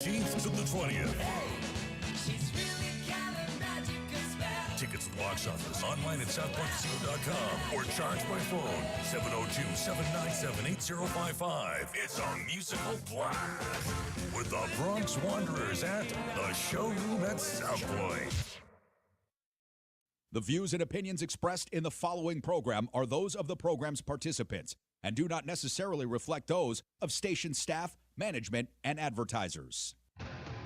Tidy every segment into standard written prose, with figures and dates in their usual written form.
19th to the 20th. She's really got a magical spell. Tickets at the box office, online at southparkcasino.com, or charge by phone 702-797-8055. It's a musical blast with the Bronx Wanderers at the Showroom at South Point. The views and opinions expressed in the following program are those of the program's participants and do not necessarily reflect those of station staff, management, and advertisers.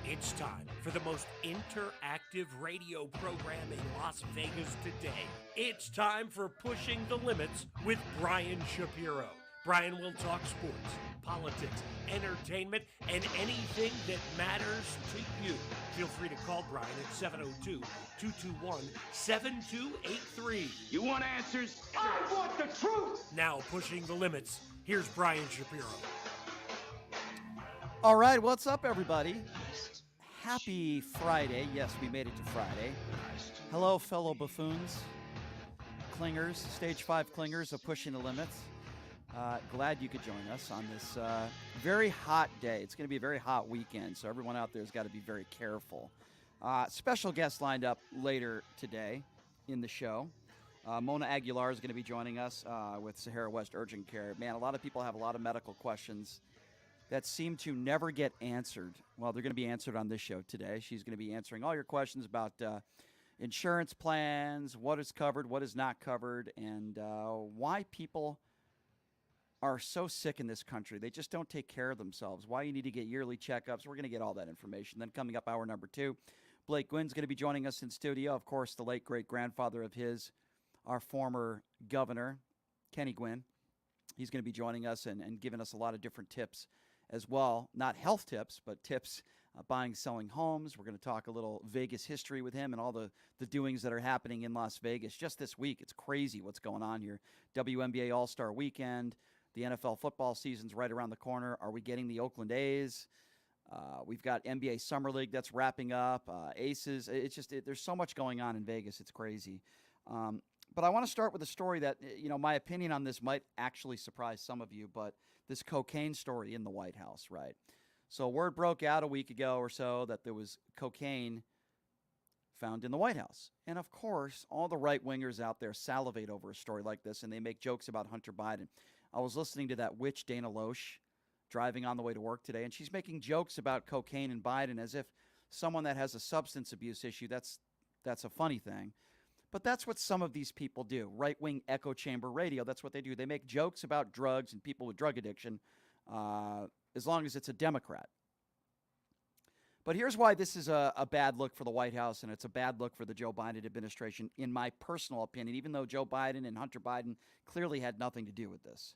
It's time for the most interactive radio program in Las Vegas today. It's time for Pushing the Limits with Brian Shapiro. Brian will talk sports, politics, entertainment, and anything that matters to you. Feel free to call Brian at 702-221-7283. You want answers? I want the truth! Now, Pushing the Limits, here's Brian Shapiro. All right, what's up, everybody? Happy Friday. Yes, we made it to Friday. Hello, fellow buffoons, clingers, stage 5 clingers of Pushing the Limits. Glad you could join us on this very hot day. It's going to be a very hot weekend, so everyone out there has got to be very careful. Special guest lined up later today in the show. Mona Aguilar is going to be joining us with Sahara West Urgent Care. Man, a lot of people have a lot of medical questions that seem to never get answered. Well, they're going to be answered on this show today. She's going to be answering all your questions about insurance plans, what is covered, what is not covered, and why people are so sick in this country. They just don't take care of themselves. Why you need to get yearly checkups. We're going to get all that information. Then coming up, hour number 2, Blake Gwynn's going to be joining us in studio. Of course, the late great-grandfather of his, our former governor, Kenny Gwynn. He's going to be joining us and giving us a lot of different tips as well. Not health tips, but tips buying, selling homes. We're going to talk a little Vegas history with him and all the doings that are happening in Las Vegas. Just this week, it's crazy what's going on here. WNBA All-Star Weekend. The NFL football season's right around the corner. Are we getting the Oakland A's? We've got NBA Summer League that's wrapping up. Aces. It's just there's so much going on in Vegas. It's crazy. But I want to start with a story that, my opinion on this might actually surprise some of you, but this cocaine story in the White House, right? So word broke out a week ago or so that there was cocaine found in the White House. And of course, all the right-wingers out there salivate over a story like this, and they make jokes about Hunter Biden. I was listening to that witch Dana Loesch driving on the way to work today, and she's making jokes about cocaine and Biden as if someone that has a substance abuse issue, that's a funny thing. But that's what some of these people do. Right-wing echo chamber radio, that's what they do. They make jokes about drugs and people with drug addiction as long as it's a Democrat. But here's why this is a bad look for the White House, and it's a bad look for the Joe Biden administration, in my personal opinion, even though Joe Biden and Hunter Biden clearly had nothing to do with this.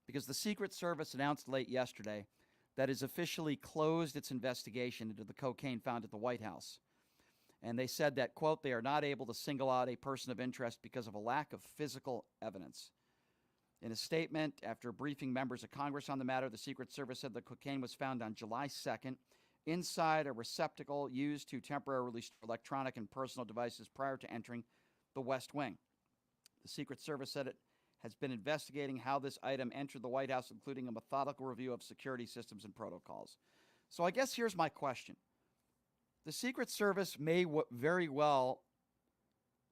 Because the Secret Service announced late yesterday that it has officially closed its investigation into the cocaine found at the White House. And they said that, quote, they are not able to single out a person of interest because of a lack of physical evidence. In a statement, after briefing members of Congress on the matter, the Secret Service said the cocaine was found on July 2nd inside a receptacle used to temporarily store electronic and personal devices prior to entering the West Wing. The Secret Service said it has been investigating how this item entered the White House, including a methodical review of security systems and protocols. So I guess here's my question. The Secret Service may very well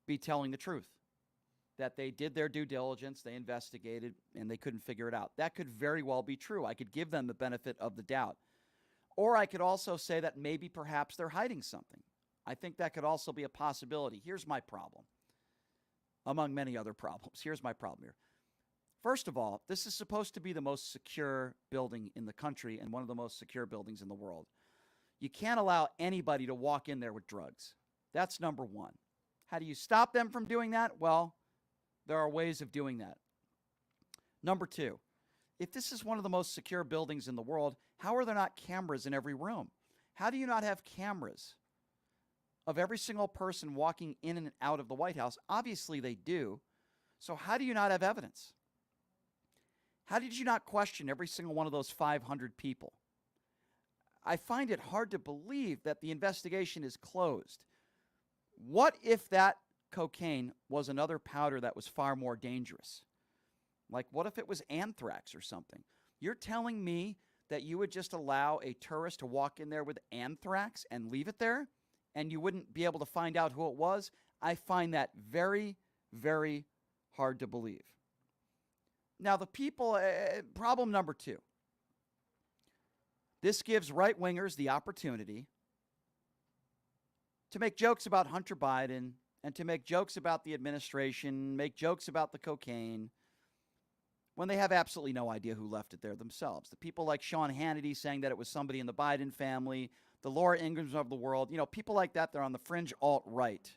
be telling the truth, that they did their due diligence, they investigated, and they couldn't figure it out. That could very well be true. I could give them the benefit of the doubt. Or I could also say that maybe perhaps they're hiding something. I think that could also be a possibility. Here's my problem, among many other problems. Here's my problem here. First of all, this is supposed to be the most secure building in the country and one of the most secure buildings in the world. You can't allow anybody to walk in there with drugs. That's number one. How do you stop them from doing that? Well, there are ways of doing that. Number two, if this is one of the most secure buildings in the world, how are there not cameras in every room? How do you not have cameras of every single person walking in and out of the White House? Obviously they do. So how do you not have evidence? How did you not question every single one of those 500 people? I find it hard to believe that the investigation is closed. What if that cocaine was another powder that was far more dangerous? Like, what if it was anthrax or something? You're telling me that you would just allow a tourist to walk in there with anthrax and leave it there, and you wouldn't be able to find out who it was? I find that very, very hard to believe. Now, the people, problem number two. This gives right-wingers the opportunity to make jokes about Hunter Biden and to make jokes about the administration, make jokes about the cocaine, when they have absolutely no idea who left it there themselves. The people like Sean Hannity saying that it was somebody in the Biden family, the Laura Ingrams of the world, people like that, they're on the fringe alt-right,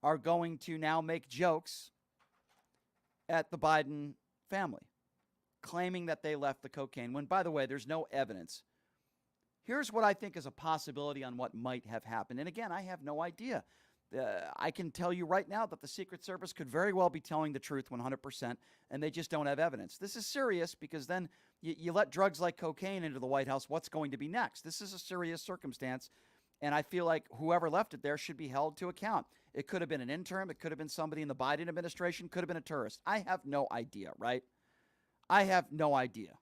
are going to now make jokes at the Biden family, claiming that they left the cocaine, when, by the way, there's no evidence. Here's what I think is a possibility on what might have happened. And again, I have no idea. I can tell you right now that the Secret Service could very well be telling the truth 100%, and they just don't have evidence. This is serious because then you let drugs like cocaine into the White House. What's going to be next? This is a serious circumstance, and I feel like whoever left it there should be held to account. It could have been an intern. It could have been somebody in the Biden administration. Could have been a tourist. I have no idea, right? I have no idea.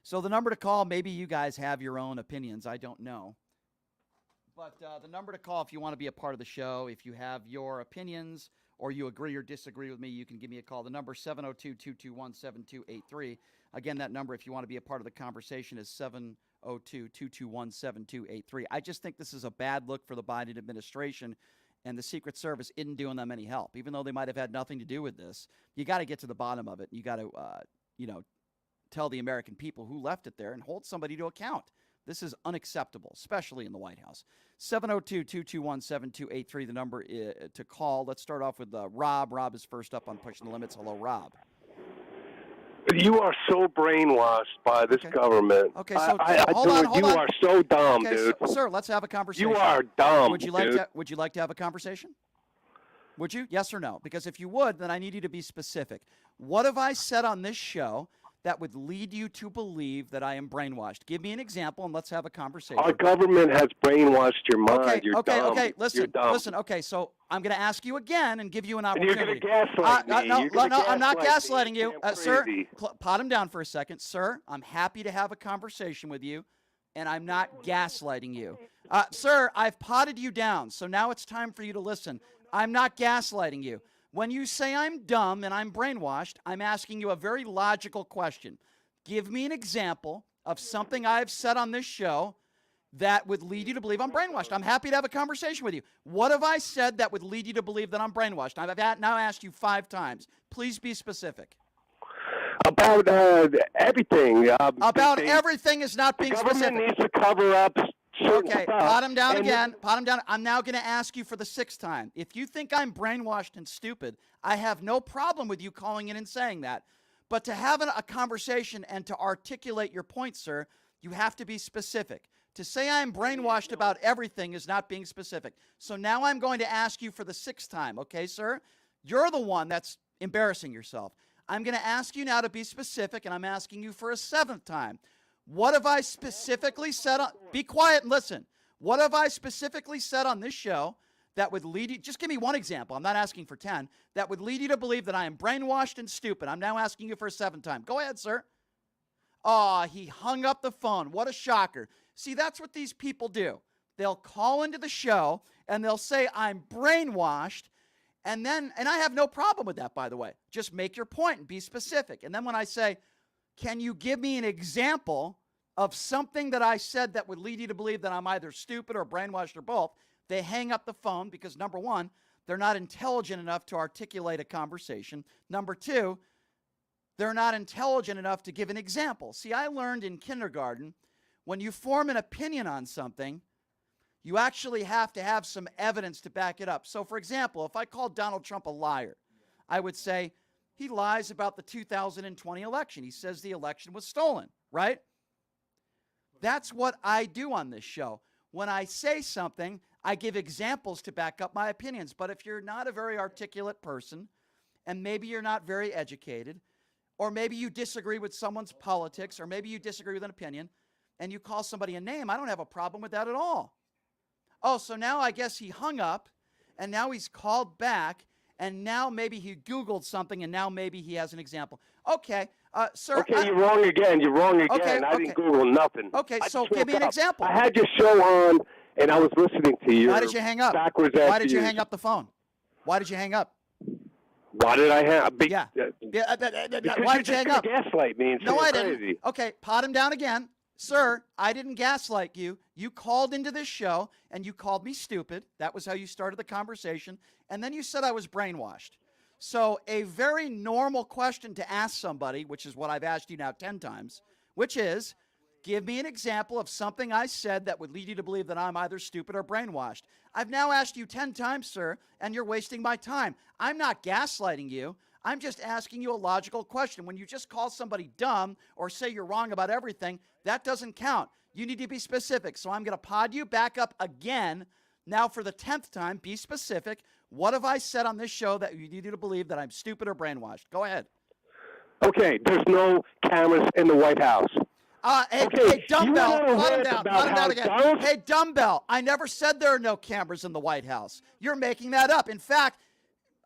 So the number to call, maybe you guys have your own opinions. I don't know. But the number to call if you want to be a part of the show, if you have your opinions or you agree or disagree with me, you can give me a call. The number is 702-221-7283. Again, that number, if you want to be a part of the conversation, is 702-221-7283. I just think this is a bad look for the Biden administration, and the Secret Service isn't doing them any help. Even though they might have had nothing to do with this, you got to get to the bottom of it. You got to, tell the American people who left it there and hold somebody to account. This is unacceptable, especially in the White House. 702-221-7283, the number to call. Let's start off with Rob. Rob is first up on Pushing the Limits. Hello, Rob. You are so brainwashed by this government. Okay, so hold on. You are so dumb, okay, dude. Sir, let's have a conversation. You are dumb, Would you like to have a conversation? Would you? Yes or no? Because if you would, then I need you to be specific. What have I said on this show that would lead you to believe that I am brainwashed? Give me an example, and let's have a conversation. Our government has brainwashed your mind. You're dumb. Okay. You're dumb. Listen. Okay, so I'm going to ask you again and give you an opportunity. And you're going to gaslight me. No, I'm not gaslighting me. you. Sir, pot him down for a second. Sir, I'm happy to have a conversation with you, and I'm not gaslighting you. Sir, I've potted you down, so now it's time for you to listen. I'm not gaslighting you. When you say I'm dumb and I'm brainwashed, I'm asking you a very logical question. Give me an example of something I've said on this show that would lead you to believe I'm brainwashed. I'm happy to have a conversation with you. What have I said that would lead you to believe that I'm brainwashed? I've now asked you 5 times. Please be specific. About everything. About everything is not being specific. The government needs to cover up certain Okay, stuff. pot him down again. Pot him down. I'm now going to ask you for the 6th time. If you think I'm brainwashed and stupid, I have no problem with you calling in and saying that. But to have a conversation and to articulate your point, sir, you have to be specific. To say I'm brainwashed about everything is not being specific. So now I'm going to ask you for the 6th time, okay, sir? You're the one that's embarrassing yourself. I'm going to ask you now to be specific, and I'm asking you for a 7th time. What have I specifically said on... Be quiet and listen. What have I specifically said on this show that would lead you... Just give me one example. I'm not asking for 10. That would lead you to believe that I am brainwashed and stupid. I'm now asking you for a 7th time. Go ahead, sir. Oh, he hung up the phone. What a shocker. See, that's what these people do. They'll call into the show, and they'll say, I'm brainwashed, and I have no problem with that, by the way. Just make your point and be specific. And then when I say... Can you give me an example of something that I said that would lead you to believe that I'm either stupid or brainwashed or both? They hang up the phone because, number one, they're not intelligent enough to articulate a conversation. Number two, they're not intelligent enough to give an example. See, I learned in kindergarten, when you form an opinion on something, you actually have to have some evidence to back it up. So, for example, if I called Donald Trump a liar, I would say, he lies about the 2020 election. He says the election was stolen, right? That's what I do on this show. When I say something, I give examples to back up my opinions. But if you're not a very articulate person, and maybe you're not very educated, or maybe you disagree with someone's politics, or maybe you disagree with an opinion, and you call somebody a name, I don't have a problem with that at all. Oh, so now I guess he hung up, and now he's called back, and now maybe he Googled something, and now maybe he has an example. Okay, Sir. Okay, you're wrong again. You're wrong again. Okay, I okay. didn't Google nothing. Okay, I so just give me woke an up. example. I had your show on, and I was listening to you. Why did you hang up? Backwards Why did you after hang up the phone? Wang did you hang up? Why did I hang up? Yeah. Because Why you're did you hang just up? gonna gaslight me and say No, I I'm didn't. crazy. Okay, pot him down again. Sir, I didn't gaslight you. You called into this show and you called me stupid. That was how you started the conversation. And then you said I was brainwashed. So, a very normal question to ask somebody, which is what I've asked you now 10 times, which is, give me an example of something I said that would lead you to believe that I'm either stupid or brainwashed. I've now asked you 10 times, sir, and you're wasting my time. I'm not gaslighting you. I'm just asking you a logical question. When you just call somebody dumb or say you're wrong about everything, that doesn't count. You need to be specific. So I'm going to pod you back up again. Now for the 10th time, be specific. What have I said on this show that you need to believe that I'm stupid or brainwashed? Go ahead. Okay, there's no cameras in the White House. Hey, Dumbbell, you pot him rant down. about Pot him down how again. Donald- Hey, Dumbbell, I never said there are no cameras in the White House. You're making that up. In fact,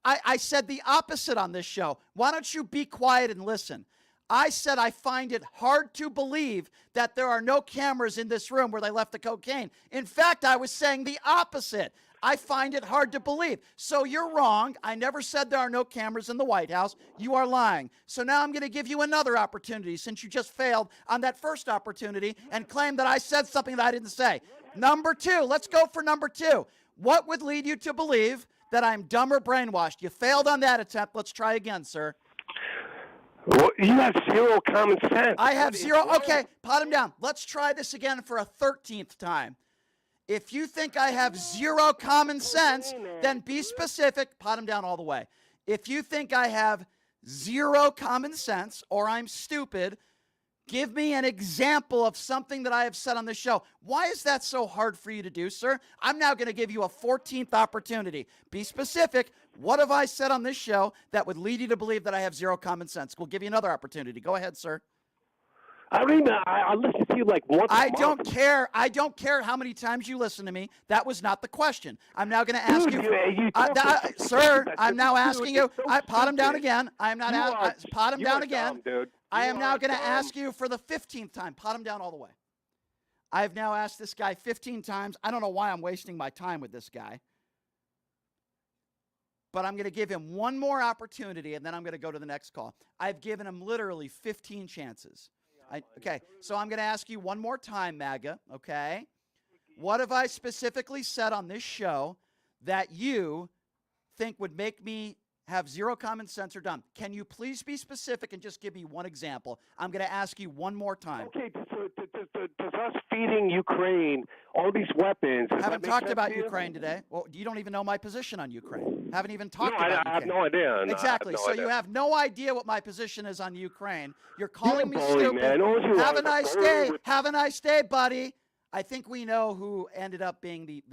I said the opposite on this show. Why don't you be quiet and listen? I said I find it hard to believe that there are no cameras in this room where they left the cocaine. In fact, I was saying the opposite. I find it hard to believe. So you're wrong. I never said there are no cameras in the White House. You are lying. So now I'm going to give you another opportunity since you just failed on that first opportunity and claim that I said something that I didn't say. Number two, let's go for number two. What would lead you to believe that I'm dumb or brainwashed? You failed on that attempt. Let's try again, sir. Well, you have zero common sense. I have zero. Okay, pot him down. Let's try this again for a 13th time. If you think I have zero common sense, then be specific. Pot him down all the way. If you think I have zero common sense or I'm stupid, give me an example of something that I have said on this show. Why is that so hard for you to do, sir? I'm now going to give you a 14th opportunity. Be specific. What have I said on this show that would lead you to believe that I have zero common sense? We'll give you another opportunity. Go ahead, sir. I don't even. I listen to you like once a I month. don't care. I don't care how many times you listen to me. That was not the question. I'm now going to ask Dude, you. talk to- Sir, that's I'm now dude, asking you're you. so Pot him down stupid. again. I am not You are- pot him you down are again. dumb, dude. I You am are now going to dumb. ask you for the 15th time. Pot him down all the way. I have now asked this guy 15 times. I don't know why I'm wasting my time with this guy. But I'm going to give him one more opportunity, and then I'm going to go to the next call. I've given him literally 15 chances. Okay, so I'm going to ask you one more time, MAGA, okay? What have I specifically said on this show that you think would make me have zero common sense or dumb? Can you please be specific and just give me one example? I'm going to ask you one more time. Okay, does us feeding Ukraine all these weapons? does that Haven't make talked sense about to you? Ukraine today. Well, you don't even know my position on Ukraine. Haven't even talked No, about I have Ukraine. no idea. No, I have Exactly. no So idea. you have no idea what my position is on Ukraine. You're calling me a bully, stupid. man. All you Have are a is a nice bully day. with- Have a nice day, buddy. I think we know who ended up being the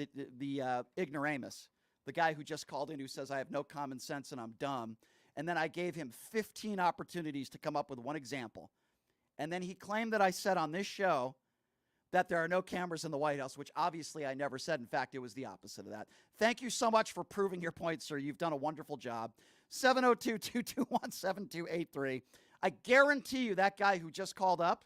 ignoramus, the guy who just called in who says I have no common sense and I'm dumb. And then I gave him 15 opportunities to come up with one example. And then he claimed that I said on this show that there are no cameras in the White House, which obviously I never said. In fact, it was the opposite of that. Thank you so much for proving your point, sir. You've done a wonderful job. 702-221-7283. I guarantee you that guy who just called up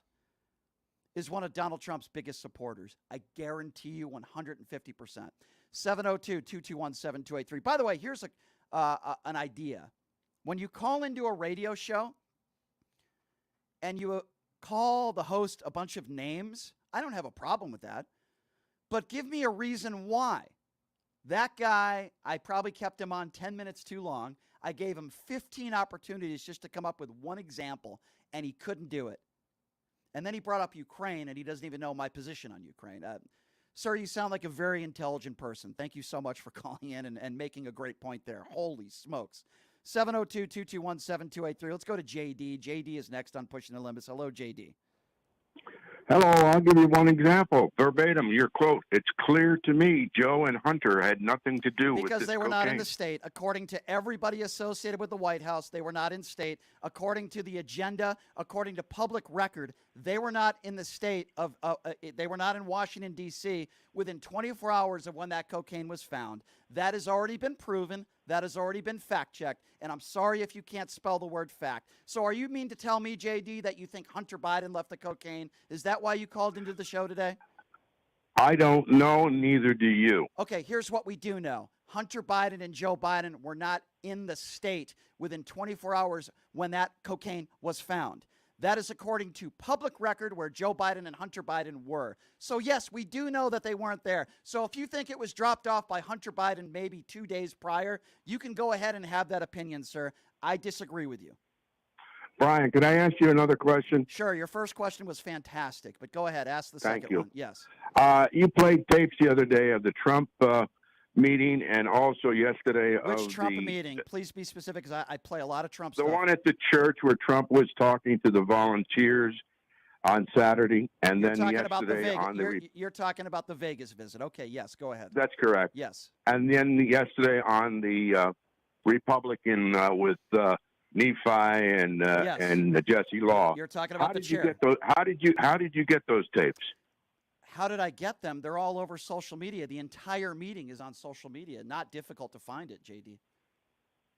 is one of Donald Trump's biggest supporters. I guarantee you 150%. 702-221-7283. By the way, here's an idea. When you call into a radio show and you call the host a bunch of names, I don't have a problem with that. But give me a reason why. That guy, I probably kept him on 10 minutes too long. I gave him 15 opportunities just to come up with one example, and he couldn't do it. And then he brought up Ukraine, and he doesn't even know my position on Ukraine. Sir, you sound like a very intelligent person. Thank you so much for calling in and making a great point there. Holy smokes. 702-221-7283. Let's go to JD. JD is next on Pushing the Limits. Hello, JD. Hello, I'll give you one example. Verbatim, your quote. It's clear to me Joe and Hunter had nothing to do with Because this they were not in cocaine. the state. According to everybody associated with the White House, they were not in state. According to the agenda, according to public record, they were not in the state of, they were not in Washington, D.C. within 24 hours of when that cocaine was found. That has already been proven. That has already been fact-checked, and I'm sorry if you can't spell the word fact. So are you mean to tell me, JD, that you think Hunter Biden left the cocaine? Is that why you called into the show today? I don't know, neither do you. Okay, here's what we do know. Hunter Biden and Joe Biden were not in the state within 24 hours when that cocaine was found. That is according to public record where Joe Biden and Hunter Biden were. So, yes, we do know that they weren't there. So if you think it was dropped off by Hunter Biden maybe 2 days prior, you can go ahead and have that opinion, sir. I disagree with you. Brian, could I ask you another question? Sure, your first question was fantastic, but go ahead, ask the second one. Yes. You played tapes the other day of the Trump meeting and also yesterday Which of Trump the meeting? Please be specific, because I play a lot of Trump the stuff. one at the church where Trump was talking to the volunteers on Saturday, and You're then talking about the yesterday Vegas. on the. You're talking about the Vegas visit. Okay, yes, go ahead. That's correct. Yes. And then yesterday on the Republican with Nephi and Yes. and Jesse Law. You're talking about How the did chair. you get those? How did you get those tapes? How did I get them? They're all over social media. The entire meeting is on social media. Not difficult to find it, JD.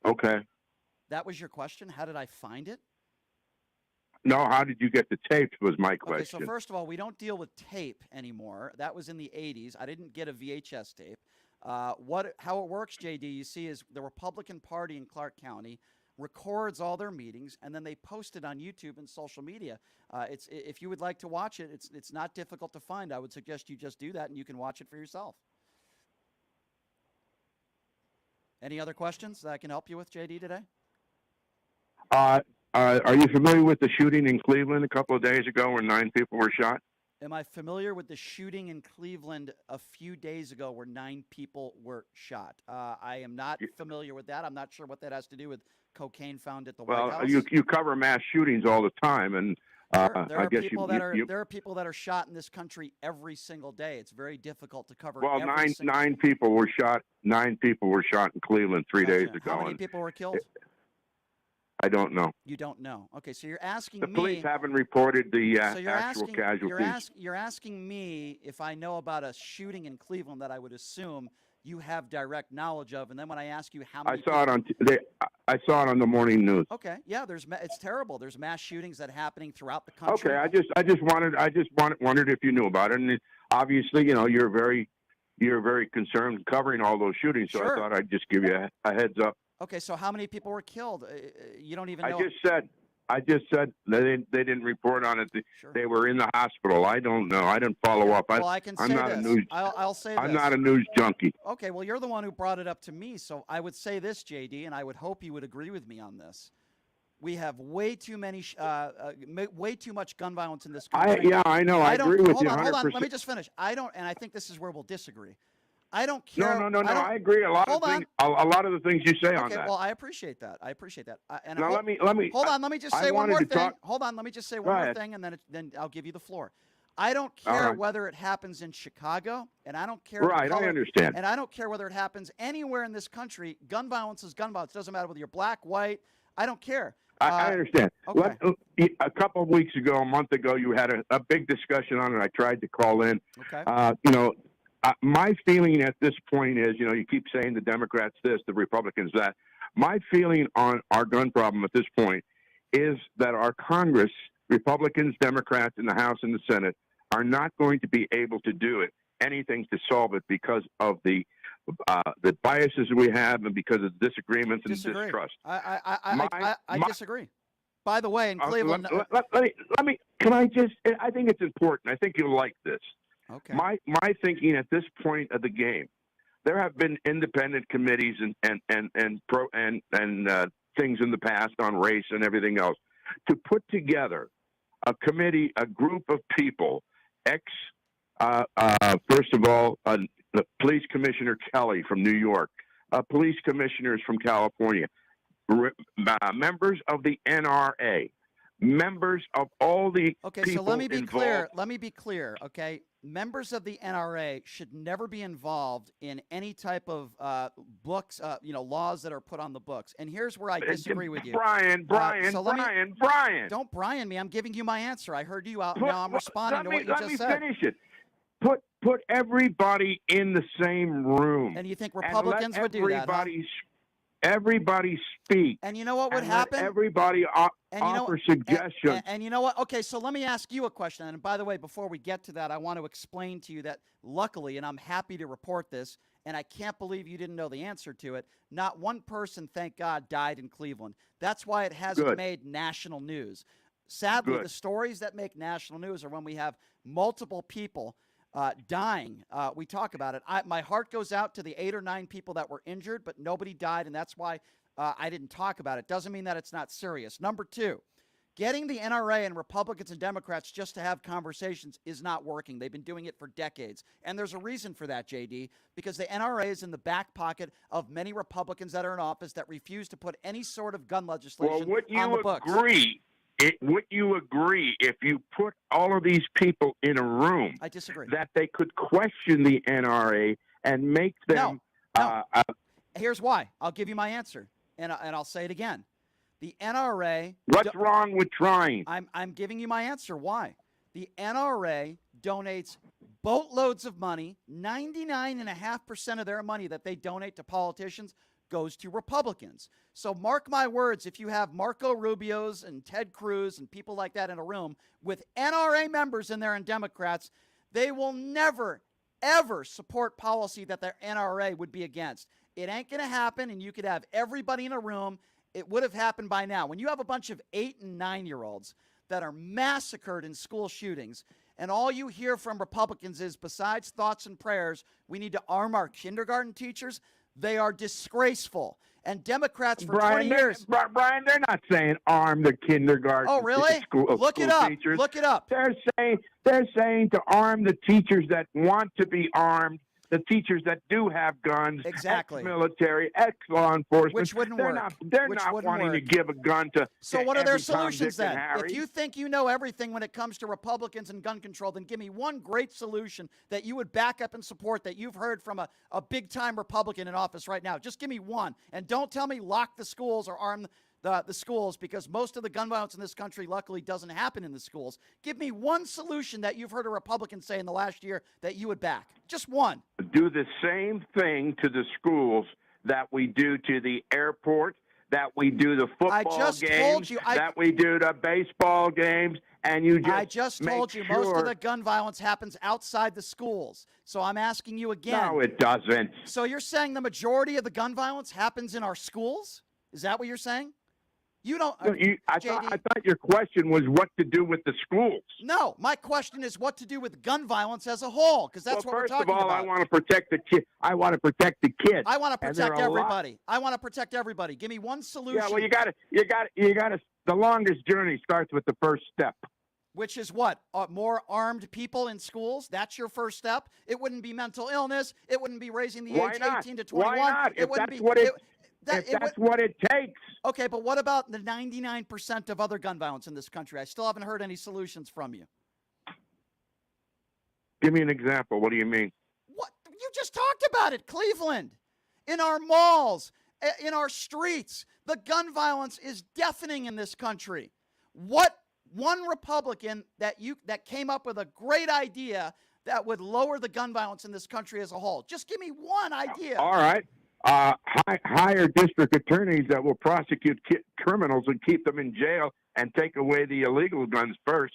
Okay. That was your question? How did I find it? No, how did you get the tapes was my question. Okay, so first of all, we don't deal with tape anymore. That was in the 80s. I didn't get a VHS tape. How it works, JD, you see, is the Republican Party in Clark County records all their meetings, and then they post it on YouTube and social media. If you would like to watch it, it's not difficult to find. I would suggest you just do that, and you can watch it for yourself. Any other questions that I can help you with, JD, today? Are you familiar with the shooting in Cleveland a couple of days ago where 9 people were shot? Am I familiar with the shooting in Cleveland a few days ago where 9 people were shot? I am not familiar with that. I'm not sure what that has to do with cocaine found at the White House. Well, you cover mass shootings all the time, and there I are guess people there are people that are shot in this country every single day. It's very difficult to cover. Well, every nine people were shot. 9 people were shot in Cleveland 3 days ago. How many people were killed? I don't know. You don't know. Okay, so you're asking the me. The police haven't reported the so actual casualties. You're asking me if I know about a shooting in Cleveland that I would assume you have direct knowledge of, and then when I ask you how many, I saw it on the morning news. Okay, yeah, it's terrible. There's mass shootings that are happening throughout the country. Okay, I just wondered if you knew about it, and obviously, you're very concerned covering all those shootings. So Sure. I thought I'd just give you a heads up. Okay, so how many people were killed? You don't even know. I just said they didn't report on it. Sure. They were in the hospital. I don't know. I didn't follow up. Well, I can say I'm not this. a news. I'll say I'm this. not a news junkie. Okay, well, you're the one who brought it up to me, so I would say this, JD, and I would hope you would agree with me on this. We have way too much gun violence in this country. I know. I agree with you 100%. Hold on. Let me just finish. And I think this is where we'll disagree. I don't care. No. I agree. A lot of the things you say on that. Okay, well, I appreciate that. Let me. Hold on. Let me just say one more thing. Hold on. Let me just say one more thing, and then I'll give you the floor. I don't care whether it happens in Chicago, and I don't care. Right, I understand. And I don't care whether it happens anywhere in this country. Gun violence is gun violence. It doesn't matter whether you're black, white. I don't care. I understand. Okay. A couple of weeks ago, a month ago, you had a big discussion on it. I tried to call in. Okay. My feeling at this point is, you keep saying the Democrats this, the Republicans that. My feeling on our gun problem at this point is that our Congress, Republicans, Democrats in the House and the Senate, are not going to be able to do anything to solve it because of the biases we have and because of disagreements and distrust. I disagree. By the way, in Cleveland, let me. Can I just? I think it's important. I think you'll like this. Okay. My thinking at this point of the game, there have been independent committees and things in the past on race and everything else to put together a committee, a group of people, first of all, the Police Commissioner Kelly from New York, police commissioners from California, members of the NRA, members of all the people so let me be involved. clear. Let me be clear, okay? Members of the NRA should never be involved in any type of books, laws that are put on the books. And here's where I disagree with you. Brian. Don't Brian me. I'm giving you my answer. I heard you out. Now I'm responding to what you just said. Let me finish it. Put everybody in the same room. And you think Republicans would do that? Huh? everybody speak. And you know what would and let happen? everybody offer suggestions. And you know what? Okay, so let me ask you a question. And by the way, before we get to that, I want to explain to you that luckily, and I'm happy to report this, and I can't believe you didn't know the answer to it, not one person, thank God, died in Cleveland. That's why it hasn't Good. made national news. Sadly, Good. the stories that make national news are when we have multiple people dying. We talk about it. My heart goes out to the 8 or 9 people that were injured, but nobody died, and that's why I didn't talk about it. Doesn't mean that it's not serious. Number 2, getting the NRA and Republicans and Democrats just to have conversations is not working. They've been doing it for decades. And there's a reason for that, JD, because the NRA is in the back pocket of many Republicans that are in office that refuse to put any sort of gun legislation on the books. Would you agree if you put all of these people in a room I disagree. that they could question the NRA and make them No. Here's why. I'll give you my answer, and I'll say it again. The NRA. What's wrong with trying? I'm giving you my answer. Why? The NRA donates boatloads of money. 99.5% of their money that they donate to politicians goes to Republicans. So mark my words, if you have Marco Rubio's and Ted Cruz and people like that in a room with NRA members in there and Democrats, they will never, ever support policy that their NRA would be against. It ain't going to happen, and you could have everybody in a room. It would have happened by now. When you have a bunch of 8 and 9-year-olds that are massacred in school shootings, and all you hear from Republicans is, besides thoughts and prayers, we need to arm our kindergarten teachers, they are disgraceful. And Democrats for 20 years. Brian, they're not saying arm the kindergarten. Oh, really? Look it up. Teachers. Look it up. They're saying to arm the teachers that want to be armed, the teachers that do have guns, exactly, ex-military, ex-law enforcement. Which wouldn't work. They're not wanting to give a gun to. So what are their solutions then? If you think you know everything when it comes to Republicans and gun control, then give me one great solution that you would back up and support that you've heard from a big-time Republican in office right now. Just give me one. And don't tell me lock the schools or arm the schools, because most of the gun violence in this country luckily doesn't happen in the schools. Give me one solution that you've heard a Republican say in the last year that you would back. Just one. Do the same thing to the schools that we do to the airport, that we do the football games, that we do the baseball games, and you just I just told you most of the gun violence happens outside the schools. So I'm asking you again. No, it doesn't. So you're saying the majority of the gun violence happens in our schools? Is that what you're saying? You don't. I thought your question was what to do with the schools. No, my question is what to do with gun violence as a whole, because that's what we're talking about. First of all, I want to protect the kids. I want to protect the kids. I want to protect everybody. I want to protect everybody. Give me one solution. Yeah, well, you got to. The longest journey starts with the first step. Which is what? More armed people in schools? That's your first step? It wouldn't be mental illness. It wouldn't be raising the age 18 to 21. Why not? If that's what it takes. Okay, but what about the 99% of other gun violence in this country? I still haven't heard any solutions from you. Give me an example. What do you mean? What? You just talked about it. Cleveland. In our malls, in our streets. The gun violence is deafening in this country. What one Republican that came up with a great idea that would lower the gun violence in this country as a whole? Just give me one idea. All right. Hire district attorneys that will prosecute criminals and keep them in jail and take away the illegal guns first.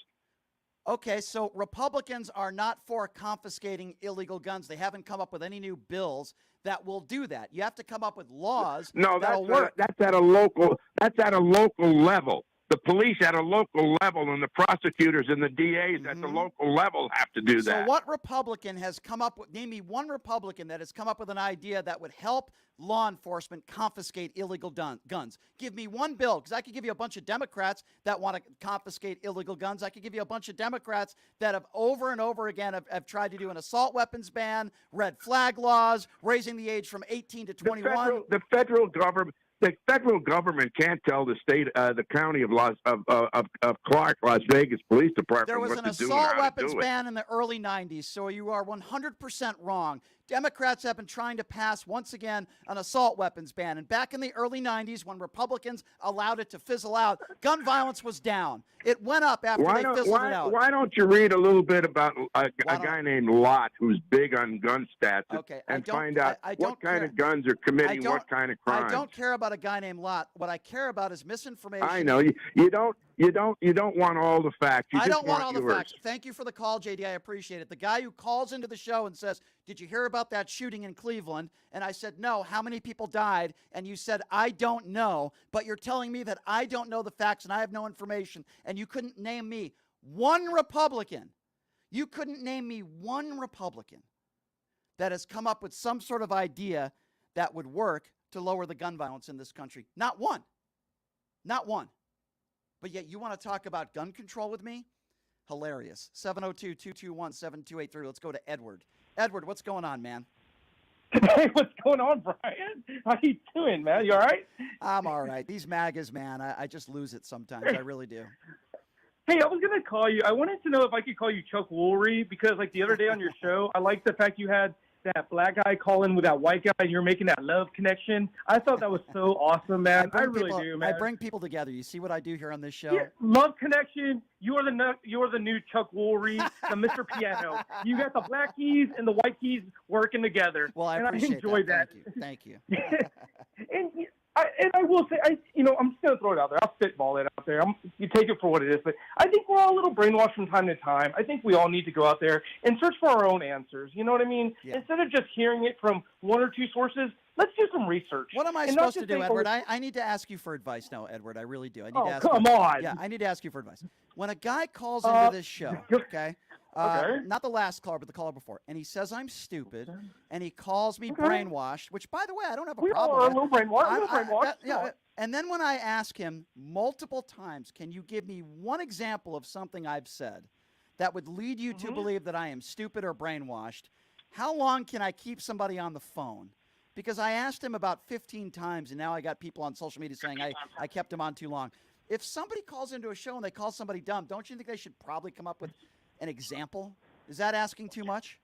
Okay, so Republicans are not for confiscating illegal guns. They haven't come up with any new bills that will do that. You have to come up with laws that'll work. That's at a local level. The police at a local level and the prosecutors and the DAs at the local level have to do that. So what Republican has come up with, name me one Republican that has come up with an idea that would help law enforcement confiscate illegal guns. Give me one bill, because I could give you a bunch of Democrats that want to confiscate illegal guns. I could give you a bunch of Democrats that have over and over again have tried to do an assault weapons ban, red flag laws, raising the age from 18 to 21. The federal government the federal government can't tell the state, the county of Clark, Las Vegas Police Department There was what an to do and how assault to weapons do it. ban in the early 90s, so you are 100% wrong. Democrats have been trying to pass, once again, an assault weapons ban. And back in the early 90s, when Republicans allowed it to fizzle out, gun violence was down. It went up after they fizzled it out. Why don't you read a little bit about a guy named Lott who's big on gun stats and find out what kind of guns are committing what kind of crimes? I don't care about a guy named Lott. What I care about is misinformation. I know you don't want all the facts. You I just don't want all the yours. facts. Thank you for the call, JD. I appreciate it. The guy who calls into the show and says, "Did you hear about that shooting in Cleveland?" And I said, "No. How many people died?" And you said, "I don't know." But you're telling me that I don't know the facts and I have no information. And you couldn't name me one Republican. You couldn't name me one Republican that has come up with some sort of idea that would work to lower the gun violence in this country. Not one. Not one. But yet you want to talk about gun control with me? Hilarious. 702-221-7283. Let's go to Edward. Edward, what's going on, man? Hey, what's going on, Brian? How you doing, man? You all right? I'm all right. These MAGAs, man, I just lose it sometimes. I really do. Hey, I was going to call you. I wanted to know if I could call you Chuck Woolery because, like, the other day on your show, I liked the fact you had that black guy call in with that white guy and you're making that love connection. I thought that was so awesome, man. I really do, man. I bring people together. You see what I do here on this show? Yeah, love connection. You are the new Chuck Woolery, the Mr. Piano. You got the black keys and the white keys working together. Well, I and appreciate I enjoy that. Thank you. And I will say, I'm just going to throw it out there. I'll spitball it out there. You take it for what it is. But I think we're all a little brainwashed from time to time. I think we all need to go out there and search for our own answers. You know what I mean? Yeah. Instead of just hearing it from one or two sources, let's do some research. What am I supposed to do, Edward? I need to ask you for advice now, Edward. I really do. I need to ask come you. on. Yeah, I need to ask you for advice. When a guy calls into this show, okay? Okay. Not the last caller, but the caller before. And he says I'm stupid, and he calls me brainwashed, which, by the way, I don't have a We all problem are a with. little brainwashed. Yeah, and then when I ask him multiple times, can you give me one example of something I've said that would lead you to believe that I am stupid or brainwashed, how long can I keep somebody on the phone? Because I asked him about 15 times, and now I got people on social media saying I kept him on too long. If somebody calls into a show and they call somebody dumb, don't you think they should probably come up with an example? Is that asking too much?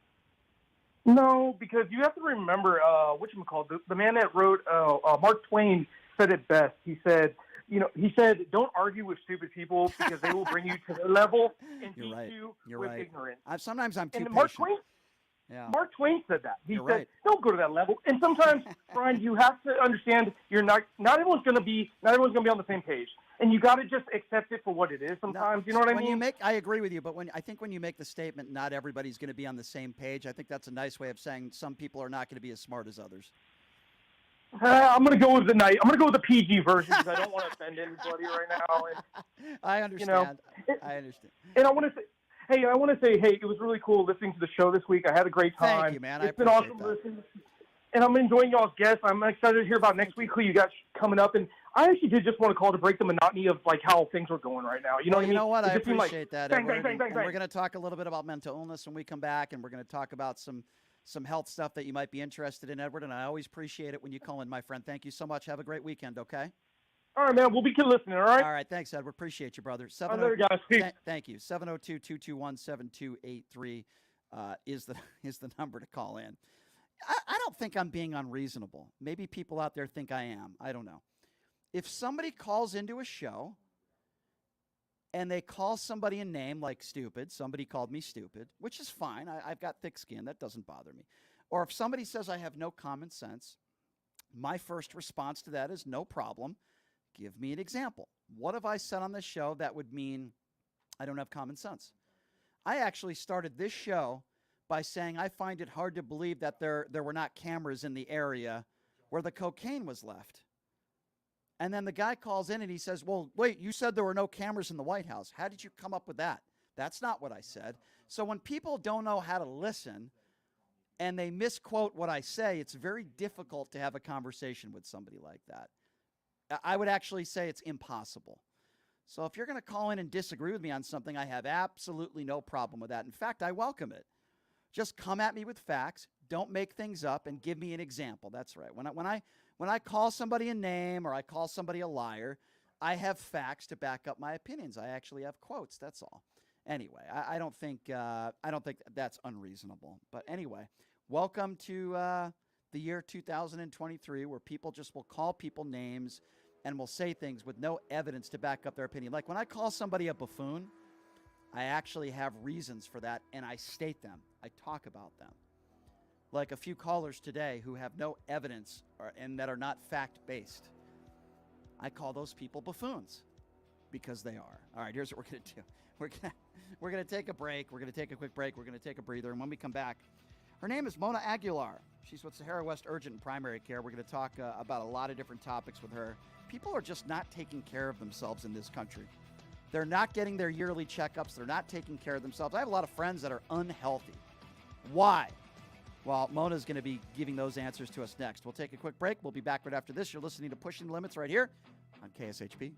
No, because you have to remember, the man that wrote Mark Twain said it best. He said, don't argue with stupid people because they will bring you to their level and teach you with ignorance. Sometimes I'm too patient. Mark Twain said that. He You're said, right. don't go to that level. And sometimes, Brian, you have to understand not everyone's going to be on the same page. And you got to just accept it for what it is sometimes. You know what I mean? I agree with you, but when you make the statement, not everybody's going to be on the same page, I think that's a nice way of saying some people are not going to be as smart as others. I'm going to go with the PG version because I don't want to offend anybody right now. And, I understand. I understand. And I want to say, hey, it was really cool listening to the show this week. I had a great time. Thank you, man. It's been awesome listening. And I'm enjoying y'all's guests. I'm excited to hear about next week who you got coming up. And I actually did just want to call to break the monotony of like how things are going right now. You know what I mean? You know what? I just seemed appreciate that. Bang, Edward. bang, bang, and bang, we're going to talk a little bit about mental illness when we come back, and we're going to talk about some health stuff that you might be interested in, Edward. And I always appreciate it when you call in, my friend. Thank you so much. Have a great weekend, okay? All right, man. We'll be listening, all right? All right. Thanks, Edward. Appreciate you, brother. All right, guys. Peace. Thank you. 702-221-7283 is the number to call in. I don't think I'm being unreasonable. Maybe people out there think I am. I don't know. If somebody calls into a show and they call somebody a name like stupid, somebody called me stupid, which is fine. I've got thick skin. That doesn't bother me. Or if somebody says I have no common sense, my first response to that is no problem. Give me an example. What have I said on this show that would mean I don't have common sense? I actually started this show by saying I find it hard to believe that there were not cameras in the area where the cocaine was left. And then the guy calls in and he says, well, wait, you said there were no cameras in the White House. How did you come up with that? That's not what I said. So when people don't know how to listen and they misquote what I say, it's very difficult to have a conversation with somebody like that. I would actually say it's impossible. So if you're going to call in and disagree with me on something, I have absolutely no problem with that. In fact, I welcome it. Just come at me with facts. Don't make things up and give me an example. That's right. When I call somebody a name or I call somebody a liar, I have facts to back up my opinions. I actually have quotes. That's all. Anyway, I don't think that's unreasonable. But anyway, welcome to the year 2023, where people just will call people names and will say things with no evidence to back up their opinion. Like when I call somebody a buffoon, I actually have reasons for that, and I state them. I talk about them. Like a few callers today who have no evidence and that are not fact-based. I call those people buffoons because they are. All right, here's what we're going to do. We're going to take a break. We're going to take a quick break. We're going to take a breather, and when we come back, her name is Mona Aguilar. She's with Sahara West Urgent and Primary Care. We're going to talk about a lot of different topics with her. People are just not taking care of themselves in this country. They're not getting their yearly checkups. They're not taking care of themselves. I have a lot of friends that are unhealthy. Why? Well, Mona's going to be giving those answers to us next. We'll take a quick break. We'll be back right after this. You're listening to Pushing the Limits right here on KSHP.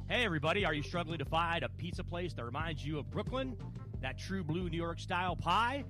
Hey everybody, are you struggling to find a pizza place that reminds you of Brooklyn? That true blue New York style pie?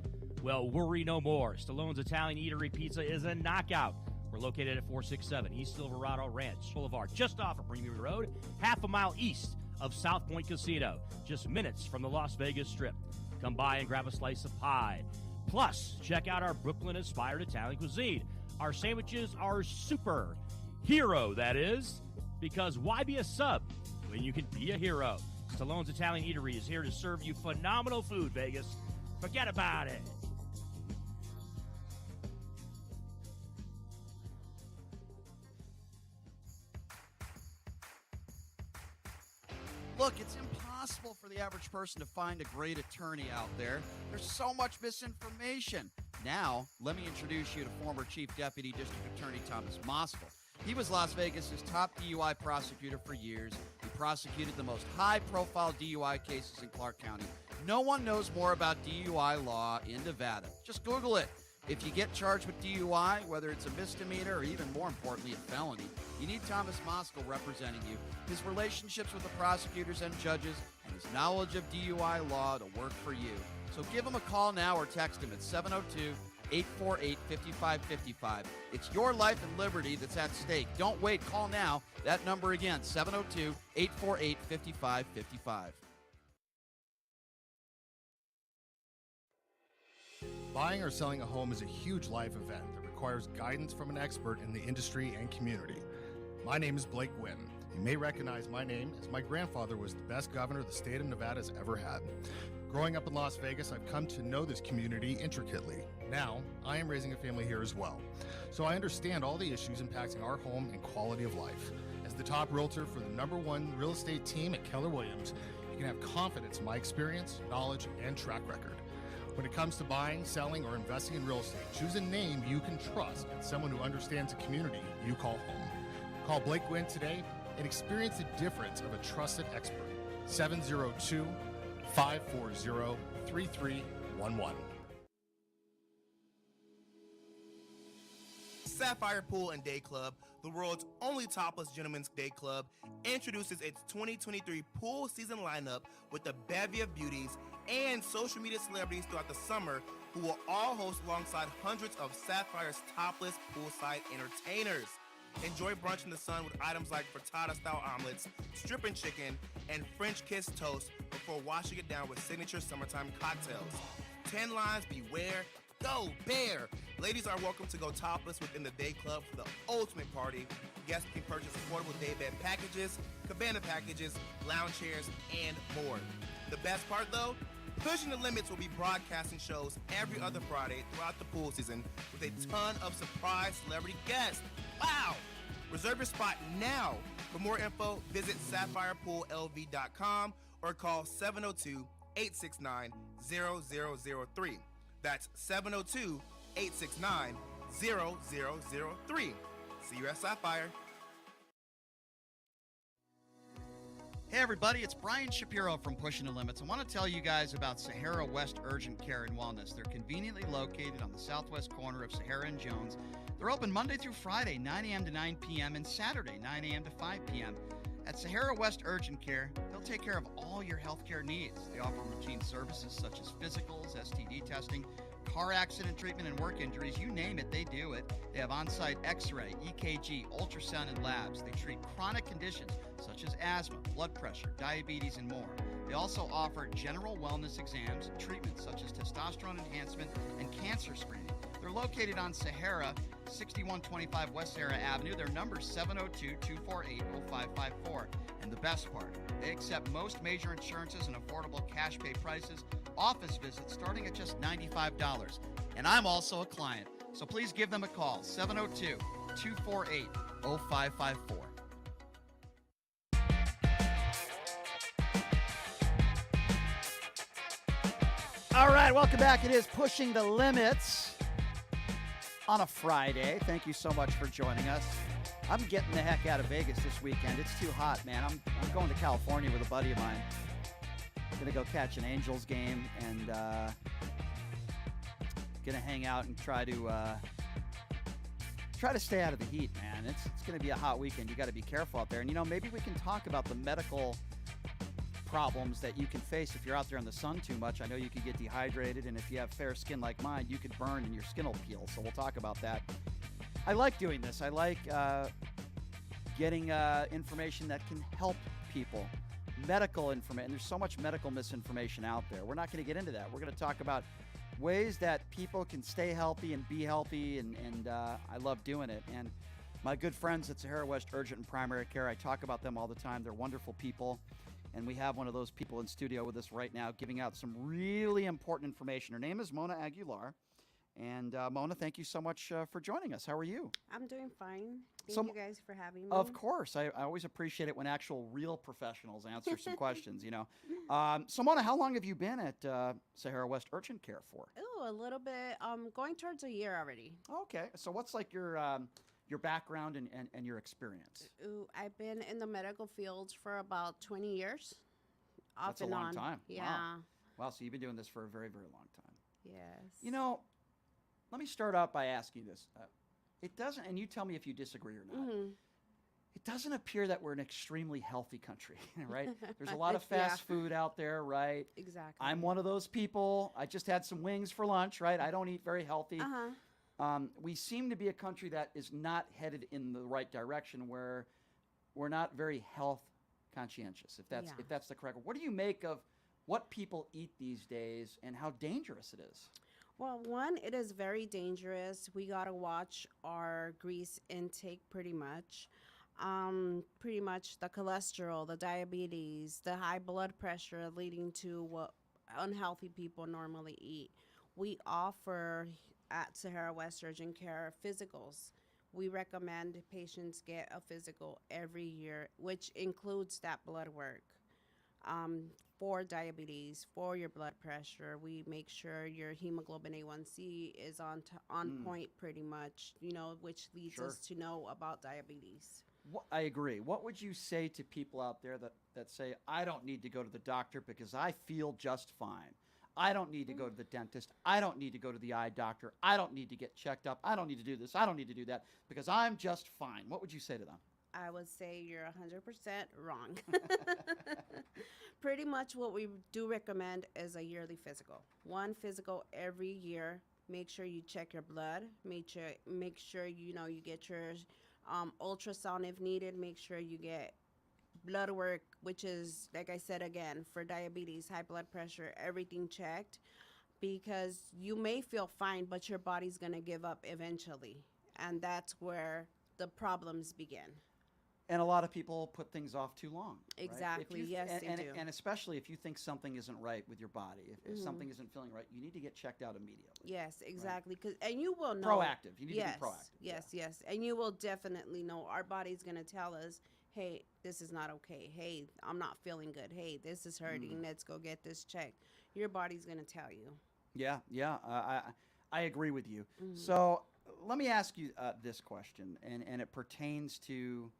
Well, worry no more. Stallone's Italian Eatery Pizza is a knockout. We're located at 467 East Silverado Ranch Boulevard, just off of Premium Road, half a mile east of South Point Casino, just minutes from the Las Vegas Strip. Come by and grab a slice of pie. Plus, check out our Brooklyn-inspired Italian cuisine. Our sandwiches are super. Hero, that is. Because why be a sub when you can be a hero? Stallone's Italian Eatery is here to serve you phenomenal food, Vegas. Forget about it. Look, it's impossible for the average person to find a great attorney out there. There's so much misinformation. Now, let me introduce you to former Chief Deputy District Attorney Thomas Moskal. He was Las Vegas's top DUI prosecutor for years. He prosecuted the most high-profile DUI cases in Clark County. No one knows more about DUI law in Nevada. Just Google it. If you get charged with DUI, whether it's a misdemeanor or even more importantly, a felony, you need Thomas Moskal representing you. His relationships with the prosecutors and judges and his knowledge of DUI law to work for you. So give him a call now or text him at 702-848-5555. It's your life and liberty that's at stake. Don't wait. Call now. That number again, 702-848-5555. Buying or selling a home is a huge life event that requires guidance from an expert in the industry and community. My name is Blake Wynn. You may recognize my name as my grandfather was the best governor the state of Nevada has ever had. Growing up in Las Vegas, I've come to know this community intricately. Now, I am raising a family here as well, so I understand all the issues impacting our home and quality of life. As the top realtor for the #1 real estate team at Keller Williams, you can have confidence in my experience, knowledge, and track record. When it comes to buying, selling, or investing in real estate, choose a name you can trust and someone who understands the community you call home. Call Blake Wynn today and experience the difference of a trusted expert. 702-540-3311. Sapphire Pool and Day Club, the world's only topless gentlemen's day club, introduces its 2023 pool season lineup with a bevy of beauties and social media celebrities throughout the summer who will all host alongside hundreds of Sapphire's topless poolside entertainers. Enjoy brunch in the sun with items like frittata-style omelets, stripping chicken, and French kiss toast before washing it down with signature summertime cocktails. 10 lines beware. Go Bear! Ladies are welcome to go topless within the day club for the ultimate party. Guests can purchase affordable day bed packages, cabana packages, lounge chairs, and more. The best part though? Pushing the Limits will be broadcasting shows every other Friday throughout the pool season with a ton of surprise celebrity guests. Wow! Reserve your spot now. For more info, visit SapphirePoolLV.com or call 702-869-0003. That's 702-869-0003. See you at Sapphire. Hey everybody, it's Brian Shapiro from Pushing the Limits. I want to tell you guys about Sahara West Urgent Care and Wellness. They're conveniently located on the southwest corner of Sahara and Jones. They're open Monday through Friday, 9 a.m. to 9 p.m. and Saturday, 9 a.m. to 5 p.m. At Sahara West Urgent Care, they'll take care of all your healthcare needs. They offer routine services such as physicals, STD testing, car accident treatment, and work injuries. You name it, they do it. They have on-site x-ray, EKG, ultrasound, and labs. They treat chronic conditions such as asthma, blood pressure, diabetes, and more. They also offer general wellness exams and treatments such as testosterone enhancement and cancer screening. They're located on Sahara, 6125 West Sahara Avenue. Their number is 702-248-0554. And the best part, they accept most major insurances and affordable cash pay prices. Office visits starting at just $95. And I'm also a client, so please give them a call, 702-248-0554. All right, welcome back. It is Pushing the Limits on a Friday. Thank you so much for joining us. I'm getting the heck out of Vegas this weekend. It's too hot, man. I'm going to California with a buddy of mine. Going to go catch an Angels game and going to hang out and try to stay out of the heat, man. It's going to be a hot weekend. You got to be careful out there. And, maybe we can talk about the medical problems that you can face if you're out there in the sun too much. I know you can get dehydrated, and if you have fair skin like mine, you could burn and your skin will peel. So we'll talk about that. I like doing this. I like getting information that can help people. Medical information. There's so much medical misinformation out there. We're not going to get into that. We're going to talk about ways that people can stay healthy and be healthy, and I love doing it. And my good friends at Sahara West Urgent and Primary Care, I talk about them all the time. They're wonderful people, and we have one of those people in studio with us right now giving out some really important information. Her name is Mona Aguilar. And Mona, thank you so much for joining us. How are you? I'm doing fine. Thank you guys for having me. Of course. I always appreciate it when actual real professionals answer some questions, So Mona, how long have you been at Sahara West Urgent Care for? Oh, a little bit. Going towards a year already. Okay. So what's like your background and your experience? Ooh, I've been in the medical field for about 20 years. That's a long time. Yeah. Wow. So you've been doing this for a very, very long time. Yes. Let me start out by asking you this. It doesn't, and you tell me if you disagree or not. Mm-hmm. It doesn't appear that we're an extremely healthy country, right? There's a lot of fast food out there, right? Exactly. I'm one of those people. I just had some wings for lunch, right? I don't eat very healthy. We seem to be a country that is not headed in the right direction, where we're not very health conscientious, if that's the correct word. What do you make of what people eat these days and how dangerous it is? Well, one, it is very dangerous. We got to watch our grease intake pretty much. Pretty much the cholesterol, the diabetes, the high blood pressure leading to what unhealthy people normally eat. We offer at Sahara West Urgent Care physicals. We recommend patients get a physical every year, which includes that blood work. For diabetes, for your blood pressure, we make sure your hemoglobin A1C is on point pretty much, which leads us to know about diabetes. I agree. What would you say to people out there that say, I don't need to go to the doctor because I feel just fine? I don't need to go to the dentist. I don't need to go to the eye doctor. I don't need to get checked up. I don't need to do this. I don't need to do that because I'm just fine. What would you say to them? I would say you're 100% wrong. Pretty much what we do recommend is a yearly physical. One physical every year. Make sure you check your blood. Make sure you get your ultrasound if needed. Make sure you get blood work, which is, like I said again, for diabetes, high blood pressure, everything checked. Because you may feel fine, but your body's going to give up eventually. And that's where the problems begin. And a lot of people put things off too long. Exactly. Right? Yes, they do. And especially if you think something isn't right with your body, if something isn't feeling right, you need to get checked out immediately. Yes, exactly. Right? And you will know. Proactive. You need to be proactive. Yes. And you will definitely know. Our body's going to tell us, hey, this is not okay. Hey, I'm not feeling good. Hey, this is hurting. Let's go get this checked. Your body's going to tell you. Yeah. I agree with you. So let me ask you this question, and it pertains to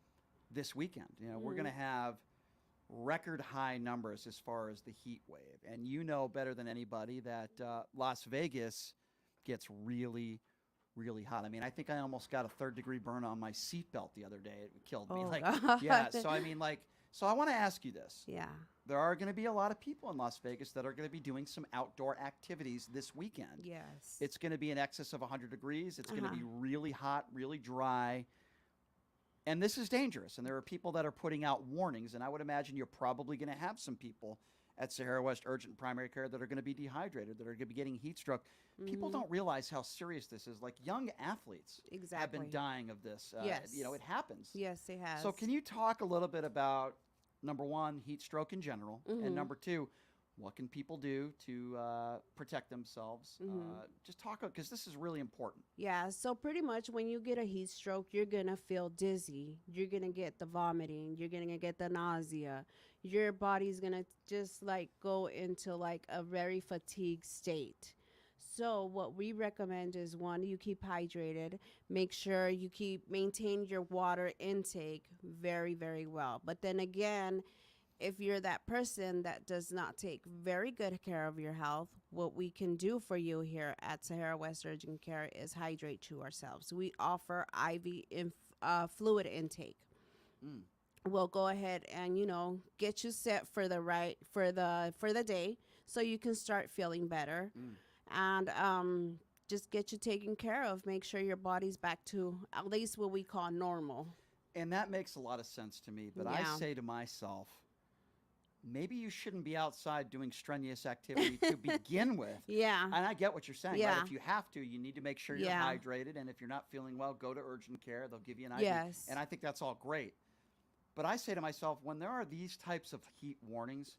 this weekend. We're going to have record high numbers as far as the heat wave. And you know better than anybody that Las Vegas gets really, really hot. I mean, I think I almost got a 3rd-degree burn on my seatbelt the other day. It killed me. Oh, Like, God. yeah. So I mean, like, so I want to ask you this. Yeah. There are going to be a lot of people in Las Vegas that are going to be doing some outdoor activities this weekend. Yes. It's going to be in excess of 100 degrees. It's going to Uh-huh. be really hot, really dry. And this is dangerous. And there are people that are putting out warnings. And I would imagine you're probably going to have some people at Sahara West Urgent and Primary Care that are going to be dehydrated, that are going to be getting heat stroke. People Mhm. don't realize how serious this is. Like young athletes have Exactly. been dying of this. Yes. You know, it happens. Yes, it has. So can you talk a little bit about, number one, heat stroke in general, Mhm. and number two, what can people do to protect themselves? Mhm. Just talk, because this is really important. Yeah, so pretty much when you get a heat stroke, you're going to feel dizzy. You're going to get the vomiting. You're going to get the nausea. Your body's going to just like go into like a very fatigued state. So what we recommend is one, you keep hydrated. Make sure you maintain your water intake very, very well. But then again, if you're that person that does not take very good care of your health, what we can do for you here at Sahara West Urgent Care is hydrate you ourselves. We offer IV fluid intake. Mm. We'll go ahead and get you set for the day, so you can start feeling better, and just get you taken care of. Make sure your body's back to at least what we call normal. And that makes a lot of sense to me. But Yeah. I say to myself, maybe you shouldn't be outside doing strenuous activity to begin with. Yeah. And I get what you're saying. Yeah. Right? If you have to, you need to make sure you're Yeah. hydrated. And if you're not feeling well, go to urgent care. They'll give you an IV. Yes. And I think that's all great. But I say to myself, when there are these types of heat warnings,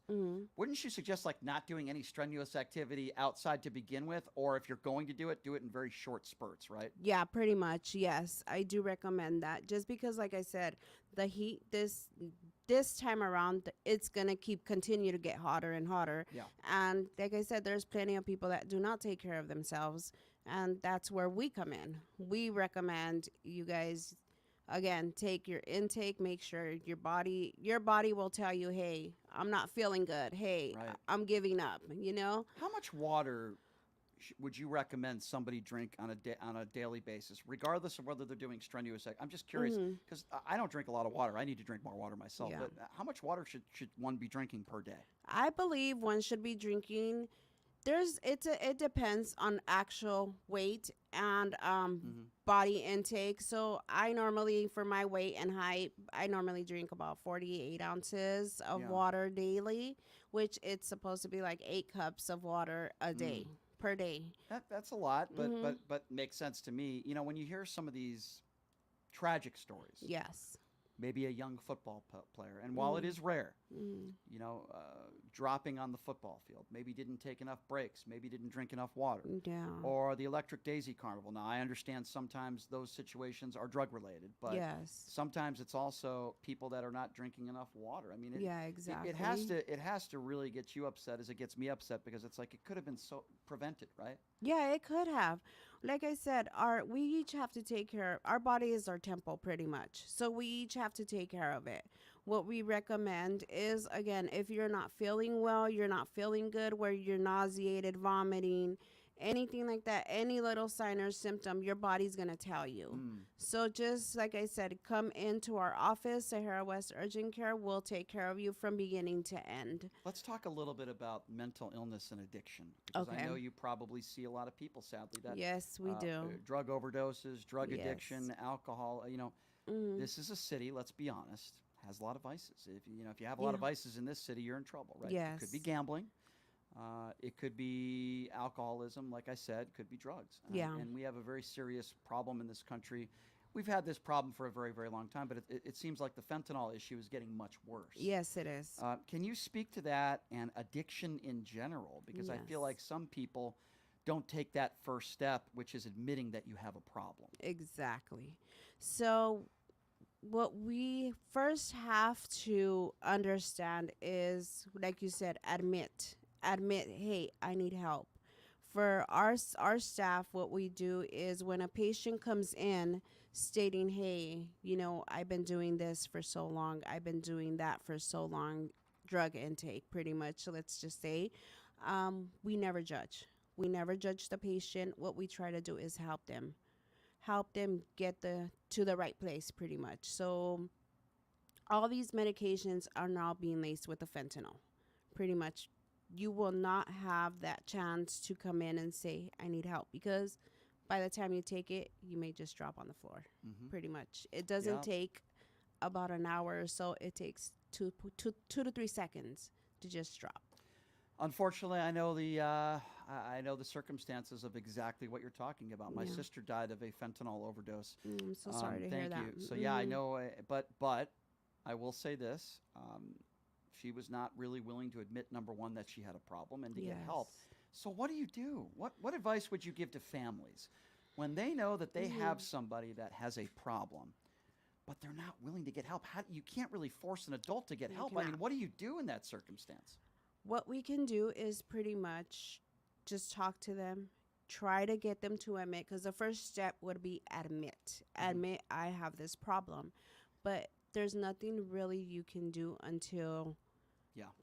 wouldn't you suggest like not doing any strenuous activity outside to begin with? Or if you're going to do it in very short spurts, right? Yeah, pretty much. Yes, I do recommend that. Just because, like I said, the heat this time around, it's gonna continue to get hotter and hotter. Yeah. And like I said, there's plenty of people that do not take care of themselves, and that's where we come in. We recommend you guys, again, take your intake. Make sure your body will tell you, hey, I'm not feeling good. Hey, Right. I'm giving up. How much water would you recommend somebody drink on a daily basis, regardless of whether they're doing strenuous? I'm just curious because I don't drink a lot of water. I need to drink more water myself. Yeah. But how much water should one be drinking per day? I believe one should be drinking. It depends on actual weight and body intake. So I normally, for my weight and height, I normally drink about 48 ounces of Yeah. water daily, which it's supposed to be like 8 cups of water a day per day. That's a lot, but Mhm. but makes sense to me. You know, when you hear some of these tragic stories, Yes. maybe a young football player, and while it is rare, dropping on the football field, maybe didn't take enough breaks, maybe didn't drink enough water, Yeah. or the Electric Daisy Carnival. Now, I understand sometimes those situations are drug related, but Yes. sometimes it's also people that are not drinking enough water. I mean, Yeah, It exactly. has to really get you upset as it gets me upset, because it's like it could have been so prevented, right? Yeah, it could have. Like I said, we each have to take care. Our body is our temple, pretty much. So we each have to take care of it. What we recommend is, again, if you're not feeling well, you're not feeling good, where you're nauseated, vomiting, anything like that, any little sign or symptom, your body's going to tell you. So just like I said, come into our office, Sahara West Urgent Care. We'll take care of you from beginning to end. Let's talk a little bit about mental illness and addiction, because I Okay. know you probably see a lot of people, sadly, that Yes, we do. drug overdoses, drug Yes. addiction, alcohol. Mhm. This is a city, let's be honest, has a lot of vices. If you have a lot of Yeah. vices in this city, you're in trouble, right? It could be Yes. gambling. It could be alcoholism, like I said, could be drugs. Yeah. And we have a very serious problem in this country. We've had this problem for a very, very long time, but it seems like the fentanyl issue is getting much worse. Yes, it is. Can you speak to that and addiction in general? Because I feel Yes. like some people don't take that first step, which is admitting that you have a problem. Exactly. So what we first have to understand is, like you said, admit, hey, I need help. For our staff, what we do is when a patient comes in stating, hey, I've been doing this for so long, I've been doing that for so long, drug intake, pretty much. Let's just say, we never judge. We never judge the patient. What we try to do is help them get to the right place, pretty much. So all these medications are now being laced with the fentanyl, pretty much. You will not have that chance to come in and say, I need help, because by the time you take it, you may just drop on the floor, pretty much. It doesn't take about an hour or so. It takes two to 3 seconds to just drop. Unfortunately, I know the circumstances of exactly what you're talking about. My sister died of a fentanyl overdose. I'm so sorry to hear that. Thank you. So yeah, I know, but I will say this: she was not really willing to admit, number one, that she had a problem and to get help. So what do? What advice would you give to families when they know that they have somebody that has a problem, but they're not willing to get help? You can't really force an adult to get help. I mean, what do you do in that circumstance? What we can do is pretty much just talk to them, try to get them to admit, because the first step would be admit. Admit, I have this problem. But there's nothing really you can do until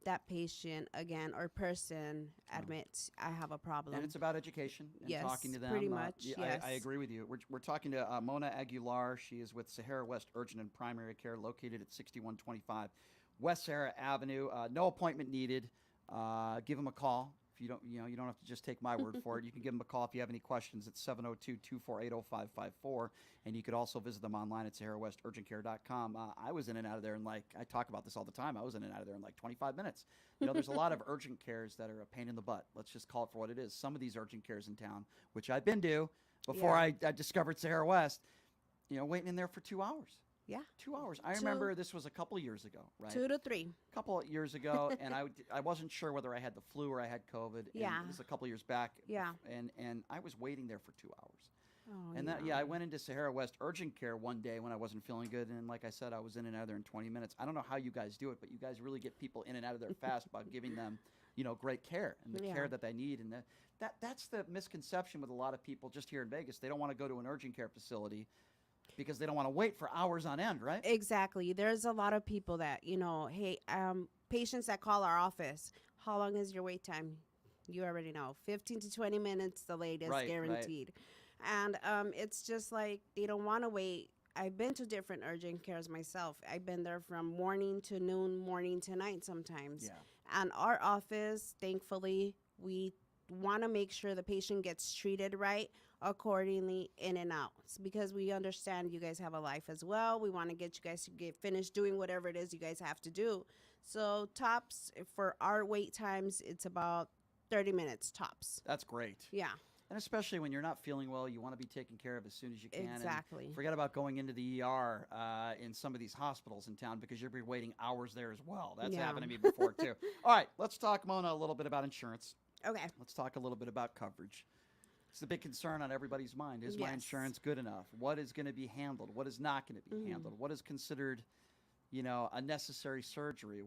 that patient, again, or person admits, I have a problem. And it's about education and talking to them. Pretty much, I agree with you. We're talking to Mona Aguilar. She is with Sahara West Urgent and Primary Care, located at 6125 West Sahara Avenue. No appointment needed. Give them a call. If you don't have to just take my word for it. You can give them a call if you have any questions at 702-248-0554. And you could also visit them online at SaharaWestUrgentCare.com. I was in and out of there in I talk about this all the time. I was in and out of there in 25 minutes. There's a lot of urgent cares that are a pain in the butt. Let's just call it for what it is. Some of these urgent cares in town, which I've been to before I discovered Sahara West, waiting in there for 2 hours. Yeah. 2 hours. I remember this was a couple of years ago, right? 2 to 3. A couple of years ago, and I wasn't sure whether I had the flu or I had COVID. Yeah. And this was a couple of years back. Yeah. And I was waiting there for 2 hours. Oh, And I went into Sahara West Urgent Care one day when I wasn't feeling good, and like I said, I was in and out of there in 20 minutes. I don't know how you guys do it, but you guys really get people in and out of there fast by giving them, great care and the care that they need. And that's the misconception with a lot of people just here in Vegas. They don't want to go to an urgent care facility because they don't want to wait for hours on end, right? Exactly. There's a lot of people that, hey, patients that call our office, how long is your wait time? You already know. 15 to 20 minutes, the latest, guaranteed. And it's just like they don't want to wait. I've been to different urgent cares myself. I've been there from morning to noon, morning to night sometimes. Yeah. And our office, thankfully, we want to make sure the patient gets treated right accordingly in and out. It's because we understand you guys have a life as well. We want to get you guys to get finished doing whatever it is you guys have to do. So tops for our wait times, it's about 30 minutes tops. That's great. Yeah. And especially when you're not feeling well, you want to be taken care of as soon as you can. Exactly. And forget about going into the ER in some of these hospitals in town because you'll be waiting hours there as well. That's happened to me before, too. All right, let's talk, Mona, a little bit about insurance. Okay. Let's talk a little bit about coverage. It's the big concern on everybody's mind. Is my insurance good enough? What is going to be handled? What is not going to be handled? What is considered, a necessary surgery?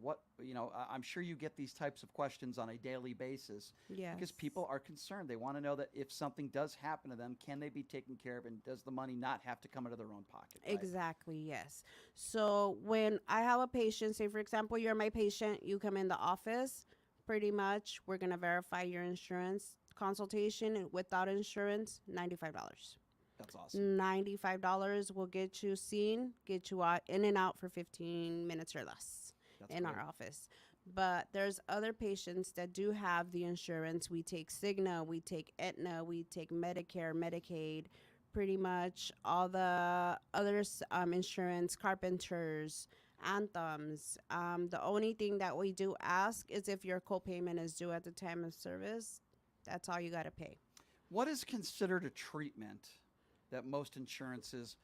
I'm sure you get these types of questions on a daily basis because people are concerned. They want to know that if something does happen to them, can they be taken care of, and does the money not have to come out of their own pocket? Right? Exactly, yes. So when I have a patient, say, for example, you're my patient, you come in the office, pretty much we're going to verify your insurance. Consultation without insurance, $95. That's awesome. $95 will get you seen, get you out in and out for 15 minutes or less in our office. But there's other patients that do have the insurance. We take Cigna, we take Aetna, we take Medicare, Medicaid, pretty much all the other insurance, Carpenters, Anthems. The only thing that we do ask is if your copayment is due at the time of service. That's all you got to pay. What is considered a treatment that most insurances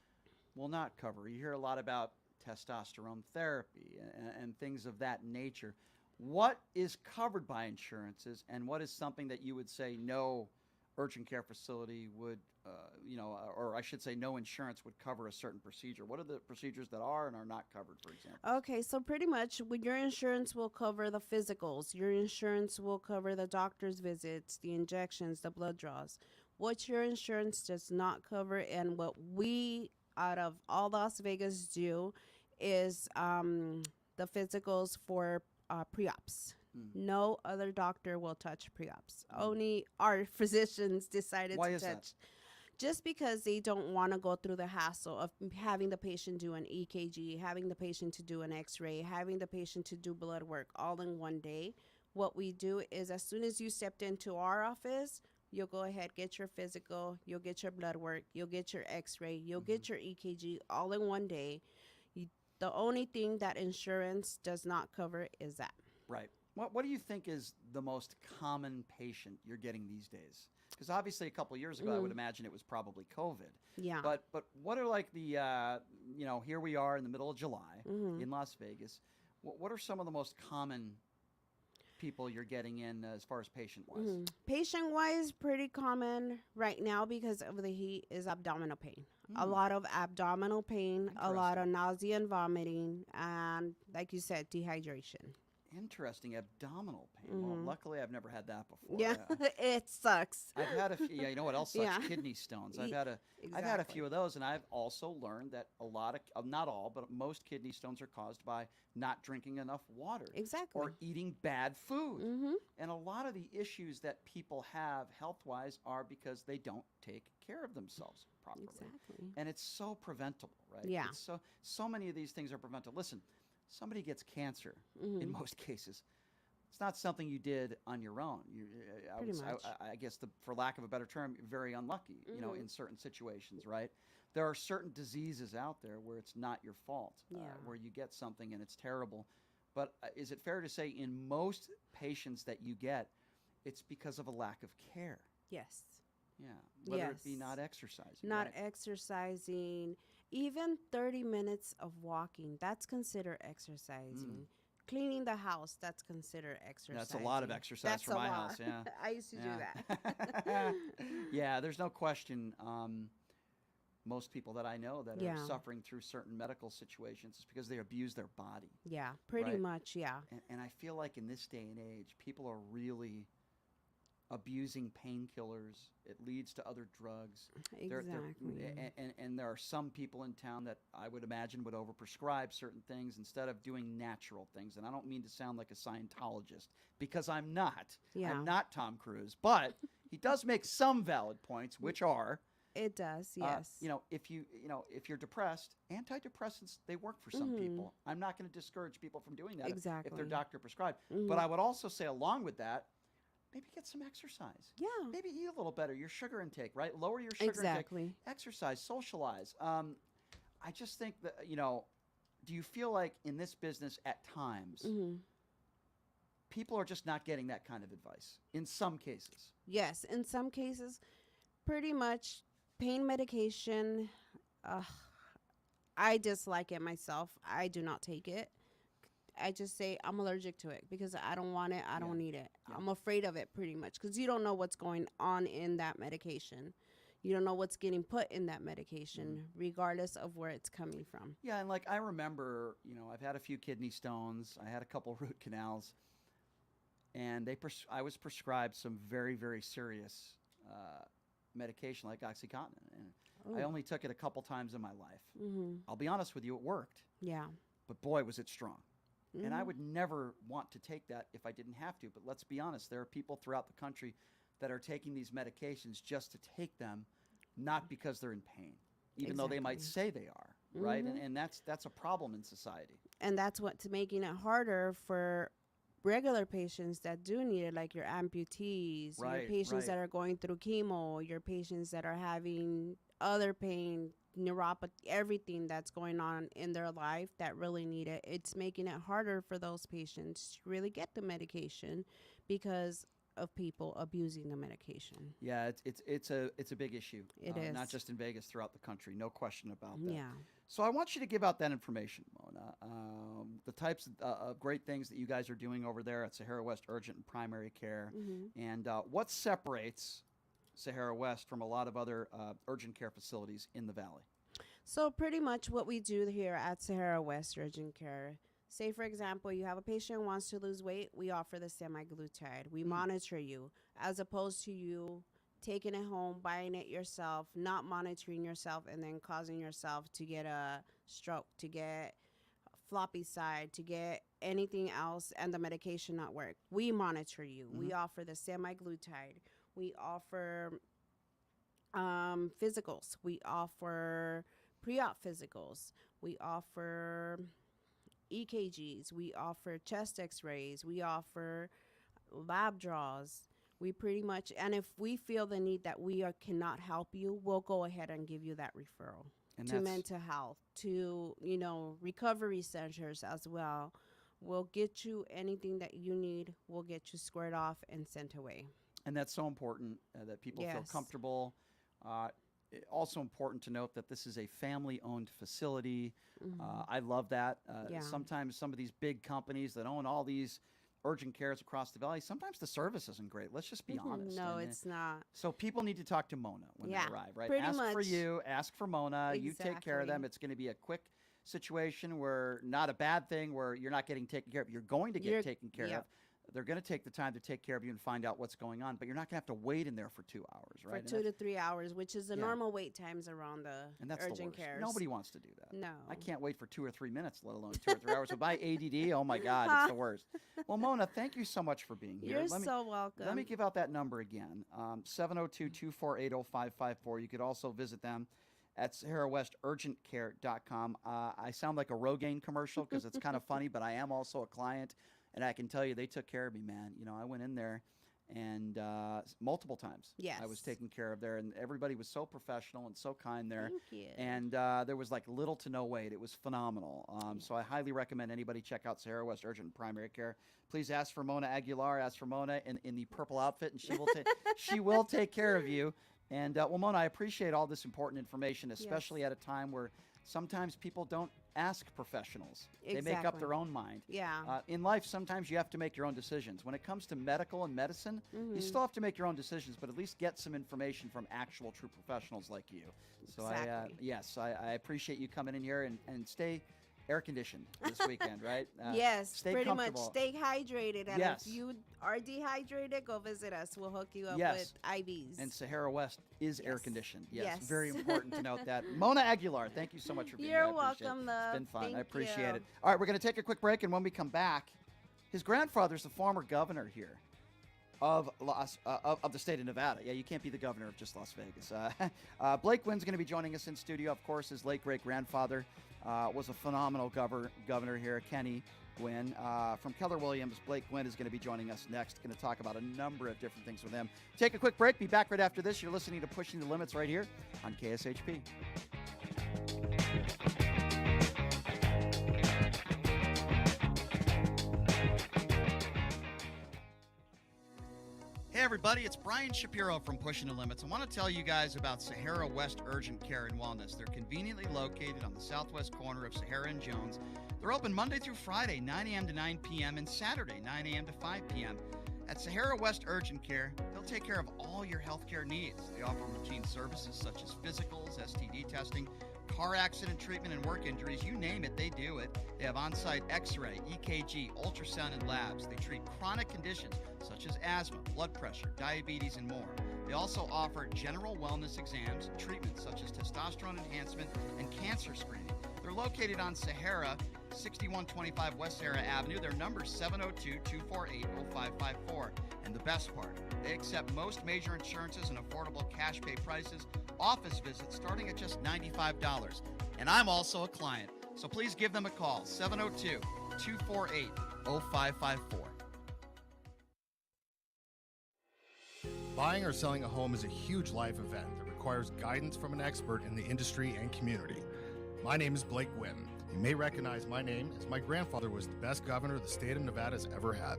will not cover? You hear a lot about testosterone therapy and things of that nature. What is covered by insurances, and what is something that you would say no urgent care facility would, or I should say no insurance would cover a certain procedure? What are the procedures that are and are not covered, for example? Okay, so pretty much your insurance will cover the physicals. Your insurance will cover the doctor's visits, the injections, the blood draws. What your insurance does not cover, and what we out of all Las Vegas do, is the physicals for pre-ops. Mm. No other doctor will touch pre-ops. Only our physicians decided Why to is that? touch. Just because they don't want to go through the hassle of having the patient do an EKG, having the patient to do an X-ray, having the patient to do blood work all in one day. What we do is as soon as you stepped into our office, you'll go ahead, get your physical, you'll get your blood work, you'll get your X-ray, you'll get your EKG all in one day. The only thing that insurance does not cover is that. Right. What do you think is the most common patient you're getting these days? Because obviously a couple of years ago, I would imagine it was probably COVID. Yeah. But what are like the, here we are in the middle of July in Las Vegas. What are some of the most common people you're getting in as far as patient-wise? Patient-wise, pretty common right now because of the heat is abdominal pain. A lot of abdominal pain, a lot of nausea and vomiting, and like you said, dehydration. Interesting, abdominal pain. Well, luckily I've never had that before. Yeah, it sucks. I've had a few. Yeah, you know what else sucks? Yeah. Kidney stones. I've had a few of those, and I've also learned that a lot of not all, but most kidney stones are caused by not drinking enough water, Exactly. or eating bad food. And a lot of the issues that people have health-wise are because they don't take care of themselves properly. Exactly. And it's so preventable, right? Yeah. It's so many of these things are preventable. Listen, somebody gets cancer in most cases. It's not something you did on your own. I guess, for lack of a better term, you're very unlucky, in certain situations, right? There are certain diseases out there where it's not your fault, where you get something and it's terrible. But is it fair to say in most patients that you get, it's because of a lack of care? Yes. Yeah. Whether it be not exercising. Not right? exercising. Even 30 minutes of walking, that's considered exercising. Cleaning the house, that's considered exercising. That's a lot of exercise That's for a my lot. house, yeah. I used to do that. Yeah, there's no question. Most people that I know that Yeah. are suffering through certain medical situations is because they abuse their body. Yeah, pretty Right. much, yeah. And I feel like in this day and age, people are really abusing painkillers. It leads to other drugs. Exactly. And there are some people in town that I would imagine would overprescribe certain things instead of doing natural things. And I don't mean to sound like a Scientologist, because I'm not. Yeah. I'm not Tom Cruise. But he does make some valid points, which are... It does, yes. If you're depressed, antidepressants, they work for some people. I'm not going to discourage people from doing that if they're Exactly. doctor prescribed. But I would also say along with that, maybe get some exercise. Yeah. Maybe eat a little better, your sugar intake, right? Lower your sugar Exactly. intake. Exercise, socialize. I just think that, do you feel like in this business at times, people are just not getting that kind of advice in some cases? Yes, in some cases, pretty much pain medication, I dislike it myself. I do not take it. I just say I'm allergic to it because I don't want it. I don't need it. I'm afraid of it pretty much because you don't know what's going on in that medication. You don't know what's getting put in that medication, regardless of where it's coming from. Yeah, and like I remember, I've had a few kidney stones. I had a couple root canals, and I was prescribed some very, very serious medication like OxyContin, and I only took it a couple times in my life. I'll be honest with you, it worked. Yeah. But boy, was it strong. And I would never want to take that if I didn't have to. But let's be honest, there are people throughout the country that are taking these medications just to take them, not because they're in pain, even though they might say they are, right? And that's a problem in society. And that's what's making it harder for regular patients that do need it, like your amputees, your patients that are going through chemo, your patients that are having other pain, neuropathy, everything that's going on in their life that really need it. It's making it harder for those patients to really get the medication because of people abusing the medication. Yeah, it's a big issue. It is. Not just in Vegas, throughout the country. No question about that. Yeah. So I want you to give out that information, Mona. The types of great things that you guys are doing over there at Sahara West Urgent and Primary Care, and what separates Sahara West from a lot of other urgent care facilities in the valley. So pretty much what we do here at Sahara West Urgent Care, say for example, you have a patient who wants to lose weight, we offer the semaglutide. We monitor you, as opposed to you taking it home, buying it yourself, not monitoring yourself, and then causing yourself to get a stroke, to get floppy side to get anything else and the medication not work, we monitor you. We offer the semaglutide. We offer physicals. We offer pre-op physicals. We offer EKGs. We offer chest x-rays. We offer lab draws. We pretty much, and if we feel the need that cannot help you, we'll go ahead and give you that referral And to that's- mental health, to, recovery centers as well. We'll get you anything that you need. We'll get you squared off and sent away. And that's so important that people feel Yes. comfortable. Also important to note that this is a family-owned facility. I love that. Yeah. Sometimes some of these big companies that own all these urgent cares across the valley, sometimes the service isn't great. Let's just be honest. No, And, it's not. So people need to talk to Mona when Yeah, they arrive, right? pretty Ask for much. you, ask for Mona. You take care of them. Exactly. It's going to be a quick situation where not a bad thing where you're not getting taken care of. You're going to get You're- taken care yep. of. They're going to take the time to take care of you and find out what's going on, but you're not going to have to wait in there for 2 hours, right? For And 2 to 3 hours, which is the Yeah. normal wait times around the and that's the urgent worst. cares. Nobody wants to do that. No. I can't wait for 2 or 3 minutes, let alone 2 or 3 hours. With my ADD, oh my God, it's the worst. Well, Mona, thank you so much for being here. You're Let me- so welcome. Let me give out that number again, 702-248-0554. You could also visit them at SaharaWestUrgentCare.com. I sound like a Rogaine commercial because it's kind of funny, but I am also a client, and I can tell you they took care of me, man. I went in there and multiple times. I was Yes. taken care of there, and everybody was so professional and so kind there. Thank you. And there was like little to no wait. It was phenomenal. So I highly recommend anybody check out Sahara West Urgent Primary Care. Please ask for Mona Aguilar. Ask for Mona in the purple outfit, and she will take care of you. And well, Mona, I appreciate all this important information, especially at a time where sometimes people don't ask professionals. They make up Exactly. their own mind. Yeah. In life, sometimes you have to make your own decisions. When it comes to medical and medicine, you still have to make your own decisions, but at least get some information from actual true professionals like you. So Exactly. I appreciate you coming in here and stay air conditioned this weekend, right? Yes, stay pretty much. comfortable. Stay hydrated. And Yes. if you are dehydrated, go visit us. We'll hook you up Yes. with IVs. And Sahara West is air conditioned. Yes, Yes. very important to note that. Mona Aguilar, thank you so much for being You're here. I appreciate welcome, it. love. It's been fun. I Thank appreciate you. it. All right, we're going to take a quick break, and when we come back, his grandfather's the former governor here of the state of Nevada. Yeah, you can't be the governor of just Las Vegas. Blake Wynn's going to be joining us in studio. Of course, his late great-grandfather was a phenomenal governor here, Kenny Gwynn. From Keller Williams, Blake Gwynn is going to be joining us next. Going to talk about a number of different things with him. Take a quick break. Be back right after this. You're listening to Pushing the Limits right here on KSHP. Hey everybody, it's Brian Shapiro from Pushing the Limits. I want to tell you guys about Sahara West Urgent Care and Wellness. They're conveniently located on the southwest corner of Sahara and Jones. They're open Monday through Friday, 9 a.m. to 9 p.m. and Saturday, 9 a.m. to 5 p.m. At Sahara West Urgent Care, they'll take care of all your healthcare needs. They offer routine services such as physicals, STD testing, car accident treatment, and work injuries. You name it, they do it. They have on-site x-ray, EKG, ultrasound, and labs. They treat chronic conditions such as asthma, blood pressure, diabetes, and more. They also offer general wellness exams, treatments such as testosterone enhancement, and cancer screening. They're located on Sahara, 6125 West Sahara Avenue. Their number is 702-248-0554. And the best part, they accept most major insurances and affordable cash pay prices, office visits starting at just $95. And I'm also a client, so please give them a call, 702-248-0554. Buying or selling a home is a huge life event that requires guidance from an expert in the industry and community. My name is Blake Wynn. You may recognize my name as my grandfather was the best governor the state of Nevada has ever had.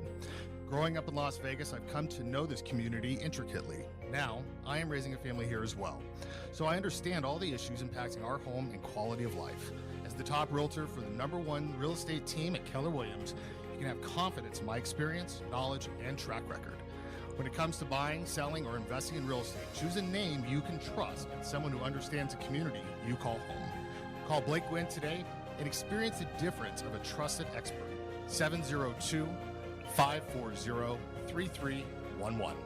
Growing up in Las Vegas, I've come to know this community intricately. Now, I am raising a family here as well. So I understand all the issues impacting our home and quality of life. As the top realtor for the #1 real estate team at Keller Williams, you can have confidence in my experience, knowledge, and track record. When it comes to buying, selling, or investing in real estate, choose a name you can trust and someone who understands the community you call home. Call Blake Gwynn today and experience the difference of a trusted expert. 702-540-3311.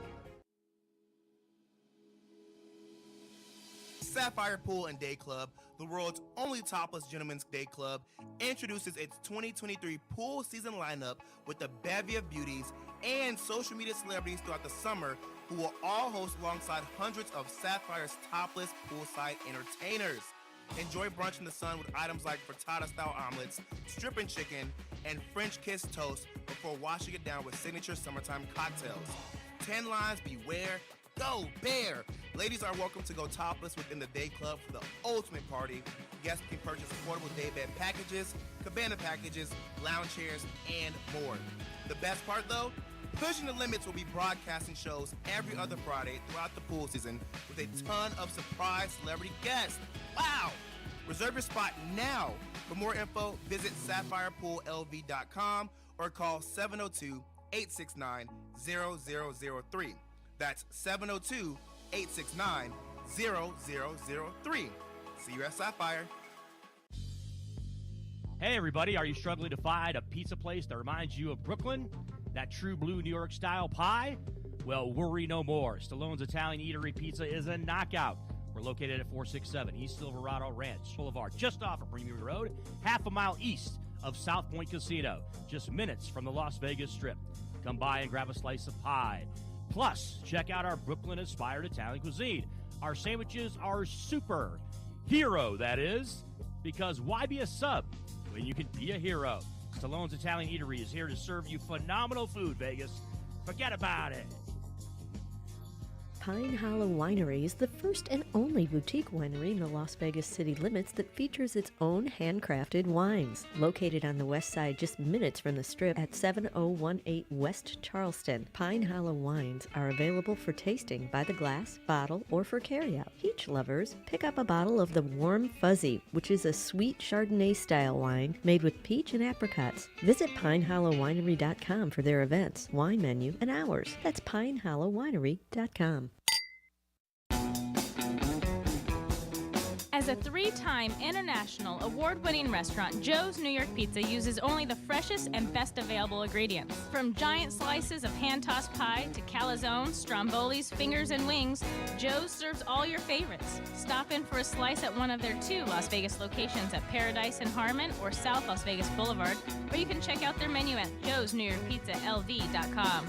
Sapphire Pool and Day Club, the world's only topless gentlemen's day club, introduces its 2023 pool season lineup with a bevy of beauties and social media celebrities throughout the summer who will all host alongside hundreds of Sapphire's topless poolside entertainers. Enjoy brunch in the sun with items like frittata-style omelets, stripping chicken, and French kiss toast before washing it down with signature summertime cocktails. 10 lines, beware, go bear! Ladies are welcome to go topless within the day club for the ultimate party. Guests can purchase affordable day bed packages, cabana packages, lounge chairs, and more. The best part though? Pushing the Limits will be broadcasting shows every other Friday throughout the pool season with a ton of surprise celebrity guests. Wow! Reserve your spot now. For more info, visit sapphirepoolLV.com or call 702-869-0003. That's 702-869-0003. See you at Sapphire. Hey, everybody, are you struggling to find a pizza place that reminds you of Brooklyn? That true blue New York style pie? Well, worry no more. Stallone's Italian Eatery Pizza is a knockout. We're located at 467 East Silverado Ranch Boulevard, just off of Premier Road, half a mile east of South Point Casino, just minutes from the Las Vegas Strip. Come by and grab a slice of pie. Plus, check out our Brooklyn-inspired Italian cuisine. Our sandwiches are super. Hero, that is. Because why be a sub when you can be a hero? Stallone's Italian Eatery is here to serve you phenomenal food, Vegas. Forget about it. Pine Hollow Winery is the first and only boutique winery in the Las Vegas city limits that features its own handcrafted wines. Located on the west side, just minutes from the Strip at 7018 West Charleston, Pine Hollow wines are available for tasting by the glass, bottle, or for carryout. Peach lovers, pick up a bottle of the Warm Fuzzy, which is a sweet Chardonnay-style wine made with peach and apricots. Visit PineHollowWinery.com for their events, wine menu, and hours. That's PineHollowWinery.com. As a 3-time international award-winning restaurant, Joe's New York Pizza uses only the freshest and best available ingredients. From giant slices of hand-tossed pie to calzones, strombolis, fingers, and wings, Joe's serves all your favorites. Stop in for a slice at one of their 2 Las Vegas locations at Paradise and Harmon or South Las Vegas Boulevard, or you can check out their menu at joesnewyorkpizzalv.com.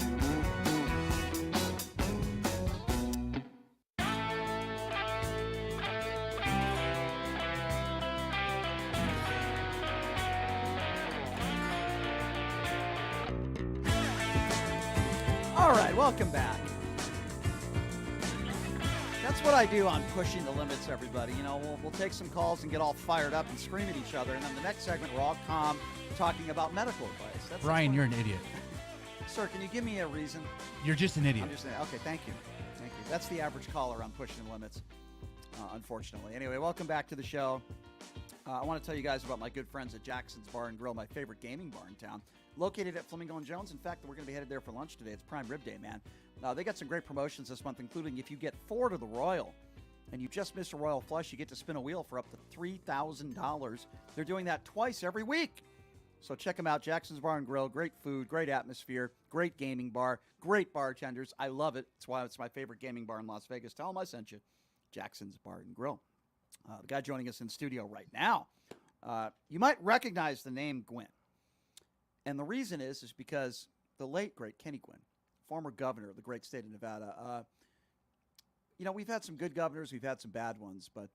All right, welcome back. That's what I do on Pushing the Limits, everybody. You know, we'll take some calls and get all fired up and scream at each other, and then the next segment we're all calm talking about medical advice. That's Brian, you're an idiot. Sir, can you give me a reason? You're just an idiot. Okay, thank you. Thank you. That's the average caller on Pushing the Limits, unfortunately. Anyway, welcome back to the show. I want to tell you guys about my good friends at Jackson's Bar and Grill, my favorite gaming bar in town. Located at Flamingo and Jones. In fact, we're going to be headed there for lunch today. It's Prime Rib Day, man. They got some great promotions this month, including if you get 4 to the Royal and you just missed a Royal Flush, you get to spin a wheel for up to $3,000. They're doing that twice every week. So check them out, Jackson's Bar and Grill. Great food, great atmosphere, great gaming bar, great bartenders. I love it. That's why it's my favorite gaming bar in Las Vegas. Tell them I sent you. Jackson's Bar and Grill. The guy joining us in studio right now, you might recognize the name Gwynn. And the reason is because the late, great Kenny Gwynn, former governor of the great state of Nevada, you know, we've had some good governors, we've had some bad ones, but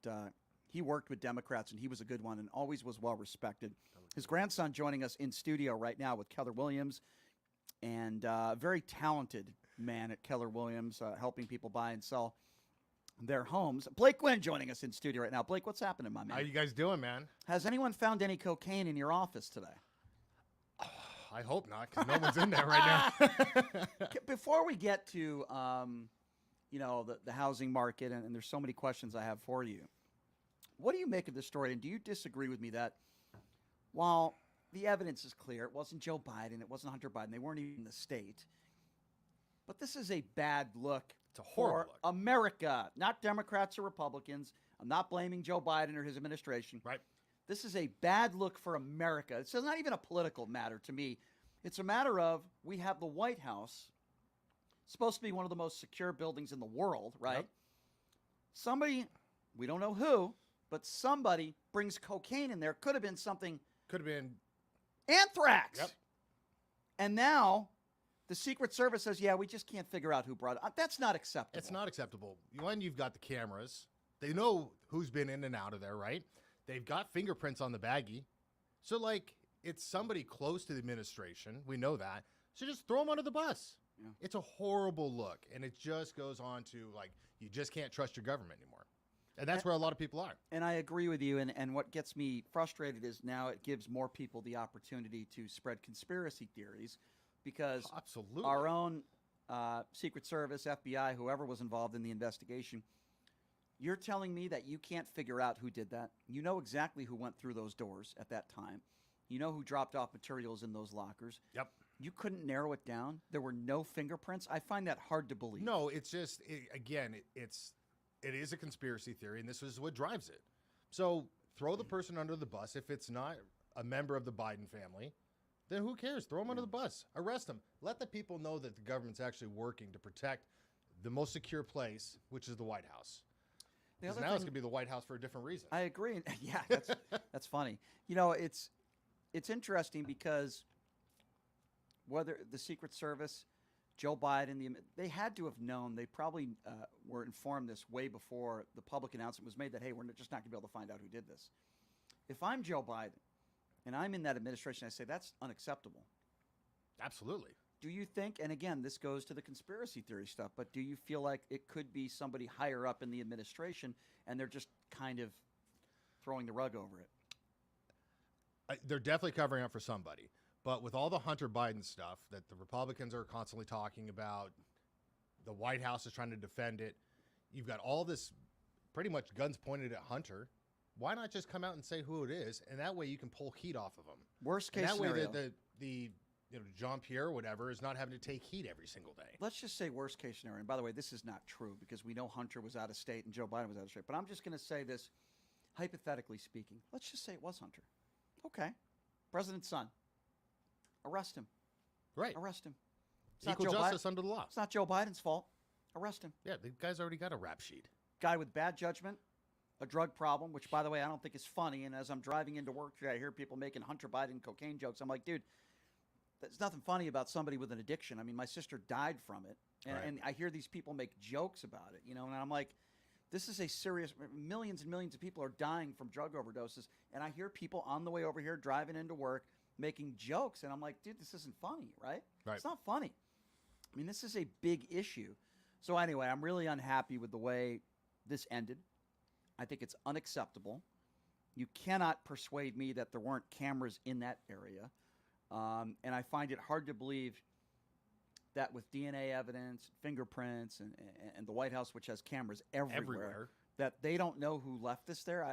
he worked with Democrats, and he was a good one and always was well respected. His grandson joining us in studio right now with Keller Williams, and a very talented man at Keller Williams, helping people buy and sell their homes. Blake Gwynn joining us in studio right now. Blake, what's happening, my man? How you guys doing, man? Has anyone found any cocaine in your office today? I hope not, because no one's in there right now. Before we get to, you know, the housing market, and there's so many questions I have for you, what do you make of this story? And do you disagree with me that while the evidence is clear, it wasn't Joe Biden, it wasn't Hunter Biden, they weren't even in the state, but this is a bad look for America, not Democrats or Republicans. I'm not blaming Joe Biden or his administration. Right. This is a bad look for America. It's not even a political matter to me. It's a matter of we have the White House, supposed to be one of the most secure buildings in the world, right? Yep. Somebody We don't know who, but somebody brings cocaine in there. Could have been something. Could have been anthrax. Yep. And now the Secret Service says, yeah, we just can't figure out who brought it. That's not acceptable. It's not acceptable. When you've got the cameras, they know who's been in and out of there, right? They've got fingerprints on the baggie. So, like, it's somebody close to the administration. We know that. So just throw them under the bus. Yeah. It's a horrible look. And it just goes on to, like, you just can't trust your government anymore. And that's where a lot of people are. And I agree with you. And what gets me frustrated is now it gives more people the opportunity to spread conspiracy theories because absolutely our own Secret Service, FBI, whoever was involved in the investigation, you're telling me that you can't figure out who did that. You know exactly who went through those doors at that time. You know who dropped off materials in those lockers. Yep. You couldn't narrow it down. There were no fingerprints. I find that hard to believe. No, it's just, it is a conspiracy theory, and this is what drives it. So throw the person under the bus. If it's not a member of the Biden family, then who cares? Throw them under the bus. Arrest them. Let the people know that the government's actually working to protect the most secure place, which is the White House. Because now it's going to be the White House for a different reason. I agree. Yeah, that's funny. It's interesting because whether the Secret Service, Joe Biden, they had to have known. They probably were informed this way before the public announcement was made that, hey, we're just not going to be able to find out who did this. If I'm Joe Biden and I'm in that administration, I say that's unacceptable. Absolutely. Do you think, and again, this goes to the conspiracy theory stuff, but do you feel like it could be somebody higher up in the administration and they're just kind of throwing the rug over it? They're definitely covering up for somebody. But with all the Hunter Biden stuff that the Republicans are constantly talking about, the White House is trying to defend it, you've got all this pretty much guns pointed at Hunter. Why not just come out and say who it is? And that way you can pull heat off of them. Worst case scenario. scenario. That way the Jean-Pierre or whatever is not having to take heat every single day. Let's just say worst case scenario. And by the way, this is not true because we know Hunter was out of state and Joe Biden was out of state. But I'm just going to say this, hypothetically speaking. Let's just say it was Hunter. Okay. President's son. Arrest him. Right. Arrest him. It's Equal not Joe justice Biden. under the law. It's not Joe Biden's fault. Arrest him. Yeah, the guy's already got a rap sheet. Guy with bad judgment, a drug problem, which, by the way, I don't think is funny. And as I'm driving into work today, I hear people making Hunter Biden cocaine jokes. I'm like, dude, there's nothing funny about somebody with an addiction. I mean, my sister died from it. And I hear these people make jokes about it, and I'm like, this is a serious, millions and millions of people are dying from drug overdoses. And I hear people on the way over here driving into work making jokes. And I'm like, dude, this isn't funny, right? It's not funny. I mean, this is a big issue. So anyway, I'm really unhappy with the way this ended. I think it's unacceptable. You cannot persuade me that there weren't cameras in that area. And I find it hard to believe that with DNA evidence, fingerprints, and the White House, which has cameras everywhere, that they don't know who left this there.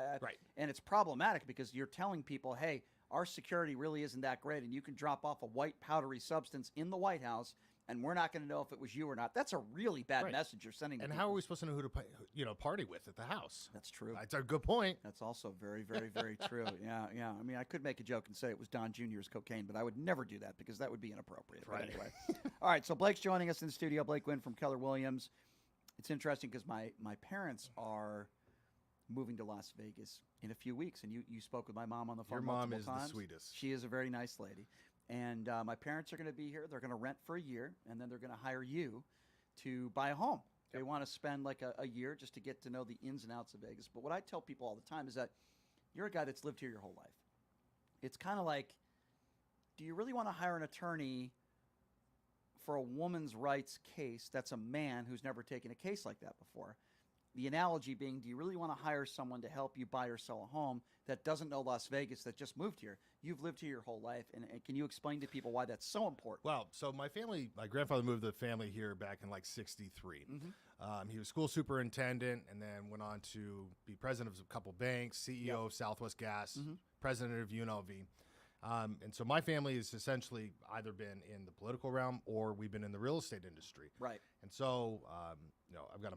And it's problematic because you're telling people, hey, our security really isn't that great, and you can drop off a white powdery substance in the White House, and we're not going to know if it was you or not. That's a really bad message you're sending to And people. how are we supposed to know who to party with at the house? That's true. That's a good point. That's also very, very, very true. Yeah. I mean, I could make a joke and say it was Don Jr.'s cocaine, but I would never do that because that would be inappropriate. But anyway. All right, so Blake's joining us in the studio. Blake Wynn from Keller Williams. It's interesting because my parents are moving to Las Vegas in a few weeks, and you spoke with my mom on the phone. Your mom multiple is times. the sweetest. She is a very nice lady. And my parents are going to be here. They're going to rent for a year, and then they're going to hire you to buy a home. They want to spend like a year just to get to know the ins and outs of Vegas. But what I tell people all the time is that you're a guy that's lived here your whole life. It's kind of like, do you really want to hire an attorney for a woman's rights case that's a man who's never taken a case like that before? The analogy being, do you really want to hire someone to help you buy or sell a home that doesn't know Las Vegas, that just moved here? You've lived here your whole life, and can you explain to people why that's so important? Well, so my grandfather moved the family here back in like 63. He was school superintendent and then went on to be president of a couple banks, CEO of Southwest Gas, president of UNLV. And so my family has essentially either been in the political realm or we've been in the real estate industry. Right. And so, I've got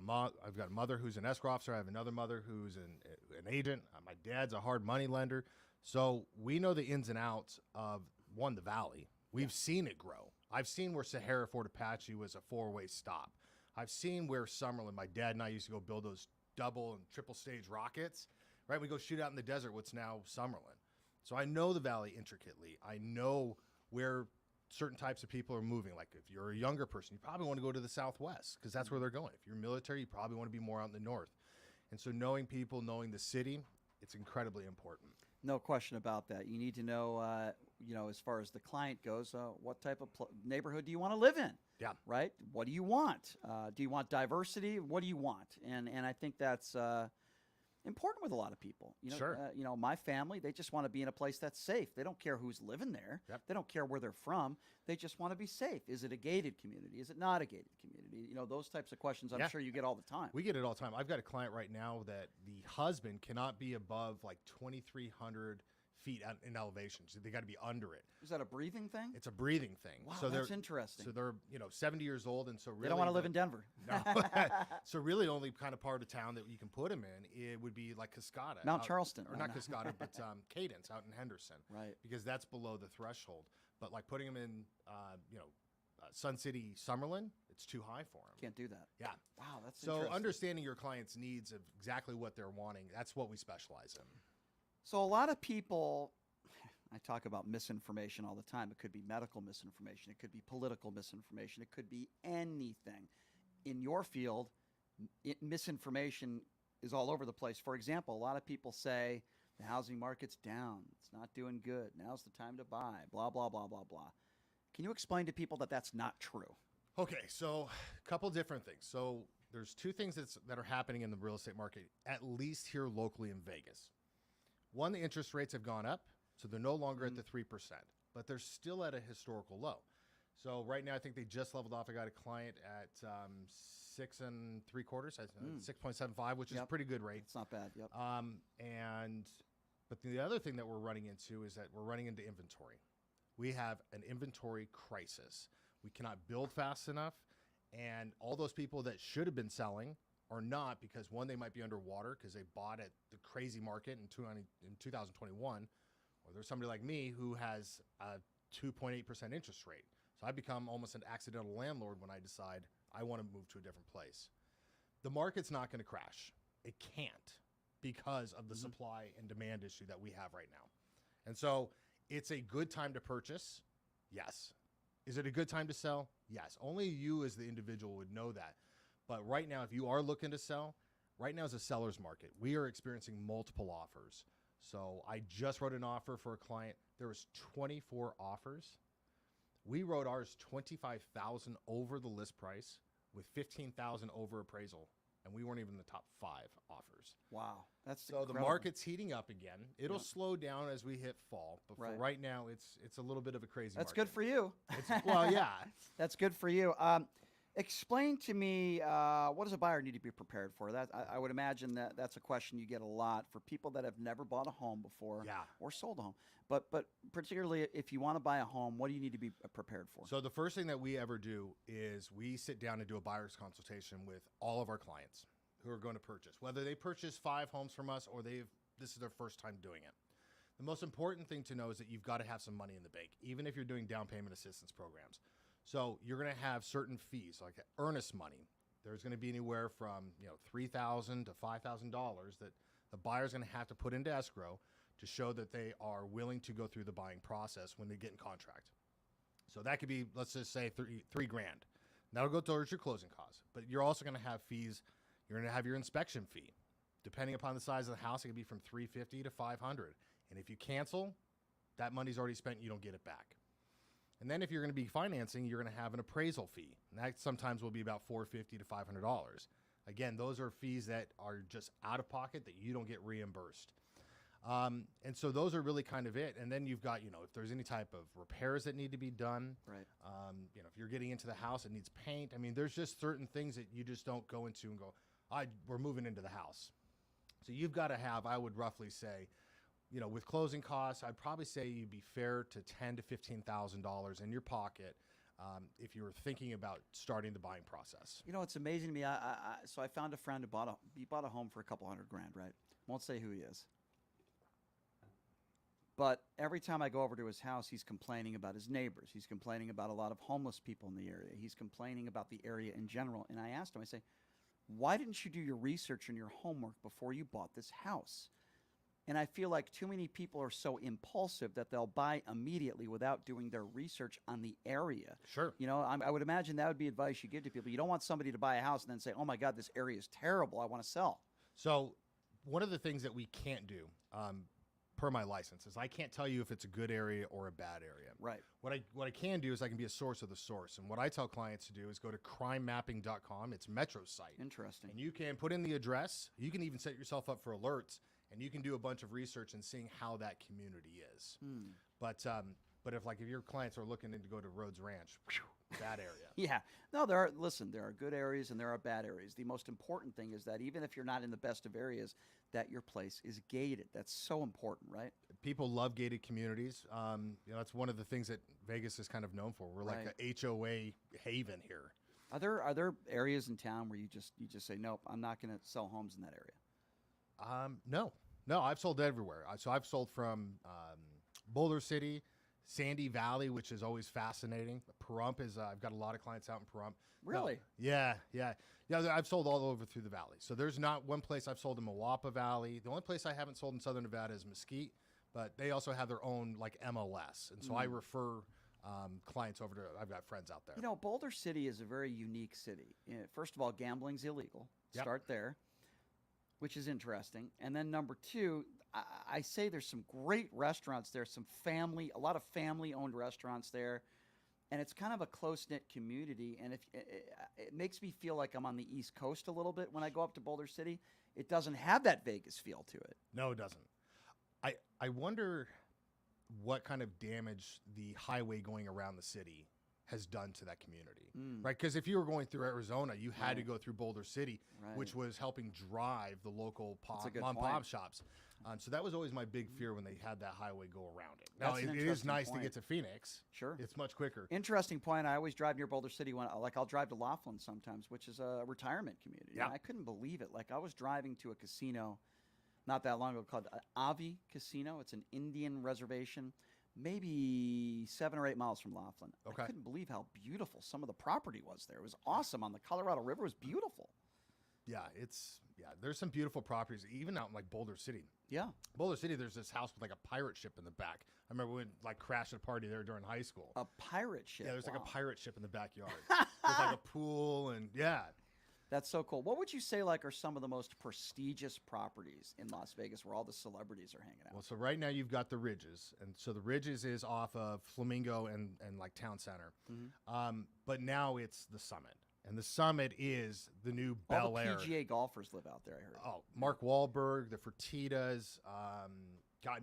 a mother who's an escrow officer. I have another mother who's an agent. My dad's a hard money lender. So we know the ins and outs of, the valley. We've seen it grow. I've seen where Sahara Fort Apache was a four-way stop. I've seen where Summerlin, my dad and I used to go build those double and triple stage rockets, right? We go shoot out in the desert, what's now Summerlin. So I know the valley intricately. I know where certain types of people are moving. Like if you're a younger person, you probably want to go to the Southwest because that's where they're going. If you're military, you probably want to be more out in the North. And so knowing people, knowing the city, it's incredibly important. No question about that. You need to know, as far as the client goes, what type of neighborhood do you want to live in? Yeah. Right? What do you want? Do you want diversity? What do you want? And I think that's important with a lot of people. Sure. My family, they just want to be in a place that's safe. They don't care who's living there. Yep. They don't care where they're from. They just want to be safe. Is it a gated community? Is it not a gated community? Those types of questions I'm sure you get all the time. We get it all the time. I've got a client right now that the husband cannot be above like 2,300 feet in elevation. So they got to be under it. Is that a breathing thing? It's a breathing thing. Wow, so that's interesting. So they're 70 years old, and so really they don't want to live in Denver. No. So really, only kind of part of town that you can put them in it would be like Cascada, Mount Charleston, or not Cascada, but Cadence out in Henderson, right? Because that's below the threshold. But like putting them in, Sun City, Summerlin, it's too high for them. Can't do that. Yeah. Wow, that's so interesting. understanding your client's needs of exactly what they're wanting. That's what we specialize in. So a lot of people, I talk about misinformation all the time. It could be medical misinformation. It could be political misinformation. It could be anything. In your field, misinformation is all over the place. For example, a lot of people say the housing market's down. It's not doing good. Now's the time to buy, blah, blah, blah, blah, blah. Can you explain to people that that's not true? Okay, so a couple different things. So there's two things that are happening in the real estate market, at least here locally in Vegas. One, the interest rates have gone up, so they're no longer at the 3%, but they're still at a historical low. So right now, I think they just leveled off. I got a client at 6 3/4, 6.75, which is a pretty good rate. It's not bad. Yep. But the other thing that we're running into is that we're running into inventory. We have an inventory crisis. We cannot build fast enough, and all those people that should have been selling are not, because one, they might be underwater because they bought at the crazy market in 2021, or there's somebody like me who has a 2.8% interest rate. So I become almost an accidental landlord when I decide I want to move to a different place. The market's not going to crash. It can't, because of the supply and demand issue that we have right now. And so it's a good time to purchase. Yes. Is it a good time to sell? Yes. Only you as the individual would know that. But right now, if you are looking to sell, right now is a seller's market. We are experiencing multiple offers. So I just wrote an offer for a client. There was 24 offers. We wrote ours $25,000 over the list price with $15,000 over appraisal, and we weren't even in the top 5 offers. Wow, that's so incredible. The market's heating up again. It'll slow down as we hit fall, but for right now, it's a little bit of a crazy. That's market. good for you. Well, yeah, that's good for you. Explain to me, what does a buyer need to be prepared for? That I would imagine that's a question you get a lot for people that have never bought a home before, or sold a home. But particularly if you want to buy a home, what do you need to be prepared for? So the first thing that we ever do is we sit down and do a buyer's consultation with all of our clients who are going to purchase, whether they purchase 5 homes from us or this is their first time doing it. The most important thing to know is that you've got to have some money in the bank, even if you're doing down payment assistance programs. So you're going to have certain fees, like earnest money. There's going to be anywhere from $3,000 to $5,000 that the buyer's going to have to put into escrow to show that they are willing to go through the buying process when they get in contract. So that could be, let's just say, $3,000. That'll go towards your closing costs. But you're also going to have fees. You're going to have your inspection fee. Depending upon the size of the house, it can be from $350 to $500. And if you cancel, that money's already spent. You don't get it back. And then if you're going to be financing, you're going to have an appraisal fee. And that sometimes will be about $450 to $500. Again, those are fees that are just out of pocket that you don't get reimbursed. And so those are really kind of it. And then you've got, if there's any type of repairs that need to be done, right? If you're getting into the house, it needs paint. I mean, there's just certain things that you just don't go into and go, we're moving into the house. So you've got to have, I would roughly say, with closing costs, I'd probably say you'd be fair to $10,000 to $15,000 in your pocket if you were thinking about starting the buying process. It's amazing to me. So I found a friend who bought a home for a couple $100,000, right? Won't say who he is. But every time I go over to his house, he's complaining about his neighbors. He's complaining about a lot of homeless people in the area. He's complaining about the area in general. And I asked him, I say, why didn't you do your research and your homework before you bought this house? And I feel like too many people are so impulsive that they'll buy immediately without doing their research on the area. Sure. You know, I would imagine that would be advice you give to people. You don't want somebody to buy a house and then say, oh my God, this area is terrible, I want to sell. So one of the things that we can't do, per my license, is I can't tell you if it's a good area or a bad area. Right. What I can do is I can be a source of the source. And what I tell clients to do is go to crimemapping.com. It's Metro's site. Interesting. And you can put in the address. You can even set yourself up for alerts, and you can do a bunch of research and seeing how that community is. But if your clients are looking to go to Rhodes Ranch, that area. Yeah. No, there are good areas and there are bad areas. The most important thing is that even if you're not in the best of areas, that your place is gated. That's so important, right? People love gated communities. That's one of the things that Vegas is kind of known for. We're like a HOA haven here. Are there areas in town where you just say, nope, I'm not going to sell homes in that area? No, I've sold everywhere. So I've sold from Boulder City, Sandy Valley, which is always fascinating. Pahrump is, I've got a lot of clients out in Pahrump. Really? Yeah. I've sold all over through the valley. So there's not one place I've sold in Moapa Valley. The only place I haven't sold in Southern Nevada is Mesquite, but they also have their own like MLS. And so I refer clients over to, I've got friends out there. You know, Boulder City is a very unique city. First of all, gambling's illegal. Yep. Start there, which is interesting. And then number two, I say there's some great restaurants there, a lot of family-owned restaurants there, and it's kind of a close-knit community. And it makes me feel like I'm on the East Coast a little bit when I go up to Boulder City. It doesn't have that Vegas feel to it. No, it doesn't. I wonder what kind of damage the highway going around the city has done to that community, right? Because if you were going through Arizona, you had to go through Boulder City, which was helping drive the local mom-and-pop shops. So that was always my big fear when they had that highway go around it. Now, it is nice to get to Phoenix. Sure. It's much quicker. Interesting point. I always drive near Boulder City I'll drive to Laughlin sometimes, which is a retirement community. Yeah. And I couldn't believe it. Like I was driving to a casino not that long ago called Avi Casino. It's an Indian reservation, maybe 7 or 8 miles from Laughlin. Okay. I couldn't believe how beautiful some of the property was there. It was awesome on the Colorado River. It was beautiful. Yeah, there's some beautiful properties, even out in like Boulder City. Yeah. Boulder City, there's this house with like a pirate ship in the back. I remember we like crashed a party there during high school. A pirate ship? Yeah, there's like a pirate ship in the backyard. With like a pool and That's so cool. What would you say like are some of the most prestigious properties in Las Vegas where all the celebrities are hanging out? Well, so right now you've got the Ridges. And so the Ridges is off of Flamingo and like Town Center. But now it's the Summit. And the Summit is the new Bel Air. All the PGA golfers live out there, I heard. Oh, Mark Wahlberg, the Fertittas,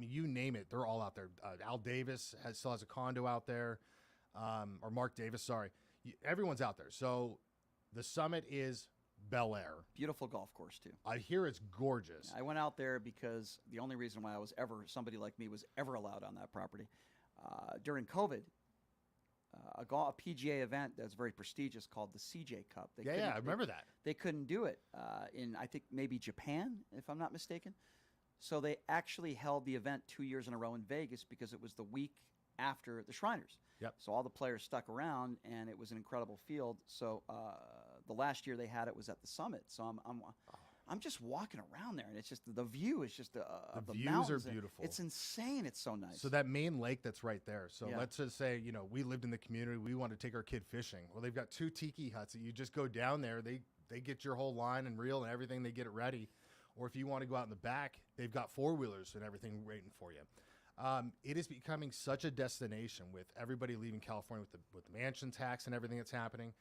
you name it, they're all out there. Al Davis still has a condo out there, or Mark Davis, sorry. Everyone's out there. So the Summit is Bel Air. Beautiful golf course, too. I hear it's gorgeous. I went out there because the only reason why somebody like me was ever allowed on that property, during COVID, a PGA event that's very prestigious called the CJ Cup. I remember that. They couldn't do it in, I think, maybe Japan, if I'm not mistaken. So they actually held the event 2 years in a row in Vegas because it was the week after the Shriners. Yep. So all the players stuck around, and it was an incredible field. So the last year they had it was at the Summit. So I'm just walking around there, and it's just the view is just the views mountains. are beautiful. It's insane. It's so nice. So that main lake that's right there. So Yeah. let's just say, we lived in the community. We want to take our kid fishing. Well, they've got 2 tiki huts that you just go down there. They get your whole line and reel and everything. They get it ready. Or if you want to go out in the back, they've got 4-wheelers and everything waiting for you. It is becoming such a destination with everybody leaving California with the mansion tax and everything that's happening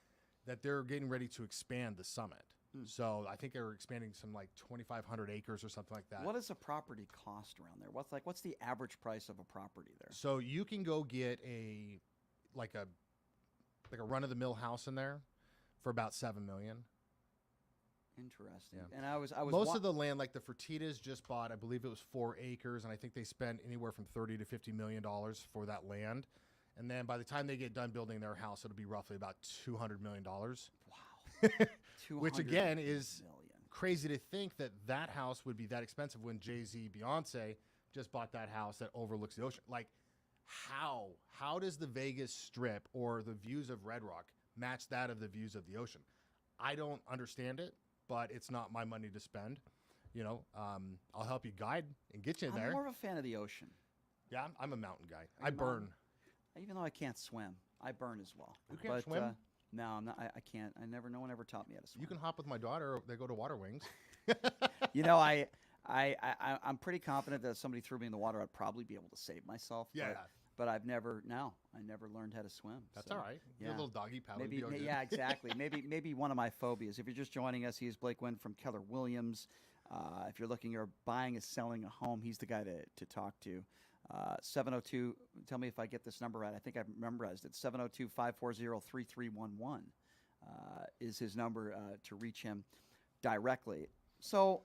that they're getting ready to expand the Summit. So I think they're expanding some like 2,500 acres or something like that. What does a property cost around there? What's the average price of a property there? So you can go get a run of the mill house in there for about $7 million. Interesting. Yeah. And I was most of the land, like the Fertittas just bought, I believe it was 4 acres, and I think they spent anywhere from $30 to $50 million for that land. And then by the time they get done building their house, it'll be roughly about $200 million. Wow. Which again is crazy to think that house would be that expensive when Jay-Z, Beyonce just bought that house that overlooks the ocean. Like, how does the Vegas Strip or the views of Red Rock match that of the views of the ocean? I don't understand it. but it's not my money to spend. I'll help you guide and get you there. I'm more of a fan of the ocean. Yeah, I'm a mountain guy. Are I you burn. mountain? Even though I can't swim, I burn as well. You can't swim? No, I'm not. I can't. No one ever taught me how to swim. You can hop with my daughter. They go to Water Wings. I'm pretty confident that if somebody threw me in the water, I'd probably be able to save myself. Yeah. But I never learned how to swim. That's so, all right. Yeah. Your little doggy paddle. Yeah, exactly. maybe one of my phobias. If you're just joining us, he is Blake Wynn from Keller Williams. If you're looking or buying or selling a home, he's the guy to talk to. 702, tell me if I get this number right. I think I've memorized it. 702-540-3311 is his number to reach him directly. So,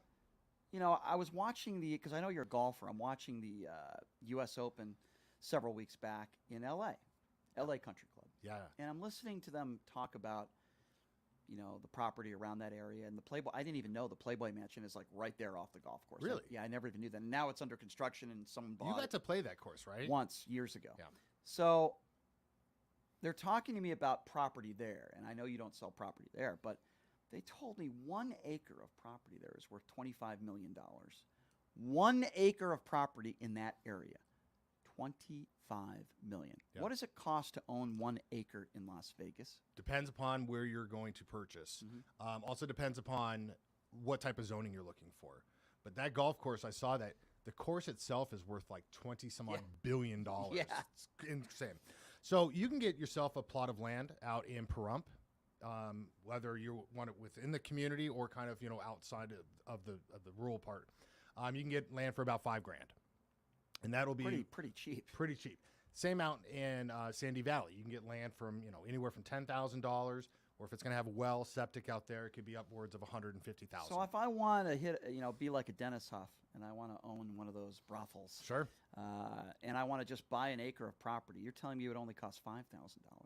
I was watching because I know you're a golfer. I'm watching the U.S. Open several weeks back in L.A. Country Club. Yeah. And I'm listening to them talk about, the property around that area. And the Playboy, I didn't even know the Playboy Mansion is like right there off the golf course. Really? Yeah, I never even knew that. And now it's under construction and someone bought it. You got to play that course, right? Once, years ago. Yeah. So they're talking to me about property there. And I know you don't sell property there, but they told me 1 acre of property there is worth $25 million. 1 acre of property in that area, $25 million. Yeah. What does it cost to own 1 acre in Las Vegas? Depends upon where you're going to purchase. Also depends upon what type of zoning you're looking for. But that golf course, I saw that the course itself is worth like 20 some odd billion dollars. Yeah. It's insane. So you can get yourself a plot of land out in Pahrump, whether you want it within the community or kind of, outside of the rural part. You can get land for about $5,000. And that'll be pretty cheap. Pretty cheap. Same out in Sandy Valley. You can get land from, anywhere from $10,000, or if it's going to have a well, septic out there, it could be upwards of $150,000. So if I want to be like a Dennis Huff, and I want to own one of those brothels, sure, and I want to just buy an acre of property, you're telling me it would only cost $5,000?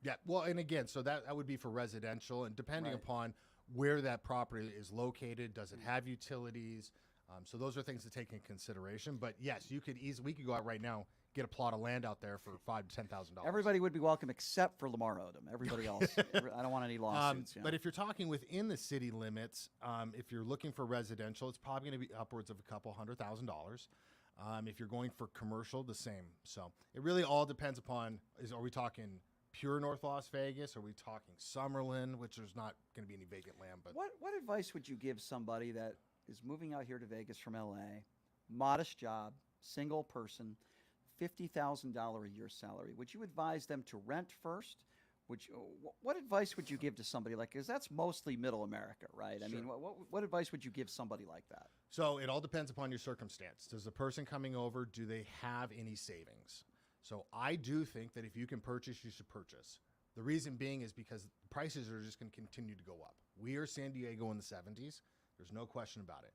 Yeah. Well, and again, so that would be for residential, and depending Right. upon where that property is located, does it have utilities? So those are things to take in consideration. But yes, we could go out right now, get a plot of land out there for $5,000 to $10,000. Everybody would be welcome except for Lamar Odom. Everybody else, I don't want any lawsuits. But if you're talking within the city limits, if you're looking for residential, it's probably going to be upwards of a couple $100,000. If you're going for commercial, the same. So it really all depends upon, are we talking pure North Las Vegas? Are we talking Summerlin, which there's not going to be any vacant land? But what advice would you give somebody that is moving out here to Vegas from LA, modest job, single person, $50,000 a year salary? Would you advise them to rent first? What advice would you give to somebody like, because that's mostly middle America, right? I mean, what advice would you give somebody like that? So it all depends upon your circumstance. Does the person coming over, do they have any savings? So I do think that if you can purchase, you should purchase. The reason being is because prices are just going to continue to go up. We are San Diego in the 70s. There's no question about it.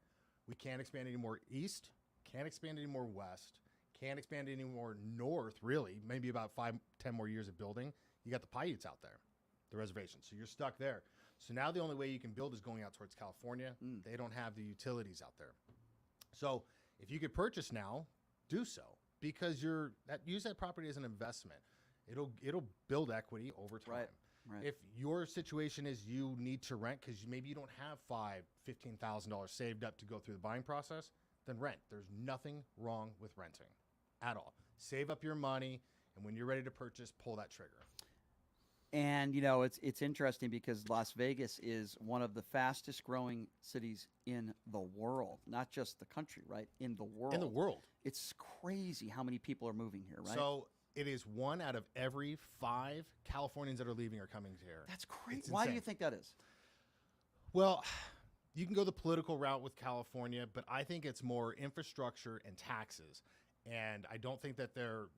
We can't expand any more east, can't expand any more west, can't expand any more north, really. Maybe about 5-10 more years of building. You got the Paiutes out there, the reservation. So you're stuck there. So now the only way you can build is going out towards California. They don't have the utilities out there. So if you could purchase now, do so, because use that property as an investment. It'll build equity over time. Right. If your situation is you need to rent because maybe you don't have $15,000 saved up to go through the buying process, then rent. There's nothing wrong with renting at all. Save up your money, and when you're ready to purchase, pull that trigger. And it's interesting because Las Vegas is one of the fastest growing cities in the world, not just the country, right? In the world. In the world. It's crazy how many people are moving here, right? So it is 1 out of every 5 Californians that are leaving are coming here. That's crazy. It's Why do insane. you think that is? Well, you can go the political route with California, but I think it's more infrastructure and taxes. And I don't think that their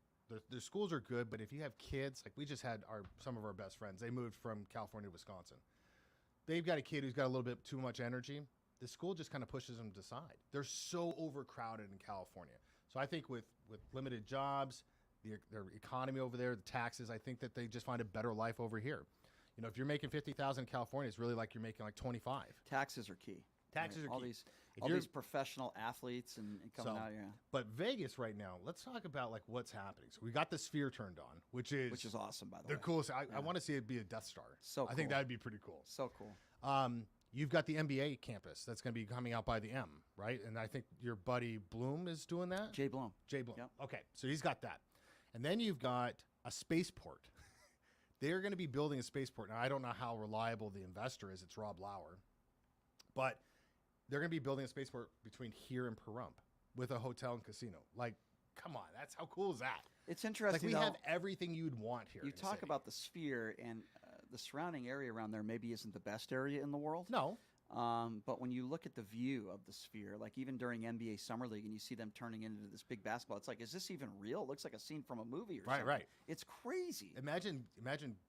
schools are good, but if you have kids, like we just had some of our best friends, they moved from California to Wisconsin. They've got a kid who's got a little bit too much energy. The school just kind of pushes them to the side. They're so overcrowded in California. So I think with limited jobs, their economy over there, the taxes, I think that they just find a better life over here. If you're making $50,000 in California, it's really like you're making like 25. Taxes are key. Taxes All are key. these professional athletes and coming out here. But Vegas right now, let's talk about like what's happening. So we got the Sphere turned on, which is awesome, by the way. The coolest. I want to see it be a Death Star. So I think cool. that'd be pretty cool. So cool. You've got the NBA campus that's going to be coming out by the M, right? And I think your buddy Bloom is doing that? Jay Bloom. Jay Bloom. Yep. Okay, so he's got that. And then you've got a spaceport. They're going to be building a spaceport. Now, I don't know how reliable the investor is. It's Rob Lauer. But they're going to be building a spaceport between here and Pahrump with a hotel and casino. Like, come on. How cool is that? It's interesting. Like, we have everything you'd want here. You talk about the Sphere, and the surrounding area around there maybe isn't the best area in the world. No. But when you look at the view of the Sphere, like even during NBA Summer League, and you see them turning into this big basketball, it's like, is this even real? It looks like a scene from a movie or something. Right. It's crazy. Imagine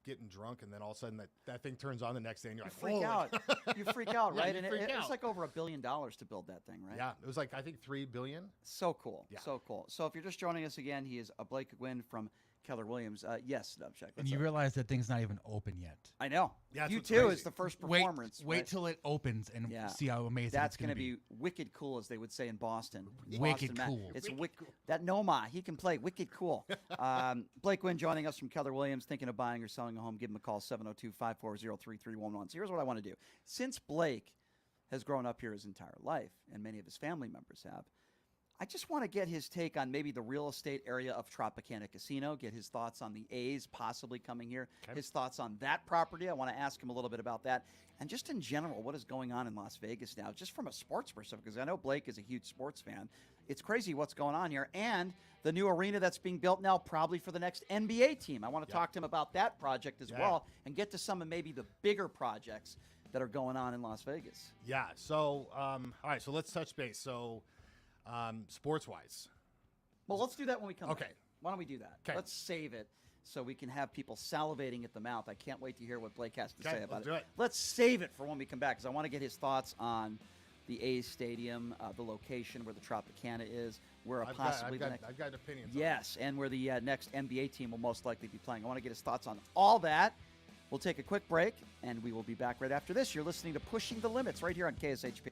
getting drunk, and then all of a sudden that thing turns on the next day, and you're like, freak out. You freak out, Yeah, right? you And freak it's out. like over $1 billion to build that thing, right? Yeah, it was like, I think $3 billion. So cool. Yeah. So cool. So if you're just joining us again, he is Blake Gwynn from Keller Williams. Yes, Dubcheck. And you realize that thing's not even open yet. I know. Yeah, that's you what's too crazy. is the first Wait performance. wait right? till it opens and Yeah. see how amazing That's it's going to be wicked cool, as they would say in Boston. Wicked Boston, Matt. cool. It's that Noma. He can play wicked cool. Blake Gwynn joining us from Keller Williams. Thinking of buying or selling a home? Give him a call, 702-540-3311. So here's what I want to do. Since Blake has grown up here his entire life, and many of his family members have, I just want to get his take on maybe the real estate area of Tropicana Casino, get his thoughts on the A's possibly coming here, his thoughts on that property. I want to ask him a little bit about that. And just in general, what is going on in Las Vegas now, just from a sports perspective, because I know Blake is a huge sports fan. It's crazy what's going on here. And the new arena that's being built now probably for the next NBA team. I want to talk to him about that project as well and get to some of maybe the bigger projects that are going on in Las Vegas. Yeah, so, all right, so let's touch base. So, sports-wise. Well, let's do that when we come Okay. back. Why don't we do that? 'Kay. Let's save it so we can have people salivating at the mouth. I can't wait to hear what Blake has to Okay, say about let's do it. Let's save it for when we come back, because I want to get his thoughts on the A's stadium, the location where the Tropicana is, where I've possibly the next... got opinions. on Yes, and where the next NBA team will most likely be playing. I want to get his thoughts on all that. We'll take a quick break, and we will be back right after this. You're listening to Pushing the Limits right here on KSHP.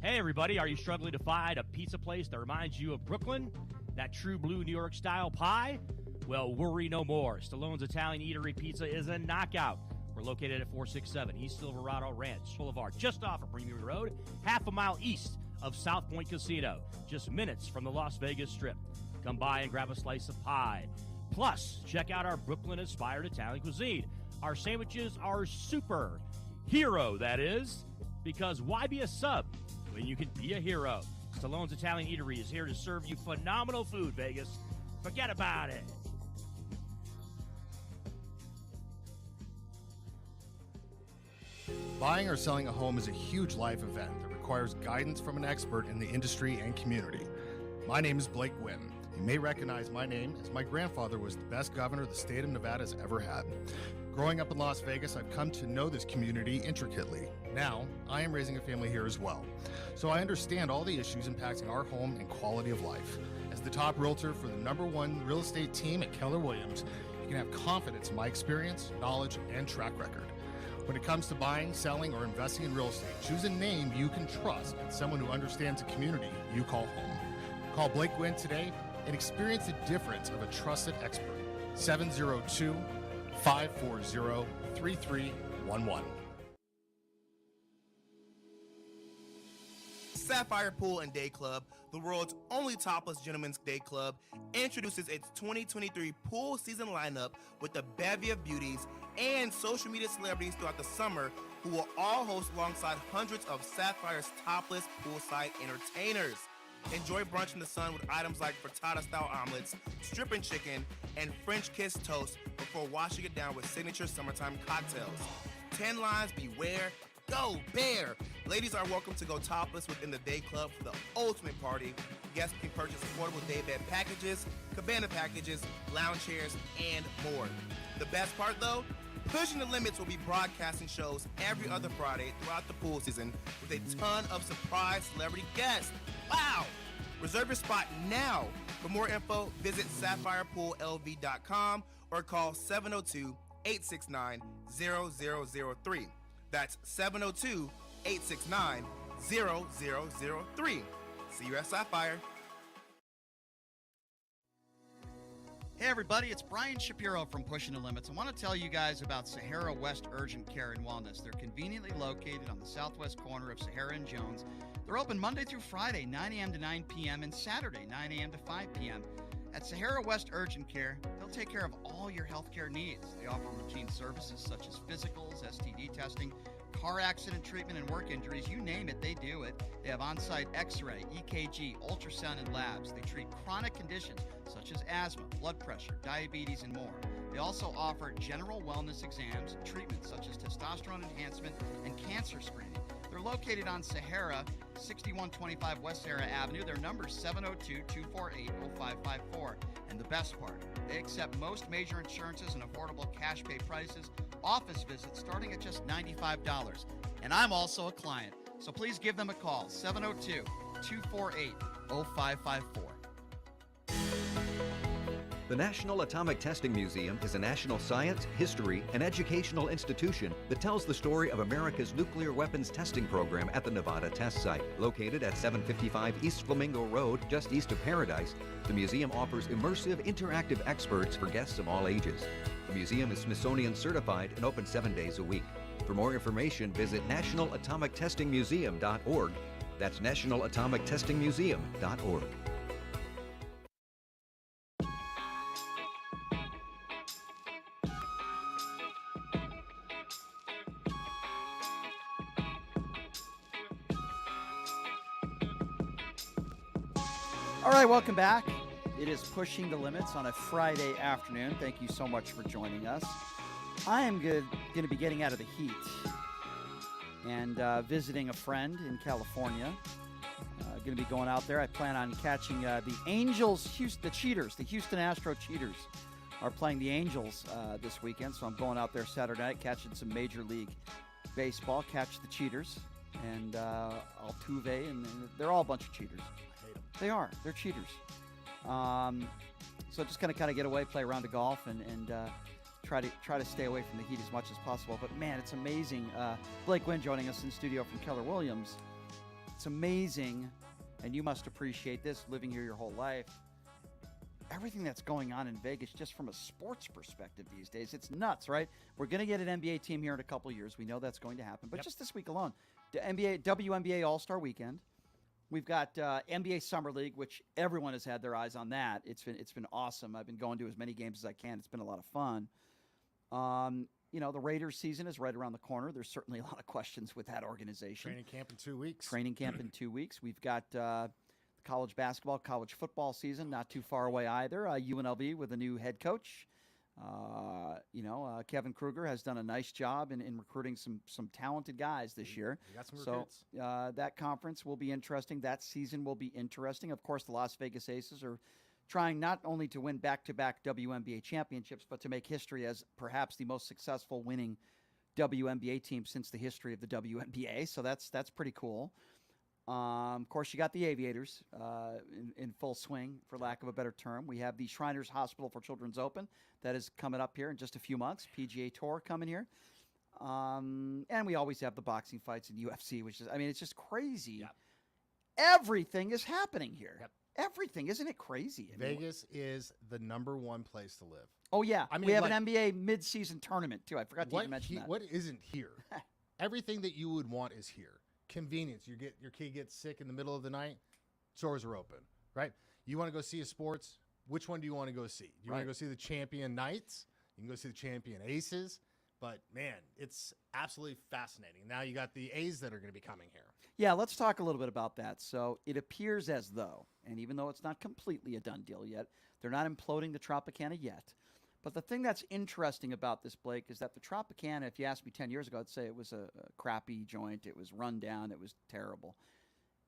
Hey, everybody, are you struggling to find a pizza place that reminds you of Brooklyn? That true blue New York style pie? Well, worry no more. Stallone's Italian Eatery Pizza is a knockout. We're located at 467 East Silverado Ranch Boulevard, just off of Premier Road, half a mile east of South Point Casino, just minutes from the Las Vegas Strip. Come by and grab a slice of pie. Plus, check out our Brooklyn-inspired Italian cuisine. Our sandwiches are super. Hero, that is. Because why be a sub when you can be a hero? Stallone's Italian Eatery is here to serve you phenomenal food, Vegas. Forget about it. Buying or selling a home is a huge life event that requires guidance from an expert in the industry and community. My name is Blake Gwynn. You may recognize my name as my grandfather was the best governor the state of Nevada has ever had. Growing up in Las Vegas, I've come to know this community intricately. Now, I am raising a family here as well, so I understand all the issues impacting our home and quality of life. As the top realtor for the #1 real estate team at Keller Williams, you can have confidence in my experience, knowledge, and track record. When it comes to buying, selling, or investing in real estate, choose a name you can trust and someone who understands the community you call home. Call Blake Gwynn today and experience the difference of a trusted expert. 702-540-3311. Sapphire Pool and Day Club, the world's only topless gentlemen's day club, introduces its 2023 pool season lineup with a bevy of beauties and social media celebrities throughout the summer who will all host alongside hundreds of Sapphire's topless poolside entertainers. Enjoy brunch in the sun with items like frittata-style omelets, stripping chicken, and French kiss toast before washing it down with signature summertime cocktails. 10 lines beware. Go Bear! Ladies are welcome to go topless within the day club for the ultimate party. Guests can purchase affordable day bed packages, cabana packages, lounge chairs, and more. The best part though? Pushing the Limits will be broadcasting shows every other Friday throughout the pool season with a ton of surprise celebrity guests. Wow! Reserve your spot now. For more info, visit SapphirePoolLV.com or call 702-869-0003. That's 702-869-0003. See you at Sapphire. Hey everybody, it's Brian Shapiro from Pushing the Limits. I want to tell you guys about Sahara West Urgent Care and Wellness. They're conveniently located on the southwest corner of Sahara and Jones. They're open Monday through Friday, 9 a.m. to 9 p.m. and Saturday, 9 a.m. to 5 p.m. At Sahara West Urgent Care, they'll take care of all your healthcare needs. They offer routine services such as physicals, STD testing, car accident treatment, and work injuries. You name it, they do it. They have on-site x-ray, EKG, ultrasound, and labs. They treat chronic conditions such as asthma, blood pressure, diabetes, and more. They also offer general wellness exams and treatments such as testosterone enhancement and cancer screening. They're located on Sahara, 6125 West Sahara Avenue. Their number is 702-248-0554. And the best part, they accept most major insurances and affordable cash pay prices. Office visits starting at just $95. And I'm also a client, so please give them a call, 702-248-0554. The National Atomic Testing Museum is a national science, history, and educational institution that tells the story of America's nuclear weapons testing program at the Nevada Test Site. Located at 755 East Flamingo Road, just east of Paradise, the museum offers immersive, interactive experts for guests of all ages. The museum is Smithsonian certified and open 7 days a week. For more information, visit nationalatomictestingmuseum.org. That's nationalatomictestingmuseum.org. All right, welcome back. It is Pushing the Limits on a Friday afternoon. Thank you so much for joining us. I am going to be getting out of the heat and visiting a friend in California. Going to be going out there. I plan on catching the Angels, the Cheaters, the Houston Astro Cheaters are playing the Angels this weekend. So I'm going out there Saturday night, catching some Major League Baseball, catch the Cheaters, and Altuve, and they're all a bunch of cheaters. They are. They're cheaters. So just kind of get away, play a round of golf, and try to stay away from the heat as much as possible. But man, it's amazing. Blake Wynn joining us in studio from Keller Williams. It's amazing, and you must appreciate this, living here your whole life. Everything that's going on in Vegas, just from a sports perspective these days, it's nuts, right? We're going to get an NBA team here in a couple of years. We know that's going to happen. But just this week alone, the WNBA All-Star Weekend. We've got NBA Summer League, which everyone has had their eyes on that. It's been awesome. I've been going to as many games as I can. It's been a lot of fun. The Raiders season is right around the corner. There's certainly a lot of questions with that organization. Training camp in 2 weeks. Training camp in 2 weeks. We've got college basketball, college football season not too far away either. UNLV with a new head coach. Kevin Kruger has done a nice job in recruiting some talented guys this year. We got some recruits. That conference will be interesting. That season will be interesting. Of course, the Las Vegas Aces are trying not only to win back-to-back WNBA championships, but to make history as perhaps the most successful winning WNBA team since the history of the WNBA. So that's pretty cool. Of course, you got the Aviators in full swing, for lack of a better term. We have the Shriners Hospital for Children's Open that is coming up here in just a few months. PGA Tour coming here. And we always have the boxing fights in UFC, which is, it's just crazy. Yep. Everything is happening here. Yep. Everything. Isn't it crazy? Vegas is the #1 place to live. Oh, yeah. We have an NBA mid-season tournament, too. I forgot to even mention that. What isn't here? Everything that you would want is here. Convenience. Your kid gets sick in the middle of the night, stores are open, right? You want to go see a sports, which one do you want to go see? Do you want to go see the champion Knights? You can go see the champion Aces. But, man, it's absolutely fascinating. Now you got the A's that are going to be coming here. Yeah, let's talk a little bit about that. So it appears as though, and even though it's not completely a done deal yet, they're not imploding the Tropicana yet. But the thing that's interesting about this, Blake, is that the Tropicana, if you asked me 10 years ago, I'd say it was a crappy joint. It was run down. It was terrible.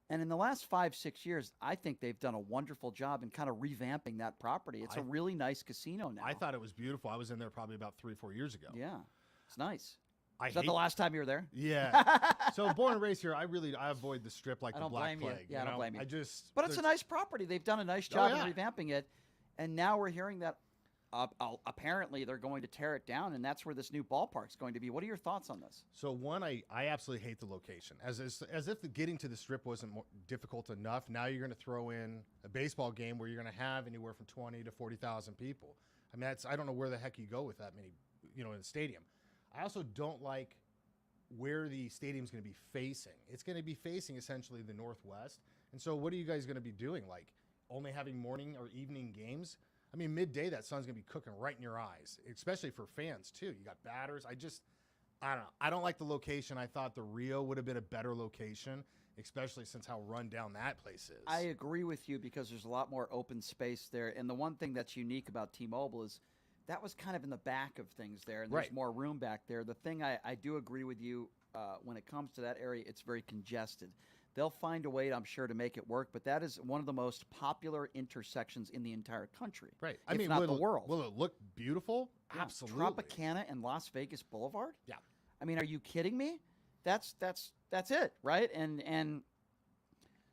And in the last 5-6 years, I think they've done a wonderful job in kind of revamping that property. It's a really nice casino now. I thought it was beautiful. I was in there probably about 3 or 4 years ago. Yeah, it's nice. Is that the last time you were there? Yeah. So born and raised here, I avoid the Strip like the Black Plague. Yeah, I don't blame you. But it's a nice property. They've done a nice job in revamping it. And now we're hearing that apparently they're going to tear it down, and that's where this new ballpark's going to be. What are your thoughts on this? So one, I absolutely hate the location. As if getting to the Strip wasn't more difficult enough. Now you're going to throw in a baseball game where you're going to have anywhere from 20 to 40,000 people. I mean, I don't know where the heck you go with that many, in the stadium. I also don't like where the stadium's going to be facing. It's going to be facing essentially the northwest. And so what are you guys going to be doing? Like only having morning or evening games? I mean, midday, that sun's going to be cooking right in your eyes, especially for fans, too. You got batters. I don't know. I don't like the location. I thought the Rio would have been a better location, especially since how run down that place is. I agree with you because there's a lot more open space there. And the one thing that's unique about T-Mobile is that was kind of in the back of things there, and there's more room back there. The thing I do agree with you when it comes to that area, it's very congested. They'll find a way, I'm sure, to make it work, but that is one of the most popular intersections in the entire country. Right. I mean, not the world. Will it look beautiful? Yeah. Absolutely. Tropicana and Las Vegas Boulevard? Yeah. I mean, are you kidding me? That's it, right? And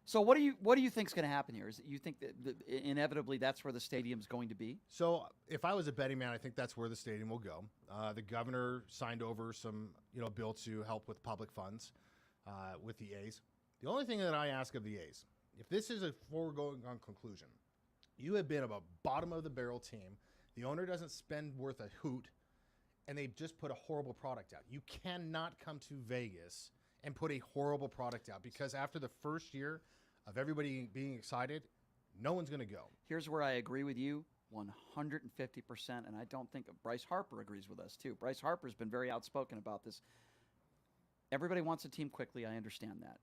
so what do you think is going to happen here? Is it you think that inevitably that's where the stadium's going to be? So if I was a betting man, I think that's where the stadium will go. The governor signed over some bill to help with public funds with the A's. The only thing that I ask of the A's, if this is a foregone conclusion, you have been a bottom of the barrel team. The owner doesn't spend worth a hoot, and they've just put a horrible product out. You cannot come to Vegas and put a horrible product out because after the first year of everybody being excited, no one's going to go. Here's where I agree with you 150%, and I don't think Bryce Harper agrees with us too. Bryce Harper's been very outspoken about this. Everybody wants a team quickly. I understand that.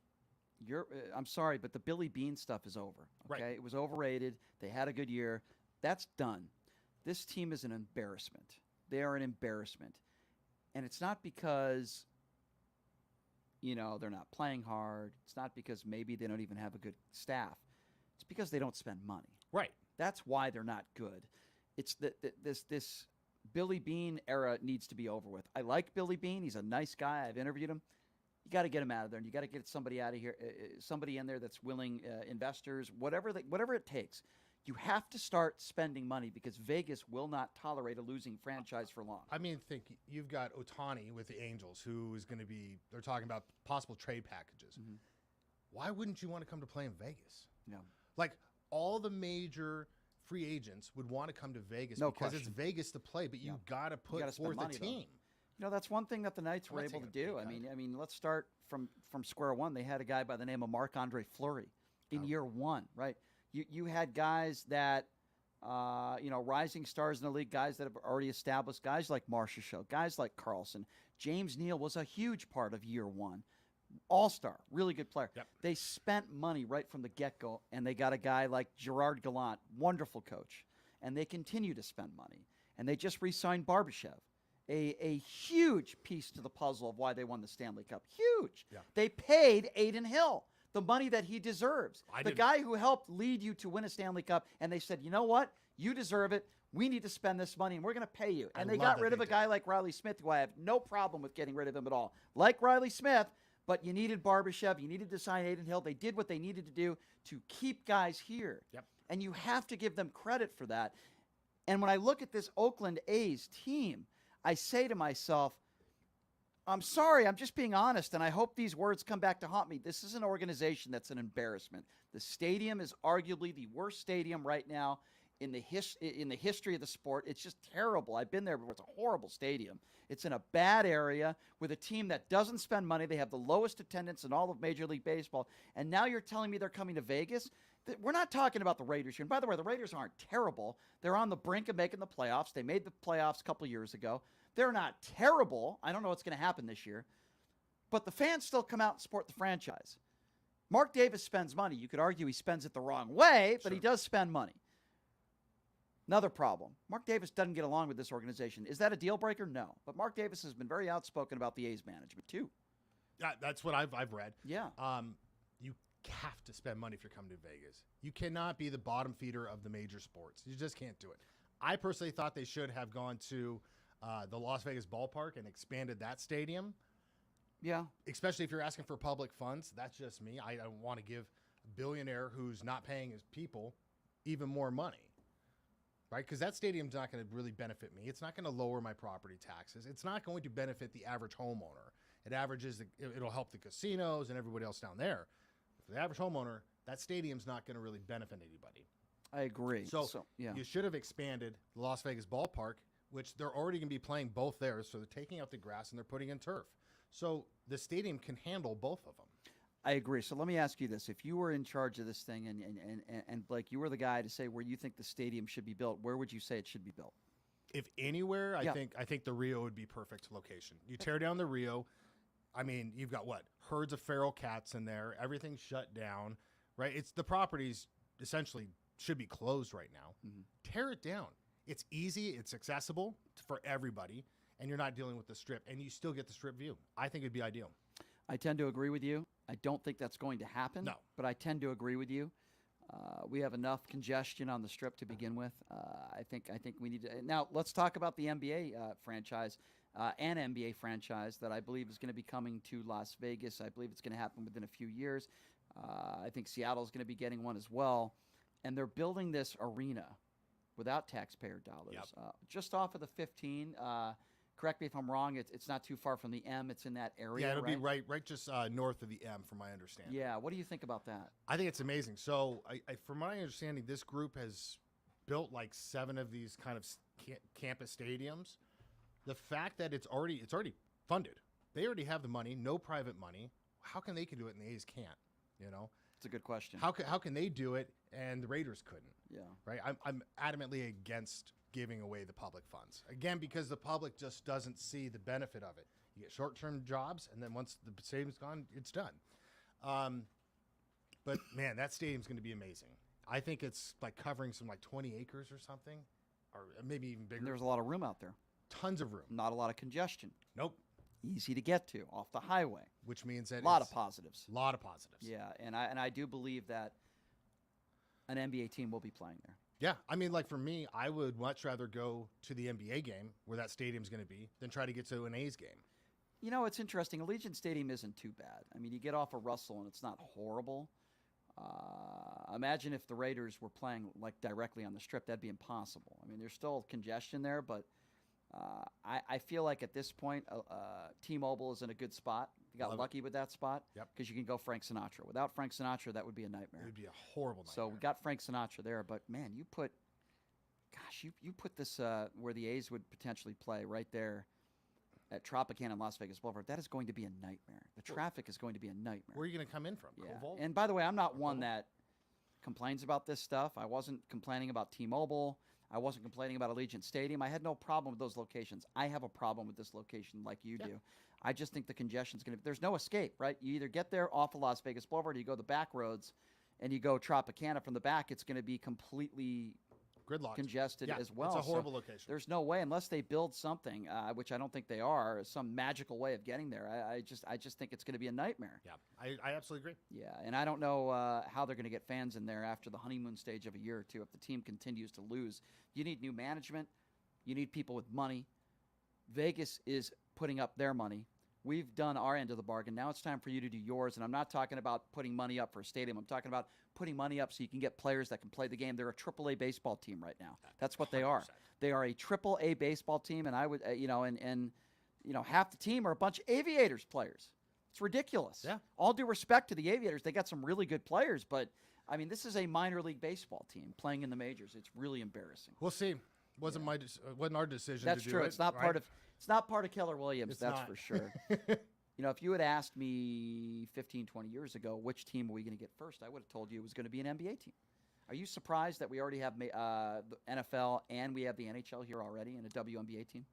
I'm sorry, but the Billy Bean stuff is over. Okay, It was overrated. They had a good year. That's done. This team is an embarrassment. They are an embarrassment, and it's not because they're not playing hard. It's not because maybe they don't even have a good staff. It's because they don't spend money. Right. That's why they're not good. It's this Billy Bean era needs to be over with. I like Billy Bean. He's a nice guy. I've interviewed him. You got to get him out of there, and you got to get somebody out of here, somebody in there that's willing, investors, whatever it takes. You have to start spending money because Vegas will not tolerate a losing franchise for long. I mean, think you've got Ohtani with the Angels, who is going to be. They're talking about possible trade packages. Mm-hmm. Why wouldn't you want to come to play in Vegas? No, like all the major free agents would want to come to Vegas because it's Vegas to play, but you got to put forth a team. That's one thing that the Knights were able to do. I mean, let's start from square one. They had a guy by the name of Marc-Andre Fleury in year one, right? You had guys that, rising stars in the league, guys that have already established, guys like Marchessault, guys like Carlson. James Neal was a huge part of year one. All-star, really good player. Yep. They spent money right from the get-go, and they got a guy like Gerard Gallant, wonderful coach, and they continue to spend money. And they just re-signed Barbashev. A huge piece to the puzzle of why they won the Stanley Cup. Huge. Yeah. They paid Aiden Hill the money that he deserves. The guy who helped lead you to win a Stanley Cup, and they said, you know what? You deserve it. We need to spend this money, and we're going to pay you. And they got rid of a guy like Riley Smith, who I have no problem with getting rid of him at all. Like Riley Smith, but you needed Barbashev. You needed to sign Aiden Hill. They did what they needed to do to keep guys here. Yep. And you have to give them credit for that. And when I look at this Oakland A's team, I say to myself, I'm sorry, I'm just being honest, and I hope these words come back to haunt me. This is an organization that's an embarrassment. The stadium is arguably the worst stadium right now in the history of the sport. It's just terrible. I've been there before. It's a horrible stadium. It's in a bad area with a team that doesn't spend money. They have the lowest attendance in all of Major League Baseball. And now you're telling me they're coming to Vegas? We're not talking about the Raiders here. And by the way, the Raiders aren't terrible. They're on the brink of making the playoffs. They made the playoffs a couple years ago. They're not terrible. I don't know what's going to happen this year. But the fans still come out and support the franchise. Mark Davis spends money. You could argue he spends it the wrong way, but he does spend money. Another problem. Mark Davis doesn't get along with this organization. Is that a deal breaker? No. But Mark Davis has been very outspoken about the A's management, too. That's what I've read. Yeah. You have to spend money if you're coming to Vegas. You cannot be the bottom feeder of the major sports. You just can't do it. I personally thought they should have gone to the Las Vegas ballpark and expanded that stadium. Yeah. Especially if you're asking for public funds. That's just me. I don't want to give a billionaire who's not paying his people even more money. right? Because that stadium's not going to really benefit me. It's not going to lower my property taxes. It's not going to benefit the average homeowner. It'll help the casinos and everybody else down there. For the average homeowner, that stadium's not going to really benefit anybody. I agree. So yeah. you should have expanded the Las Vegas ballpark, which they're already going to be playing both there. So they're taking out the grass and they're putting in turf. So the stadium can handle both of them. I agree. So let me ask you this. If you were in charge of this thing and Blake, you were the guy to say where you think the stadium should be built, where would you say it should be built? If anywhere, Yeah. I think the Rio would be perfect location. You tear down the Rio, I mean, you've got what? Herds of feral cats in there. Everything's shut down, right? It's the properties essentially should be closed right now. Mm-hmm. Tear it down. It's easy, it's accessible for everybody, and you're not dealing with the strip, and you still get the strip view. I think it'd be ideal. I tend to agree with you. I don't think that's going to happen. No. But I tend to agree with you. We have enough congestion on the strip to begin with. I think we need to. Now, let's talk about the NBA franchise, an NBA franchise that I believe is going to be coming to Las Vegas. I believe it's going to happen within a few years. I think Seattle's going to be getting one as well. And they're building this arena without taxpayer dollars, just off of the 15. Correct me if I'm wrong. It's not too far from the M. It's in that area. Yeah, it'll be right just north of the M, from my understanding. Yeah. What do you think about that? I think it's amazing. So, from my understanding, this group has built like 7 of these kind of campus stadiums. The fact that it's already funded, they already have the money, no private money. How can they do it and the A's can't? You know, it's a good question. How can they do it and the Raiders couldn't? Yeah, right. I'm adamantly against giving away the public funds again because the public just doesn't see the benefit of it. You get short-term jobs, and then once the stadium's gone, it's done. But man, that stadium's going to be amazing. I think it's like covering some like 20 acres or something, or maybe even bigger. And there's a lot of room out there. Tons of room. Not a lot of congestion. Nope. Easy to get to off the highway. Which means that a lot of positives. A lot of positives. Yeah, and I do believe that an NBA team will be playing there. Yeah, I mean, like for me, I would much rather go to the NBA game where that stadium's going to be than try to get to an A's game. You know, it's interesting. Allegiant Stadium isn't too bad. I mean, you get off of Russell and it's not horrible. Imagine if the Raiders were playing like directly on the strip. That'd be impossible. I mean, there's still congestion there, but I feel like at this point, T-Mobile is in a good spot. You got lucky with that spot because you can go Frank Sinatra. Without Frank Sinatra, that would be a nightmare. It would be a horrible nightmare. So we got Frank Sinatra there, but man, you put this where the A's would potentially play right there at Tropicana and Las Vegas Boulevard. That is going to be a nightmare. The traffic is going to be a nightmare. Where are you going to come in from? Yeah. Koval? And by the way, I'm not one that complains about this stuff. I wasn't complaining about T-Mobile. I wasn't complaining about Allegiant Stadium. I had no problem with those locations. I have a problem with this location like you do. I just think the congestion's going to – there's no escape, right? You either get there off of Las Vegas Boulevard or you go the back roads and you go Tropicana. From the back, it's going to be completely gridlocked, congested as well. It's a horrible so location. There's no way, unless they build something, which I don't think they are, some magical way of getting there. I just think it's going to be a nightmare. Yeah, I absolutely agree. Yeah, and I don't know how they're going to get fans in there after the honeymoon stage of a year or two if the team continues to lose. You need new management. You need people with money. Vegas is putting up their money. We've done our end of the bargain. Now it's time for you to do yours. And I'm not talking about putting money up for a stadium. I'm talking about putting money up so you can get players that can play the game. They're a AAA baseball team right now. That's what they are. 100%. They are a AAA baseball team, and I would, half the team are a bunch of Aviators players. It's ridiculous. Yeah. All due respect to the Aviators, they got some really good players, but I mean, this is a minor league baseball team playing in the majors. It's really embarrassing. We'll see. Wasn't our decision. That's to do true. It, it's not right? part of. It's not part of Keller Williams. It's that's not. for sure. If you had asked me 15, 20 years ago, which team are we going to get first, I would have told you it was going to be an NBA team. Are you surprised that we already have the NFL and we have the NHL here already and a WNBA team?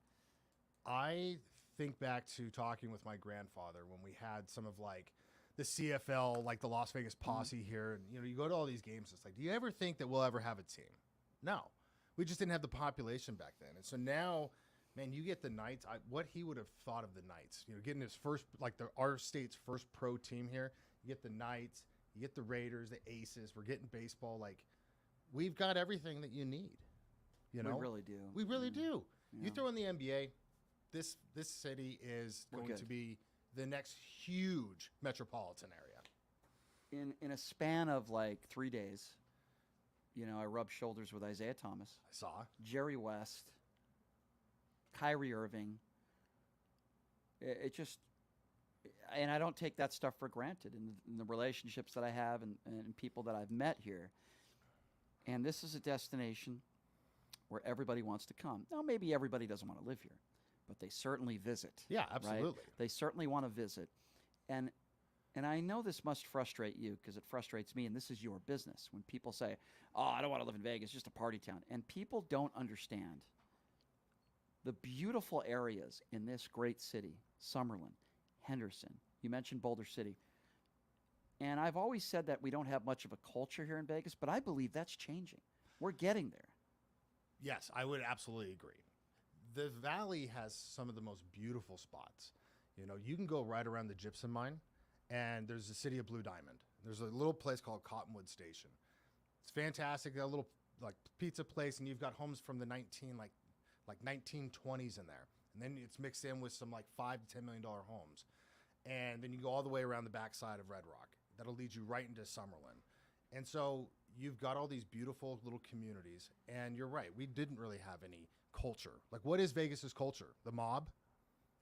I think back to talking with my grandfather when we had some of like the CFL, like the Las Vegas Posse here. And, you go to all these games. It's like, do you ever think that we'll ever have a team? No. We just didn't have the population back then. And so now, man, you get the Knights. What he would have thought of the Knights, getting his first, like our state's first pro team here. You get the Knights, you get the Raiders, the Aces. We're getting baseball. Like, we've got everything that you need. We really do. We really do. Yeah. You throw in the NBA, this city is going to be the next huge metropolitan area. In a span of like 3 days, I rubbed shoulders with Isaiah Thomas. I saw. Jerry West. Kyrie Irving. It just, and I don't take that stuff for granted in the relationships that I have and people that I've met here. And this is a destination where everybody wants to come. Now, maybe everybody doesn't want to live here, but they certainly visit. Yeah, right? absolutely. They certainly want to visit. And I know this must frustrate you because it frustrates me, and this is your business. When people say, oh, I don't want to live in Vegas, it's just a party town. And people don't understand the beautiful areas in this great city, Summerlin, Henderson. You mentioned Boulder City. And I've always said that we don't have much of a culture here in Vegas, but I believe that's changing. We're getting there. Yes, I would absolutely agree. The Valley has some of the most beautiful spots. You can go right around the gypsum mine, and there's the city of Blue Diamond. There's a little place called Cottonwood Station. It's fantastic. Got a little pizza place, and you've got homes from the 1920s in there, and then it's mixed in with some $5 to $10 million homes, and then you go all the way around the backside of Red Rock. That'll lead you right into Summerlin, and so you've got all these beautiful little communities. And you're right, we didn't really have any culture. What is Vegas's culture? The mob,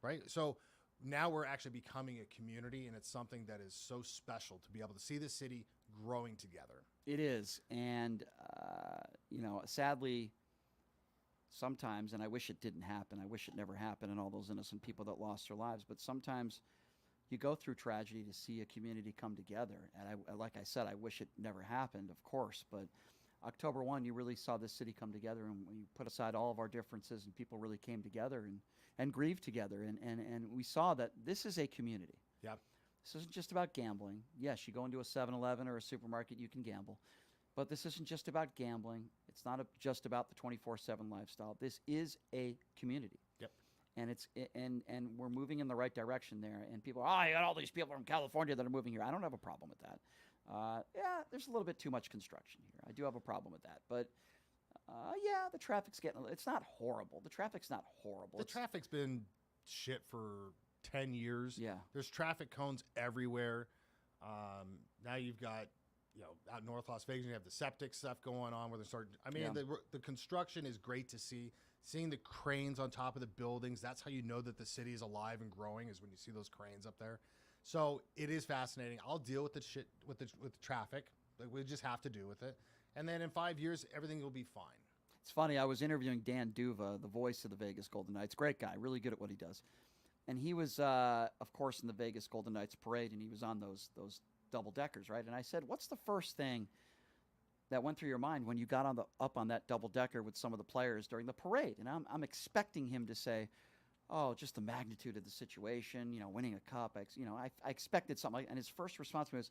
right? So now we're actually becoming a community, and it's something that is so special to be able to see the city growing together. It is, and sadly, sometimes, and I wish it didn't happen, I wish it never happened, and all those innocent people that lost their lives, but sometimes you go through tragedy to see a community come together. And like I said, I wish it never happened, of course, but October 1, you really saw this city come together, and we put aside all of our differences, and people really came together and grieved together, and we saw that this is a community. Yeah. This isn't just about gambling. Yes, you go into a 7-Eleven or a supermarket, you can gamble. But this isn't just about gambling. It's not just about the 24/7 lifestyle. This is a community. Yep. And and we're moving in the right direction there. And people are, you got all these people from California that are moving here. I don't have a problem with that. Yeah, there's a little bit too much construction here. I do have a problem with that. But yeah, the traffic's it's not horrible. The traffic's not horrible. The traffic's been shit for 10 years. Yeah. There's traffic cones everywhere. Now you've got, out in North Las Vegas, you have the septic stuff going on where they're starting. The construction is great to see. Seeing the cranes on top of the buildings, that's how you know that the city is alive and growing, is when you see those cranes up there. So it is fascinating. I'll deal with the shit with the traffic. We just have to deal with it. And then in 5 years, everything will be fine. It's funny. I was interviewing Dan Duva, the voice of the Vegas Golden Knights. Great guy, really good at what he does. And he was, of course, in the Vegas Golden Knights parade, and he was on those double deckers, right? And I said, "What's the first thing that went through your mind when you got up on that double decker with some of the players during the parade?" And I'm expecting him to say, "Oh, just the magnitude of the situation, winning a cup." I expected something like. And his first response was,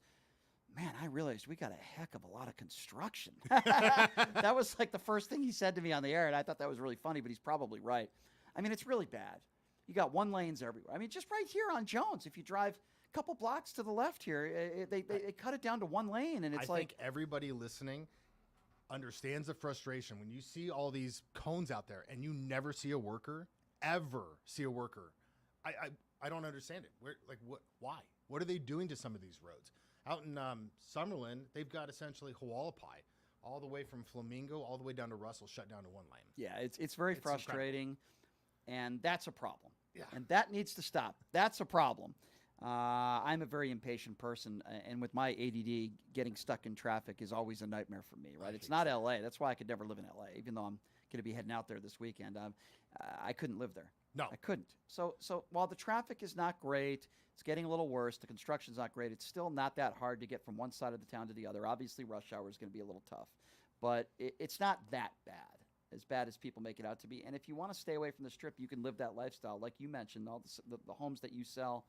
"Man, I realized we got a heck of a lot of construction." That was like the first thing he said to me on the air, and I thought that was really funny. But he's probably right. It's really bad. You got one lanes everywhere. Just right here on Jones, if you drive a couple blocks to the left here, they cut it down to one lane, and it's I think everybody listening understands the frustration when you see all these cones out there and you never see a worker, ever see a worker. I don't understand it. Why? What are they doing to some of these roads? Out in Summerlin, they've got essentially Hualapai, all the way from Flamingo all the way down to Russell, shut down to one lane. Yeah, it's very frustrating, and that's a problem. Yeah. And that needs to stop. That's a problem. I'm a very impatient person, and with my ADD, getting stuck in traffic is always a nightmare for me, right? It's not L.A. That's why I could never live in L.A., even though I'm going to be heading out there this weekend. I couldn't live there. No. I couldn't. So while the traffic is not great, it's getting a little worse, the construction's not great, it's still not that hard to get from one side of the town to the other. Obviously, rush hour is going to be a little tough, but it's not that bad as people make it out to be. And if you want to stay away from the Strip, you can live that lifestyle. Like you mentioned, all the homes that you sell,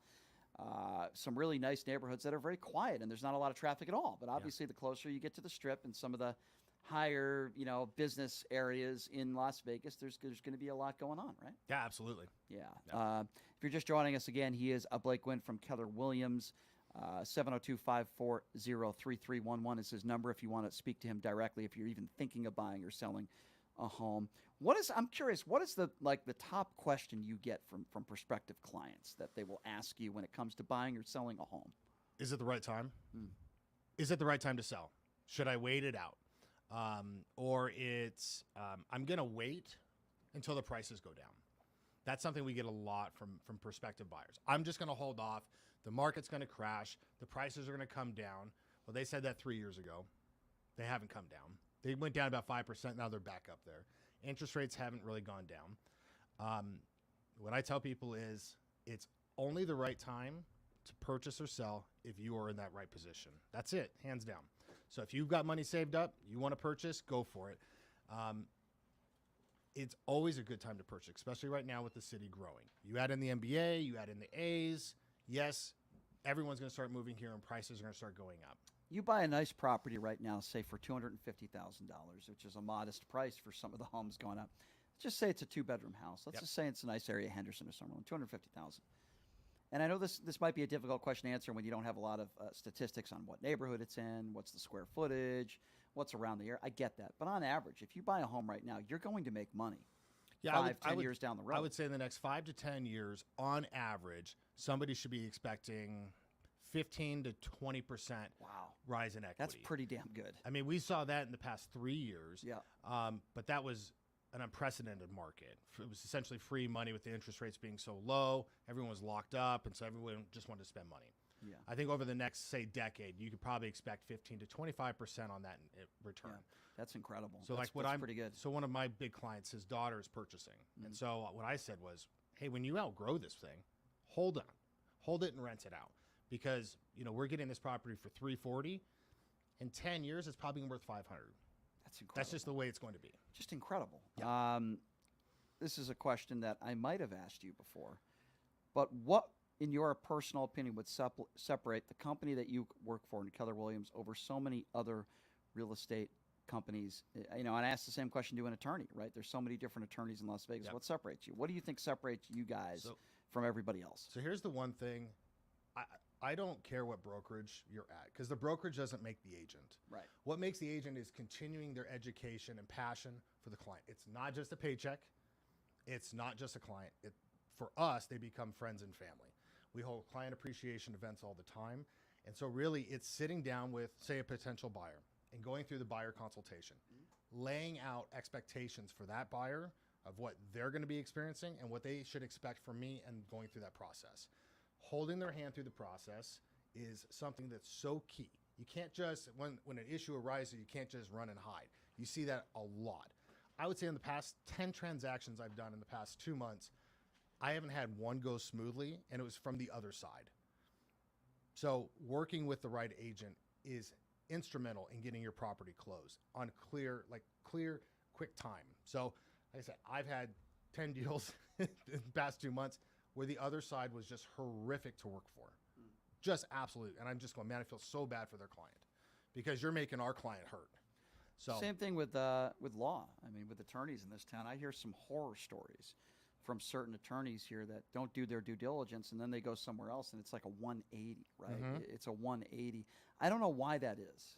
some really nice neighborhoods that are very quiet, and there's not a lot of traffic at all. But obviously, the closer you get to the Strip and some of the higher, business areas in Las Vegas, there's going to be a lot going on, right? Yeah, absolutely. Yeah. If you're just joining us again, he is Blake Wynn from Keller Williams. 702-540-3311 is his number if you want to speak to him directly, if you're even thinking of buying or selling a home. I'm curious, what is the top question you get from prospective clients that they will ask you when it comes to buying or selling a home? Is it the right time? Is it the right time to sell? Should I wait it out? or it's I'm going to wait until the prices go down. That's something we get a lot from prospective buyers. I'm just going to hold off. The market's going to crash. The prices are going to come down. Well, they said that 3 years ago. They haven't come down. They went down about 5%. Now they're back up there. Interest rates haven't really gone down. What I tell people is it's only the right time to purchase or sell if you are in that right position. That's it, hands down. So if you've got money saved up, you want to purchase, go for it. It's always a good time to purchase, especially right now with the city growing. You add in the NBA, you add in the A's. Yes, everyone's going to start moving here and prices are going to start going up. You buy a nice property right now, say for $250,000, which is a modest price for some of the homes going up. Just say it's a 2-bedroom house. Let's just say it's a nice area, Henderson or Summerlin, $250,000. And I know this might be a difficult question to answer when you don't have a lot of statistics on what neighborhood it's in, what's the square footage, what's around the area. I get that. But on average, if you buy a home right now, you're going to make money. Yeah, 10 years down the road. I would say in the next 5 to 10 years, on average, somebody should be expecting 15 to 20% rise in equity. That's pretty damn good. I mean, we saw that in the past 3 years. Yeah. But that was an unprecedented market. It was essentially free money with the interest rates being so low. Everyone was locked up, and so everyone just wanted to spend money. Yeah. I think over the next, say, decade, you could probably expect 15 to 25% on that in return. Yeah, that's incredible. So that's pretty good. So one of my big clients, his daughter is purchasing. And so what I said was, hey, when you outgrow this thing, hold on. Hold it and rent it out. Because, we're getting this property for $340. In 10 years, it's probably worth $500. That's incredible. That's just the way it's going to be. Just incredible. Yeah. This is a question that I might have asked you before. But what, in your personal opinion, would separate the company that you work for in Keller Williams over so many other real estate companies? And I asked the same question to an attorney, right? There's so many different attorneys in Las Vegas. Yep. What separates you? What do you think separates you guys from everybody else? So here's the one thing. I don't care what brokerage you're at, because the brokerage doesn't make the agent. Right. What makes the agent is continuing their education and passion for the client. It's not just a paycheck. It's not just a client. For us, they become friends and family. We hold client appreciation events all the time. And so really it's sitting down with, say, a potential buyer and going through the buyer consultation, laying out expectations for that buyer of what they're going to be experiencing and what they should expect from me, and going through that process. Holding their hand through the process is something that's so key. You can't just, when an issue arises, you can't just run and hide. You see that a lot. I would say in the past 10 transactions I've done in the past 2 months, I haven't had one go smoothly, and it was from the other side. So working with the right agent is instrumental in getting your property closed on clear, quick time. So like I said, I've had 10 deals in the past 2 months where the other side was just horrific to work for. Just absolute. And I'm just going, man, I feel so bad for their client, because you're making our client hurt. So Same thing with law. I mean, with attorneys in this town, I hear some horror stories from certain attorneys here that don't do their due diligence, and then they go somewhere else, and it's like a 180, right? Mhm. It's a 180. I don't know why that is.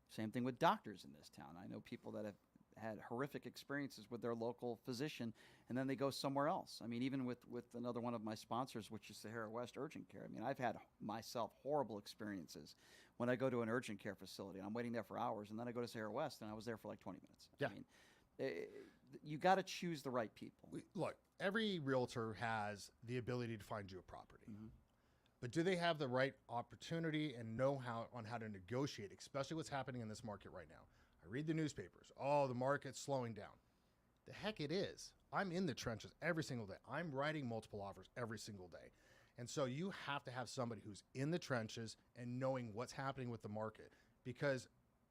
Same thing with doctors in this town. I know people that have had horrific experiences with their local physician, and then they go somewhere else. I mean, even with another one of my sponsors, which is Sahara West Urgent Care. I mean, I've had myself horrible experiences when I go to an urgent care facility, and I'm waiting there for hours, and then I go to Sahara West, and I was there for like 20 minutes. Yeah. I mean, you got to choose the right people. Look, every realtor has the ability to find you a property. But do they have the right opportunity and know-how on how to negotiate, especially what's happening in this market right now? I read the newspapers. Oh, the market's slowing down. The heck it is. I'm in the trenches every single day. I'm writing multiple offers every single day. And so you have to have somebody who's in the trenches and knowing what's happening with the market, because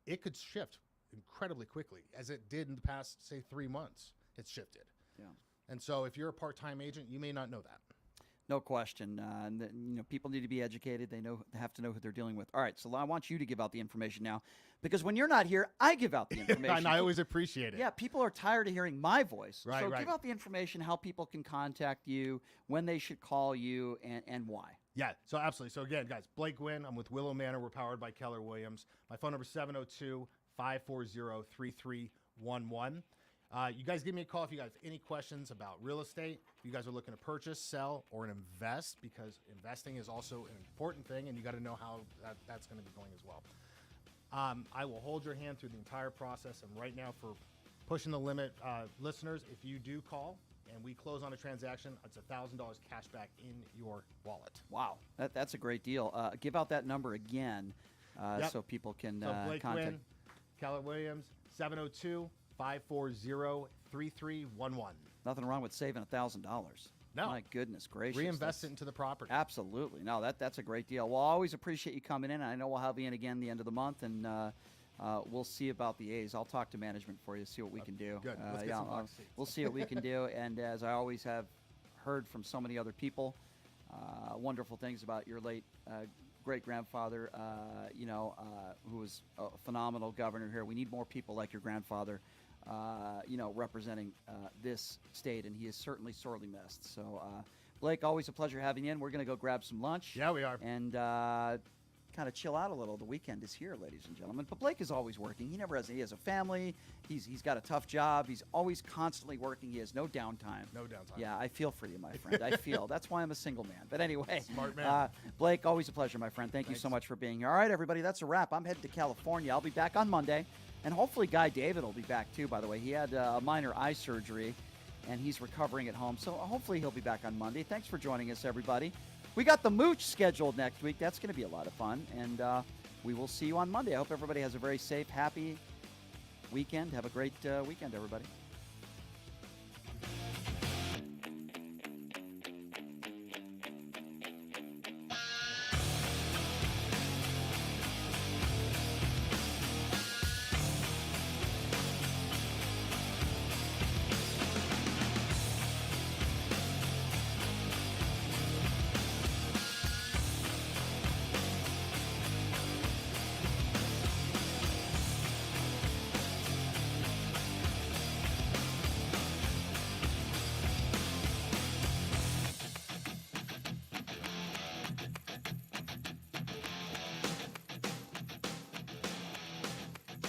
it could shift incredibly quickly, as it did in the past, say, 3 months. It's shifted. Yeah. And so if you're a part-time agent, you may not know that. No question. People need to be educated. They have to know who they're dealing with. All right, so I want you to give out the information now, because when you're not here, I give out the information. And I always appreciate it. Yeah, people are tired of hearing my voice. Right, so right. give out the information, how people can contact you, when they should call you, and why. Yeah, so absolutely. So again, guys, Blake Gwynn. I'm with Willow Manor. We're powered by Keller Williams. My phone number is 702-540-3311. You guys give me a call if you guys have any questions about real estate. If you guys are looking to purchase, sell, or invest, because investing is also an important thing, and you got to know how that's going to be going as well. I will hold your hand through the entire process. And right now, for Pushing the Limit listeners, if you do call and we close on a transaction, it's $1,000 cash back in your wallet. Wow, that's a great deal. Give out that number again so people can So Blake contact. Wynn, Keller Williams, 702-540-3311. Nothing wrong with saving $1,000. No. My goodness gracious. Reinvest it into the property. Absolutely. No, that's a great deal. Well, I always appreciate you coming in. I know we'll have you in again the end of the month, and we'll see about the A's. I'll talk to management for you, see what we can do. Good. Let's get some box seats. We'll see what we can do. And as I always have heard from so many other people, wonderful things about your late great-grandfather, who was a phenomenal governor here. We need more people like your grandfather, representing this state, and he is certainly sorely missed. So, Blake, always a pleasure having you in. We're going to go grab some lunch. Yeah, we are. And kind of chill out a little. The weekend is here, ladies and gentlemen. But Blake is always working. He has a family. He's got a tough job. He's always constantly working. He has no downtime. No downtime. Yeah, I feel for you, my friend. I feel. That's why I'm a single man. But anyway, Smart man. Blake, always a pleasure, my friend. Thank you so much for being here. All right, everybody, that's a wrap. I'm headed to California. I'll be back on Monday. And hopefully Guy David will be back, too, by the way. He had a minor eye surgery, and he's recovering at home. So hopefully he'll be back on Monday. Thanks for joining us, everybody. We got the Mooch scheduled next week. That's going to be a lot of fun. And we will see you on Monday. I hope everybody has a very safe, happy weekend. Have a great weekend, everybody.